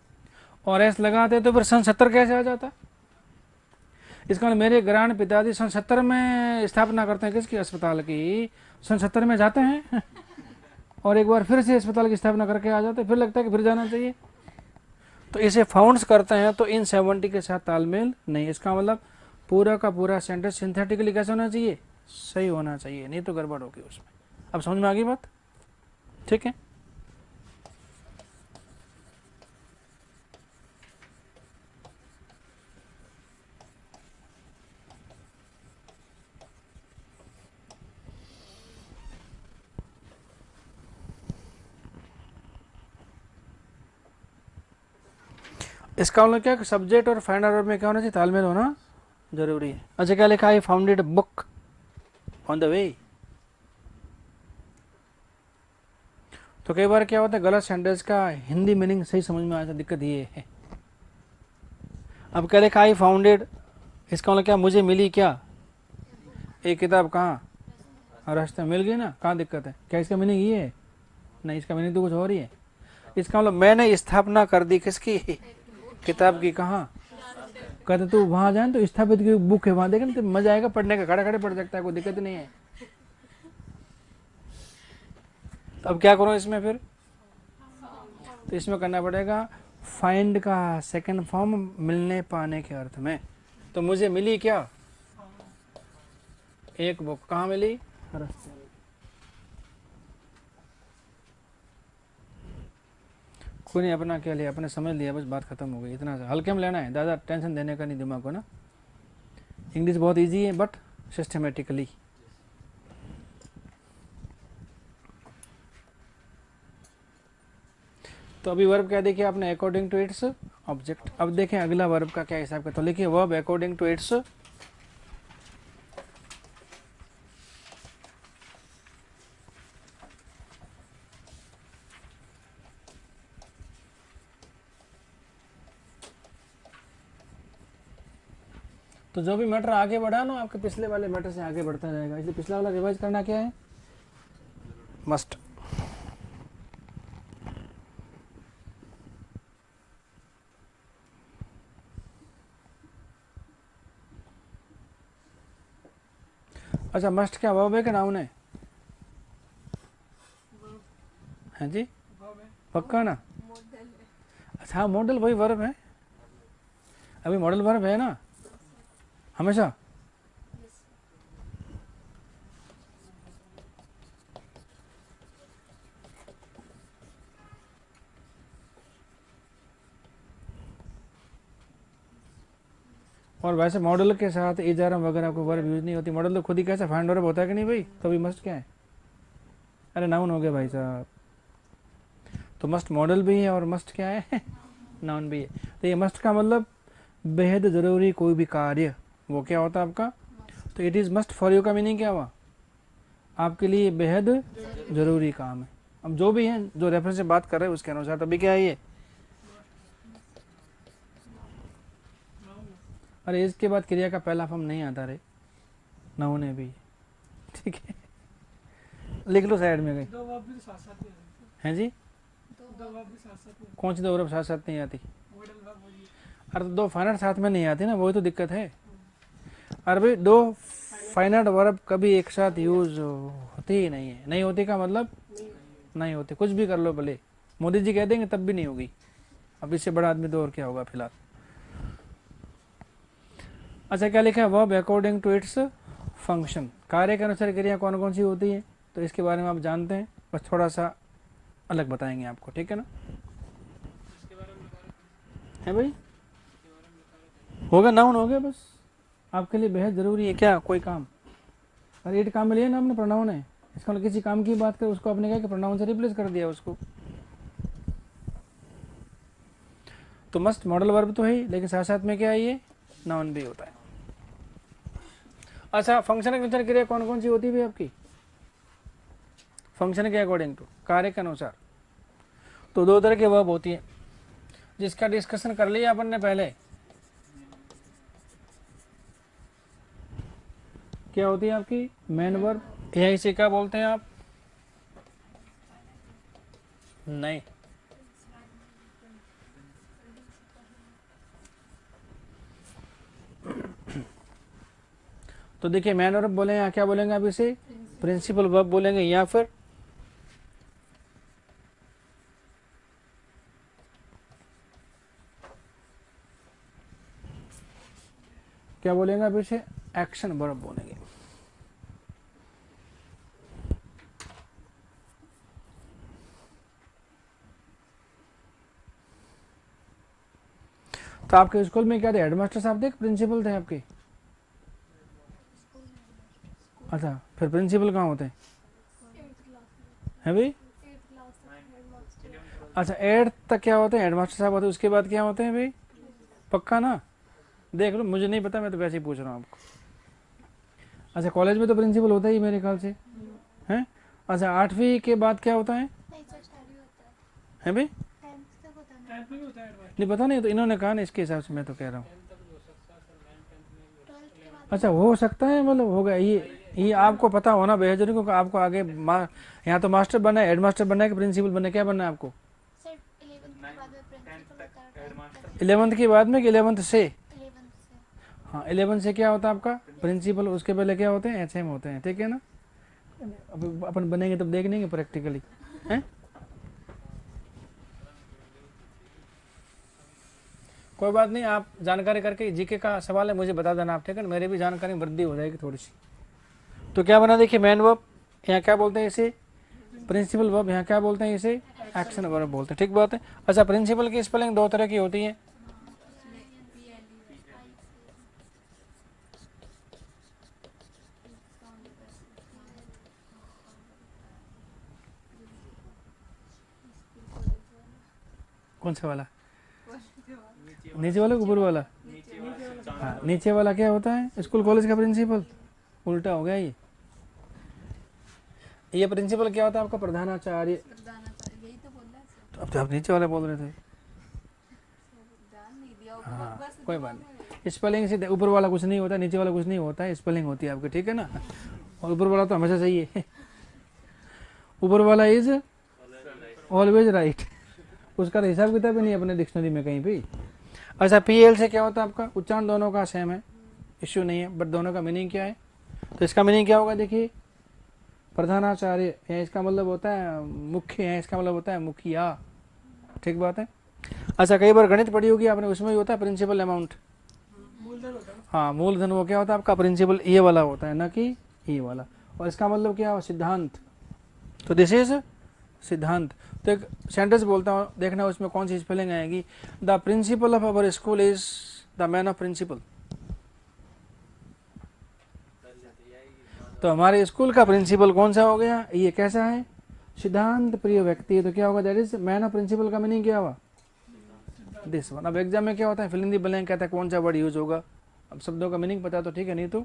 और एस लगाते तो फिर सन 70 कैसे आ जाता। इसका मतलब मेरे ग्रैंड पिताजी सन 70 में स्थापना करते हैं किसकी, अस्पताल की, सन 70 में जाते हैं और एक बार फिर से अस्पताल की स्थापना करके आ जाते हैं, फिर लगता है कि फिर जाना चाहिए। तो इसे फाउंड्स करते हैं तो इन 70 के साथ तालमेल नहीं। इसका मतलब पूरा का पूरा सेंटेंस सिंथेटिकली कैसा होना चाहिए, सही होना चाहिए, नहीं तो गड़बड़ होगी उसमें। अब समझ में आ गई बात, ठीक है। इसका मतलब क्या, सब्जेक्ट और फाइंड वर्ब में क्या होना चाहिए, तालमेल होना जरूरी है। अच्छा क्या लिखा है, founded book on the way. तो कई बार क्या होता है, गलत सेंटेंस का हिंदी मीनिंग सही समझ में आता, दिक्कत ये है। अब क्या लिखा है, फाउंडेड, इसका मतलब क्या, मुझे मिली क्या, एक किताब, कहाँ, रास्ते में मिल गई ना, कहाँ दिक्कत है, क्या इसका मीनिंग ये है, नहीं इसका मीनिंग तो कुछ और ही है। इसका मतलब मैंने स्थापना कर दी किसकी, किताब की, कहाँ, कहते तू वहां जाए तो स्थापित की बुक है वहां, देखे ना तो मजा आएगा पढ़ने का, खड़े खड़े पढ़ सकता है, कोई दिक्कत नहीं है। तो अब क्या करूं इसमें फिर, तो इसमें करना पड़ेगा फाइंड का सेकंड फॉर्म, मिलने पाने के अर्थ में। तो मुझे मिली क्या, एक बुक, कहाँ मिली, रास्ते में। कोई नहीं, अपना क्या लिया, अपने समझ लिया, बस बात खत्म हो गई, इतना हल्के में लेना है, ज़्यादा टेंशन देने का नहीं दिमाग को ना। इंग्लिश बहुत इजी है बट सिस्टमेटिकली। तो अभी वर्ब क्या देखिए आपने, अकॉर्डिंग टू इट्स ऑब्जेक्ट। अब देखें अगला वर्ब का क्या हिसाब का, तो लिखिए वर्ब अकॉर्डिंग टू इट्स तो जो भी मैटर आगे बढ़ा ना आपके पिछले वाले मैटर से आगे बढ़ता जाएगा, इसलिए पिछला वाला रिवाइज करना क्या है, मस्ट। अच्छा, मस्ट क्या वर्ब है कि नाउन है? हाँ जी, वर्ब है। पक्का ना? मॉडल है। अच्छा हाँ, मॉडल वही वर्ब है, अभी मॉडल वर्ब है ना हमेशा। यस। और वैसे मॉडल के साथ इजारम वगैरह को वर्ब यूज नहीं होती, मॉडल तो खुद ही कैसे फाइंड वर्ब होता है कि नहीं भाई, तो अभी मस्ट क्या है? अरे नाउन हो गया भाई साहब, तो मस्ट मॉडल भी है और मस्ट क्या है, नाउन भी है। तो ये मस्ट का मतलब बेहद ज़रूरी कोई भी कार्य, वो क्या होता है आपका, तो it is must for you का मीनिंग क्या हुआ, आपके लिए बेहद ज़रूरी काम है। अब जो भी है, जो रेफरेंस से बात कर रहे हैं उसके अनुसार, तभी क्या है ये, अरे इसके बाद क्रिया का पहला फॉर्म नहीं आता रे, नाउन है भी, ठीक है, लिख लो साइड में गई। दो वर्ब भी साथ साथ नहीं आते। हैं जी, दो वर्ब भी साथ साथ नहीं कौन सी दो वर्ब साथ साथ नहीं आती? आते। मॉडल वर्ब वही है। अरे तो दो फाइनाइट साथ में नहीं आती ना, वही तो दिक्कत है। अरे भाई दो फाइनाइट वर्ब कभी एक साथ यूज होती ही नहीं है, नहीं होती का मतलब नहीं होती, कुछ भी कर लो भले, मोदी जी कह देंगे तब भी नहीं होगी। अब इससे बड़ा आदमी तो और क्या होगा फिलहाल। अच्छा क्या लिखा है, verb according to its function, कार्य के अनुसार क्रिया कौन कौन सी होती है, तो इसके बारे में आप जानते हैं, बस थोड़ा सा अलग बताएंगे आपको, ठीक है ना, है भाई, होगा नाउन हो गया बस, आपके लिए बेहद ज़रूरी है क्या कोई काम। अरे एट काम में लिया ना आपने, प्रोनाउन है, इसका मतलब किसी काम की बात करें उसको आपने क्या कि प्रोनाउन से रिप्लेस कर दिया उसको। तो मस्ट मॉडल वर्ब तो है ही, लेकिन साथ साथ में क्या है, ये नाउन भी होता है। अच्छा, फंक्शन के अनुसार क्रिया कौन कौन सी होती है भाई आपकी, फंक्शन के अकॉर्डिंग टू, कार्य के अनुसार, तो दो तरह के वर्ब होती है, जिसका डिस्कशन कर लिया अपन ने पहले। क्या होती है आपकी मेन वर्ब, या इसे क्या बोलते हैं आप, नहीं, तो देखिए मेन वर्ब बोलेंगे या क्या बोलेंगे आप इसे, प्रिंसिपल वर्ब बोलेंगे, या फिर क्या बोलेंगे आप इसे, एक्शन वर्ब बोलेंगे। तो आपके स्कूल में क्या थे, हेडमास्टर साहब थे, प्रिंसिपल थे आपके? अच्छा, फिर प्रिंसिपल कहाँ होते हैं, है भाई? 8th क्लास तक हेडमास्टर। अच्छा 8th तक क्या होते हैं, हेडमास्टर साहब होते हैं, उसके बाद क्या होते हैं भाई, पक्का ना, देख लो मुझे नहीं पता, मैं तो वैसे ही पूछ रहा हूँ आपको। अच्छा कॉलेज में तो प्रिंसिपल होता ही मेरे ख्याल से, हैं? अच्छा 8वीं के बाद क्या होता है, नहीं सर, स्टडी होता है। है भाई? 10th तक होता है ना। 10th में भी होता है एडवांस। नहीं पता नहीं, तो इन्होंने कहा ना, इसके हिसाब से मैं तो कह रहा हूँ। 12th के बाद अच्छा हो सकता है, मतलब होगा ये आपको पता होना बेहद जरूरी, क्योंकि आपको आगे यहाँ तो मास्टर बनना है, हेड मास्टर बनना है कि प्रिंसिपल बनना है, क्या बनना है आपको? सर 11th के बाद में प्रिंसिपल होता है। 11th के बाद में कि 11th से? 11th से। हाँ 11th से क्या होता है आपका प्रिंसिपल, उसके पहले क्या होते हैं, HM होते हैं, ठीक है ना। अब अपन बनेंगे तब देख लेंगे प्रैक्टिकली, हैं? कोई बात नहीं, आप जानकारी करके जीके का सवाल है मुझे बता देना आप, ठीक है ना, मेरी भी जानकारी में वृद्धि हो जाएगी थोड़ी सी। तो क्या बना देखिए, मेन वर्ब, यहाँ क्या बोलते हैं इसे, प्रिंसिपल वर्ब, यहाँ क्या बोलते हैं इसे, एक्शन वर्ब बोलते हैं, ठीक बात है। अच्छा प्रिंसिपल की स्पेलिंग दो तरह की होती है, कौन सा वाला, नीचे वाला ऊपर वाला? हाँ नीचे वाला क्या होता है, स्कूल कॉलेज का प्रिंसिपल, उल्टा हो गया ये प्रिंसिपल क्या होता है आपका, प्रधानाचार्य। प्रधानाचार्य, यही तो बोल रहा है सर। अब तो आप नीचे वाले बोल रहे थे। ध्यान नहीं दिया हाँ बस कोई बात नहीं, स्पेलिंग से ऊपर वाला कुछ नहीं होता, नीचे वाला कुछ नहीं होता है, स्पेलिंग होती है आपकी, ठीक है ना। और ऊपर वाला तो हमेशा सही है, ऊपर वाला इज ऑलवेज राइट, उसका तो हिसाब किताब ही नहीं अपने डिक्शनरी में कहीं भी। अच्छा, PL से क्या होता है आपका, उच्चारण दोनों का सेम है, इश्यू नहीं है, बट दोनों का मीनिंग क्या है। तो इसका मीनिंग क्या होगा, देखिए, प्रधानाचार्य या इसका मतलब होता है मुख्य, है इसका मतलब होता है मुखिया, ठीक बात है। अच्छा, कई बार गणित पढ़ी होगी आपने, उसमें भी होता है प्रिंसिपल अमाउंट, मूलधन होता है ना। हाँ मूलधन, वो क्या होता है आपका प्रिंसिपल ये वाला होता है ना कि ये वाला। और इसका मतलब क्या हो, सिद्धांत, तो दिस इज सिद्धांत। तो एक सेंटेंस बोलता हूँ, देखना उसमें कौन सी स्पेलिंग आएगी। The principal of our school is the man of principle. तो हमारे स्कूल का प्रिंसिपल कौन सा हो गया, ये कैसा है, सिद्धांत प्रिय व्यक्ति। तो क्या होगा, that is man of principle का मीनिंग क्या हुआ, दिस वन। अब एग्जाम में क्या होता है, फिल इन द ब्लैंक कहता है कौन सा वर्ड यूज होगा। अब शब्दों का मीनिंग पता तो ठीक है, नहीं तो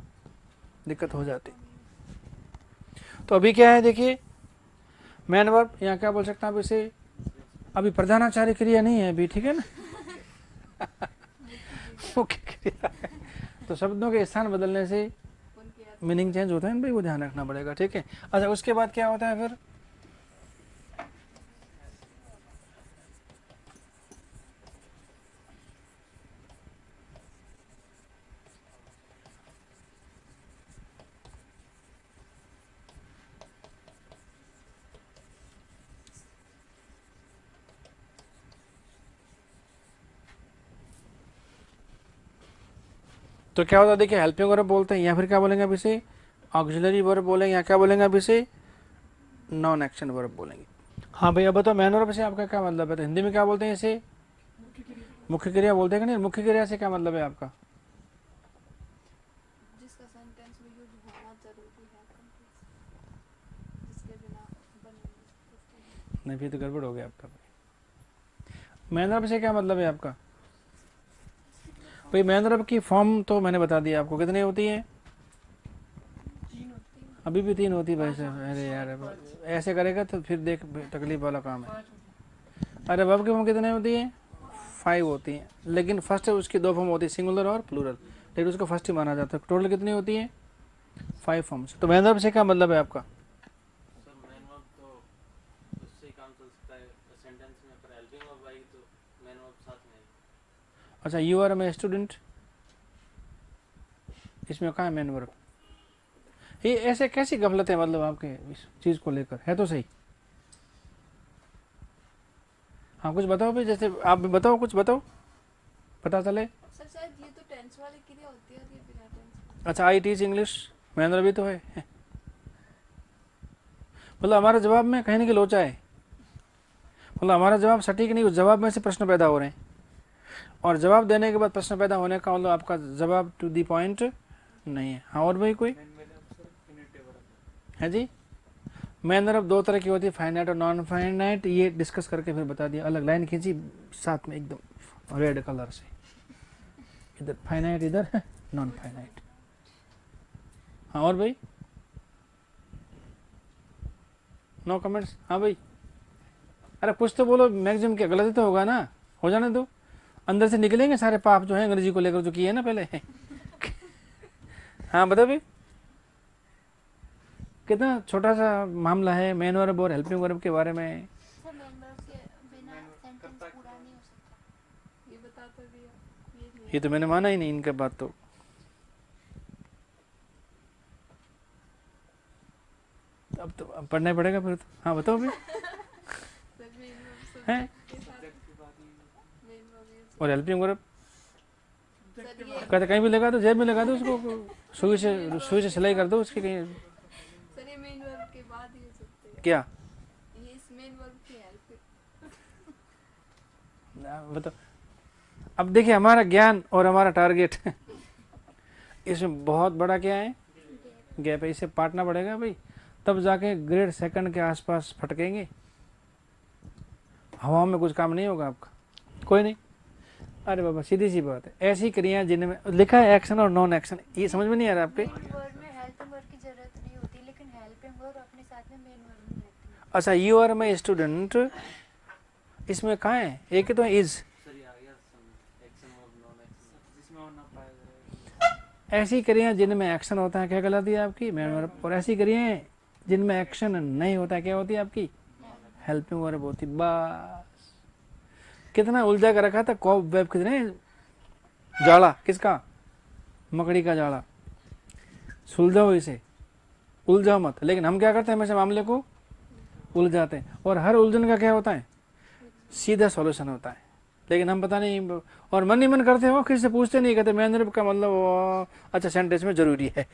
दिक्कत हो जाती। तो अभी क्या है, देखिए मैन वर्ब, यहाँ क्या बोल सकता हूँ इसे, अभी प्रधानाचार्य क्रिया नहीं है अभी, ठीक है ना, मुख्य क्रिया है। तो शब्दों के स्थान बदलने से मीनिंग चेंज होता है भाई, वो ध्यान रखना पड़ेगा, ठीक है। अच्छा, उसके बाद क्या होता है फिर, तो क्या होता है, देखिए हेल्पिंग वर्ब बोलते हैं, या फिर क्या बोलेंगे अब इसे, ऑक्सिलरी वर्ब बोलेंगे, या क्या बोलेंगे अब इसे, नॉन एक्शन वर्ब बोलेंगे। हाँ भाई, अब बताओ मैन वर्ब से आपका क्या मतलब है, तो हिंदी में क्या बोलते हैं इसे, मुख्य क्रिया। मुख्य क्रिया बोलते हैं कि नहीं। मुख्य क्रिया से क्या मतलब है आपका, जिसका सेंटेंस में यूज होना जरूरी है, जिसके बिना बन नहीं सकता। नहीं फिर तो गड़बड़ हो गया आपका। मैन वर्ब से क्या मतलब है आपका भाई, मैन वर्ब की फॉर्म तो मैंने बता दिया आपको, कितनी होती है, 3 होती है। अभी भी 3 होती है भाई साहब। अरे यार, अब ऐसे करेगा तो फिर देख तकलीफ वाला काम है। 5 होती है। अरे वर्ब की फॉर्म कितनी होती है, 5 होती है, लेकिन फर्स्ट उसकी 2 फॉर्म होती है, सिंगुलर और प्लूरल, लेकिन उसको फर्स्ट ही माना जाता है। टोटल कितनी होती है, 5 फॉर्म्स। तो मैन वर्ब से क्या मतलब है आपका, सर मैन वर्ब तो उससे ही काम चल सकता है सेंटेंस में, पर हेल्पिंग वर्ब आई तो मैन वर्ब साथ में आई। अच्छा, यू आर ए स्टूडेंट, इसमें कहाँ है मैन वर्ब, ये ऐसे कैसी गफलत है मतलब आपके इस चीज को लेकर, है तो सही। हाँ कुछ बताओ भाई, जैसे आप भी बताओ, कुछ बताओ, पता चले। सर शायद ये तो टेंस वाली क्रिया होती है और ये बिना टेंस। अच्छा, I teach English, man verb भी तो है। मतलब हमारे जवाब में कहीं ना कहीं लोचा है, मतलब हमारा जवाब सटीक नहीं, उस जवाब में से प्रश्न पैदा हो रहे हैं, और जवाब देने के बाद प्रश्न पैदा होने का मतलब आपका जवाब टू दी पॉइंट नहीं है। हाँ और भाई कोई है जी। मैन वर्ब 2 तरह की होती है, फाइनाइट और नॉन फाइनाइट, ये डिस्कस करके फिर बता दिया, अलग लाइन खींची साथ में एकदम रेड कलर से, इधर फाइनाइट इधर नॉन फाइनाइट। हाँ और भाई, नो कमेंट्स। हाँ भाई, अरे कुछ तो बोलो, मैक्सिमम क्या गलती तो होगा ना, हो जाने दो, अंदर से निकलेंगे सारे पाप जो है अंग्रेजी को लेकर जो किए ना पहले। हाँ बताओ भाई, कितना छोटा सा मामला है मेन वर्ब और हेल्पिंग वर्ब के बारे में। सर मेन वर्ब के बिना सेंटेंस पूरा नहीं हो सकता, ये बता तो दिया। ये नहीं ये तो मैंने माना ही नहीं इनके बात, तो अब तो अब पढ़ना ही पड़ेगा फिर तो। हाँ बताओ भाई, सर मेन वर्ब हैं के साथ मेन वर्ब और हेल्पिंग वर्ब सर ये कहते कहीं भी लगा दो, जेब में लगा दो उसको, सुई से सिलाई कर दो उसकी कहीं। सर ये मेन वर्ब के बाद ही हो सकते हैं, क्या ये इस मेन वर्ब की हेल्प। बताओ। अब देखिए हमारा ज्ञान और हमारा टारगेट इसमें बहुत बड़ा क्या है, गैप है, इसे पाटना पड़ेगा भाई, तब जाके ग्रेड 2 के आसपास फटकेंगे, हवा में कुछ काम नहीं होगा आपका, कोई नहीं। अरे बाबा सीधी सी बात है, ऐसी क्रियाएं जिनमें लिखा है एक्शन और नॉन एक्शन, ये समझ में नहीं आ रहा आपके। मेन वर्ड में हेल्पिंग वर्ड की जरूरत नहीं होती, लेकिन हेल्पिंग वर्ड अपने साथ में मेन वर्ड में रहती है। अच्छा, यू आर माई स्टूडेंट, इसमें कहाँ है, एक तो इज, सर ये आ गया एक्शन वर्ब नॉन एक्शन जिसमें और ना पाएगा ऐसी क्रियाएं जिनमें एक्शन होता है क्या कहलाती है आपकी मेन वर्ब, और ऐसी क्रियाएं जिनमें एक्शन नहीं होता है क्या होती है आपकी हेल्पिंग वर्ब होती। बस कितना उलझा कर रखा था कॉब वेब, कितने जाड़ा किसका, मकड़ी का जाड़ा, सुलझाओ इसे, उलझाओ मत। लेकिन हम क्या करते हैं हमेशा मामले को उलझाते हैं, और हर उलझन का क्या होता है सीधा सॉल्यूशन होता है। लेकिन हम पता नहीं, और मन ही मन करते हो, किसी से पूछते नहीं, कहते मेन वर्ब का मतलब अच्छा सेंटेंस में जरूरी है,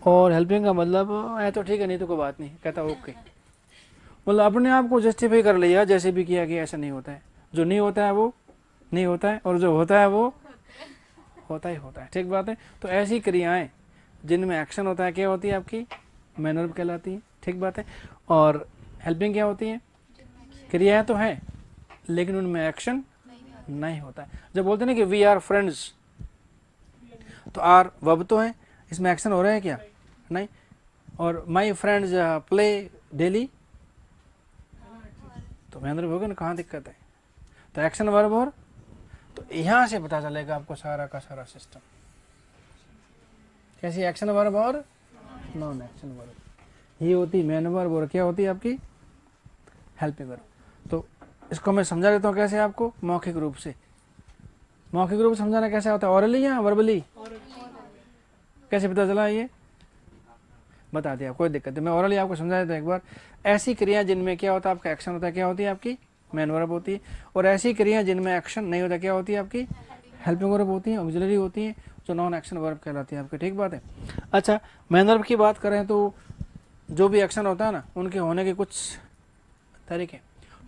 और हेल्पिंग का मतलब है तो ठीक है, नहीं तो कोई बात नहीं, कहता ओके। मतलब अपने आप को जस्टिफाई कर लिया जैसे भी किया कि ऐसा नहीं होता है, जो नहीं होता है वो नहीं होता है, और जो होता है वो होता ही होता है। ठीक बात है। तो ऐसी क्रियाएं जिनमें एक्शन होता है क्या होती है आपकी मेन वर्ब कहलाती है। ठीक बात है। और हेल्पिंग क्या होती है, क्रियाएं तो है लेकिन उनमें एक्शन नहीं होता है। जब बोलते हैं ना कि वी आर फ्रेंड्स, तो आर वर्ब तो है, इसमें एक्शन हो रहा है क्या नहीं। और माई फ्रेंड्स प्ले डेली, तो मेन वर्ब होगा ना, कहाँ दिक्कत है। तो एक्शन वर्ब, और तो यहां से पता चलेगा आपको सारा का सारा सिस्टम कैसी एक्शन वर्ब और नॉन एक्शन वर्ब। ये होती मेन वर्ब और क्या होती है आपकी हेल्पिंग वर्ब। तो इसको मैं समझा देता हूँ कैसे आपको, मौखिक रूप से। मौखिक रूप से समझाना कैसे होता है, ऑरली या वर्बली, कैसे पता चला ये बता दिया, कोई दिक्कत नहीं। मैं ऑरली आपको समझा देता हूँ एक बार। ऐसी क्रिया जिनमें क्या होता है आपका एक्शन होता है क्या होती है आपकी मेन वर्ब होती है, और ऐसी क्रिया जिनमें एक्शन नहीं होता क्या होती है आपकी हेल्पिंग वर्ब होती है, ऑक्सिलरी होती है, जो नॉन एक्शन वर्ब कहलाती है आपकी। ठीक बात है। अच्छा, मेन वर्ब की बात करें तो जो भी एक्शन होता है ना उनके होने के कुछ तरीके।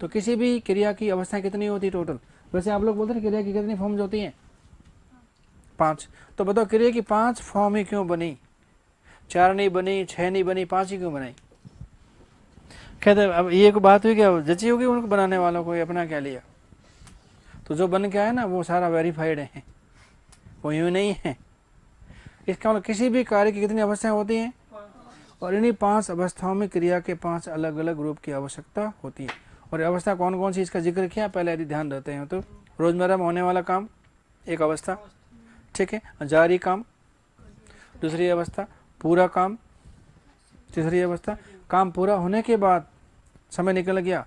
तो किसी भी क्रिया की अवस्थाएं कितनी होती है टोटल, वैसे आप लोग बोलते हैं क्रिया की कितनी फॉर्म्स होती हैं 5। तो बताओ क्रिया की 5 फॉर्म ही क्यों बनी, 4 नहीं बनी, 6 नहीं बनी, 5 ही क्यों बनाई। कहते अब ये को बात हुई क्या जची होगी उनको बनाने वालों को, अपना क्या लिया। तो जो बन के आया ना वो सारा वेरीफाइड है, वो यूं नहीं है। इसका मतलब किसी भी कार्य की कितनी अवस्थाएं होती हैं, और इन्हीं 5 अवस्थाओं में क्रिया के 5 अलग अलग रूप की आवश्यकता होती है। और अवस्था कौन कौन सी इसका जिक्र किया पहले यदि ध्यान देते हैं तो रोजमर्रा में होने वाला काम एक अवस्था, ठीक है, जारी काम दूसरी अवस्था, पूरा काम तीसरी अवस्था, काम पूरा होने के बाद समय निकल गया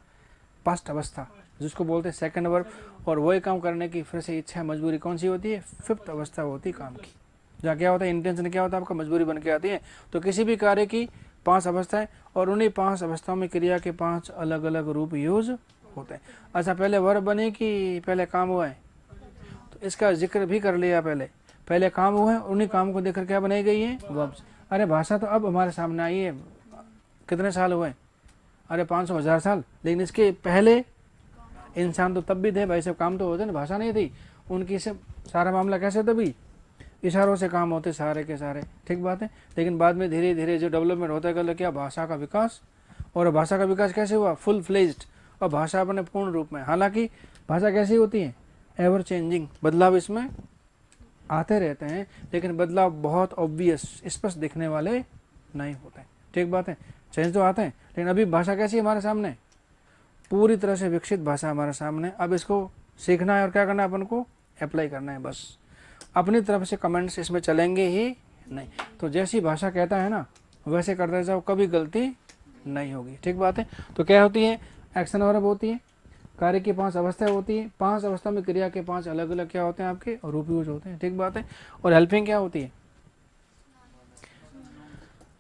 पास्ट अवस्था जिसको बोलते हैं सेकंड वर्ब, और वही काम करने की फिर से इच्छा मजबूरी कौन सी होती है 5th अवस्था होती है काम की, जहाँ क्या होता है इंटेंशन क्या होता है आपका मजबूरी बन के आती है। तो किसी भी कार्य की 5 अवस्थाएं, और उन्हीं 5 अवस्थाओं में क्रिया के 5 अलग अलग रूप यूज होते हैं। अच्छा, पहले वर्ब बने कि पहले काम हुआ है, तो इसका जिक्र भी कर लिया। पहले काम हुआ है, उन्हीं काम को देखकर क्या बनाई गई है वर्ब्स। अरे भाषा तो अब हमारे सामने आई है, कितने साल हुए, अरे 500,000 साल, लेकिन इसके पहले इंसान तो तब भी थे भाई, सब काम तो होते ना, भाषा नहीं थी उनकी, सब सारा मामला कैसे तभी इशारों से काम होते सारे के सारे। ठीक बात है। लेकिन बाद में धीरे धीरे जो डेवलपमेंट होता गया क्या भाषा का विकास, और भाषा का विकास कैसे हुआ फुल फ्लेज्ड, और भाषा अपने पूर्ण रूप में। हालांकि भाषा कैसी होती है एवर चेंजिंग, बदलाव इसमें आते रहते हैं, लेकिन बदलाव बहुत ऑब्वियस स्पष्ट दिखने वाले नहीं होते। ठीक बात है, चेंज तो आते हैं, लेकिन अभी भाषा कैसी है हमारे सामने पूरी तरह से विकसित भाषा हमारे सामने। अब इसको सीखना है और क्या करना है अपन को अप्लाई करना है, बस अपनी तरफ से कमेंट्स इसमें चलेंगे ही नहीं। तो जैसी भाषा कहता है ना वैसे करते जाओ, कभी गलती नहीं होगी। ठीक बात है। तो क्या होती है एक्शन वर्ब होती है, कार्य की 5 अवस्थाएं होती है, 5 अवस्था में क्रिया के 5 अलग अलग क्या होते हैं आपके रूप यूज होते हैं। ठीक बात है। और हेल्पिंग क्या होती है,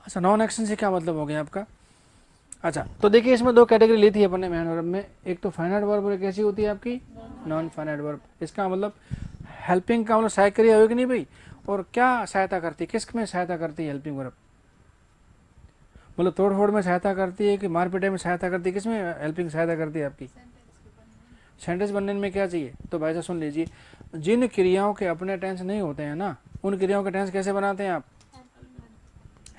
अच्छा नॉन एक्शन से क्या मतलब हो गया आपका। अच्छा, तो देखिए इसमें 2 कैटेगरी ली थी अपन ने मेन वर्ब में, एक तो फाइनाइट वर्ब और कैसी होती है आपकी नॉन फाइनाइट वर्ब। इसका मतलब हेल्पिंग का मतलब सहायक क्रिया होगी नहीं भाई, और क्या सहायता करती है, किस में सहायता करती है हेल्पिंग वर्ब, मतलब तोड़ फोड़ में सहायता करती है कि मार पिटाई में सहायता करती है, किस में हेल्पिंग सहायता करती है आपकी सेंटेंस बनने में क्या चाहिए। तो भाई साहब सुन लीजिए, जिन क्रियाओं के अपने टेंस नहीं होते हैं ना उन क्रियाओं के टेंस कैसे बनाते हैं आप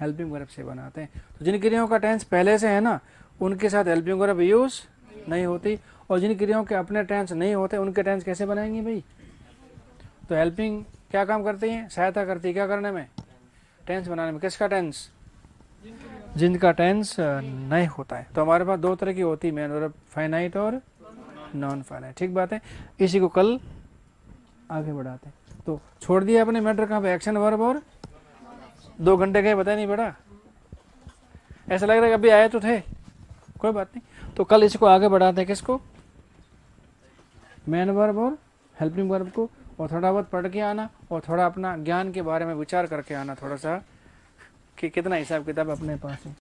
हेल्पिंग वर्ब से बनाते हैं। तो जिन क्रियाओं का टेंस पहले से है ना उनके साथ हेल्पिंग वर्ब यूज नहीं होती, और जिन क्रियाओं के अपने टेंस नहीं होते उनके टेंस कैसे बनाएंगे भाई। तो हेल्पिंग क्या काम करती है, सहायता करती है क्या करने में, टेंस बनाने में। किसका टेंस, जिनका टेंस नहीं होता है। तो हमारे पास 2 तरह की होती है मेन वर्ब, फाइनाइट और नॉन फाइनाइट। ठीक बात है, इसी को कल आगे बढ़ाते हैं। तो छोड़ दिया अपने मैटर कहाँ पे एक्शन वर्ब और 2 घंटे गए पता ही नहीं पड़ा, ऐसा लग रहा है कि अभी आए तो थे। कोई बात नहीं, तो कल इसको आगे बढ़ाते हैं, किसको, मेन वर्ब और हेल्पिंग वर्ब को, और थोड़ा बहुत पढ़ के आना और थोड़ा अपना ज्ञान के बारे में विचार करके आना थोड़ा सा कि कितना हिसाब किताब अपने पास है।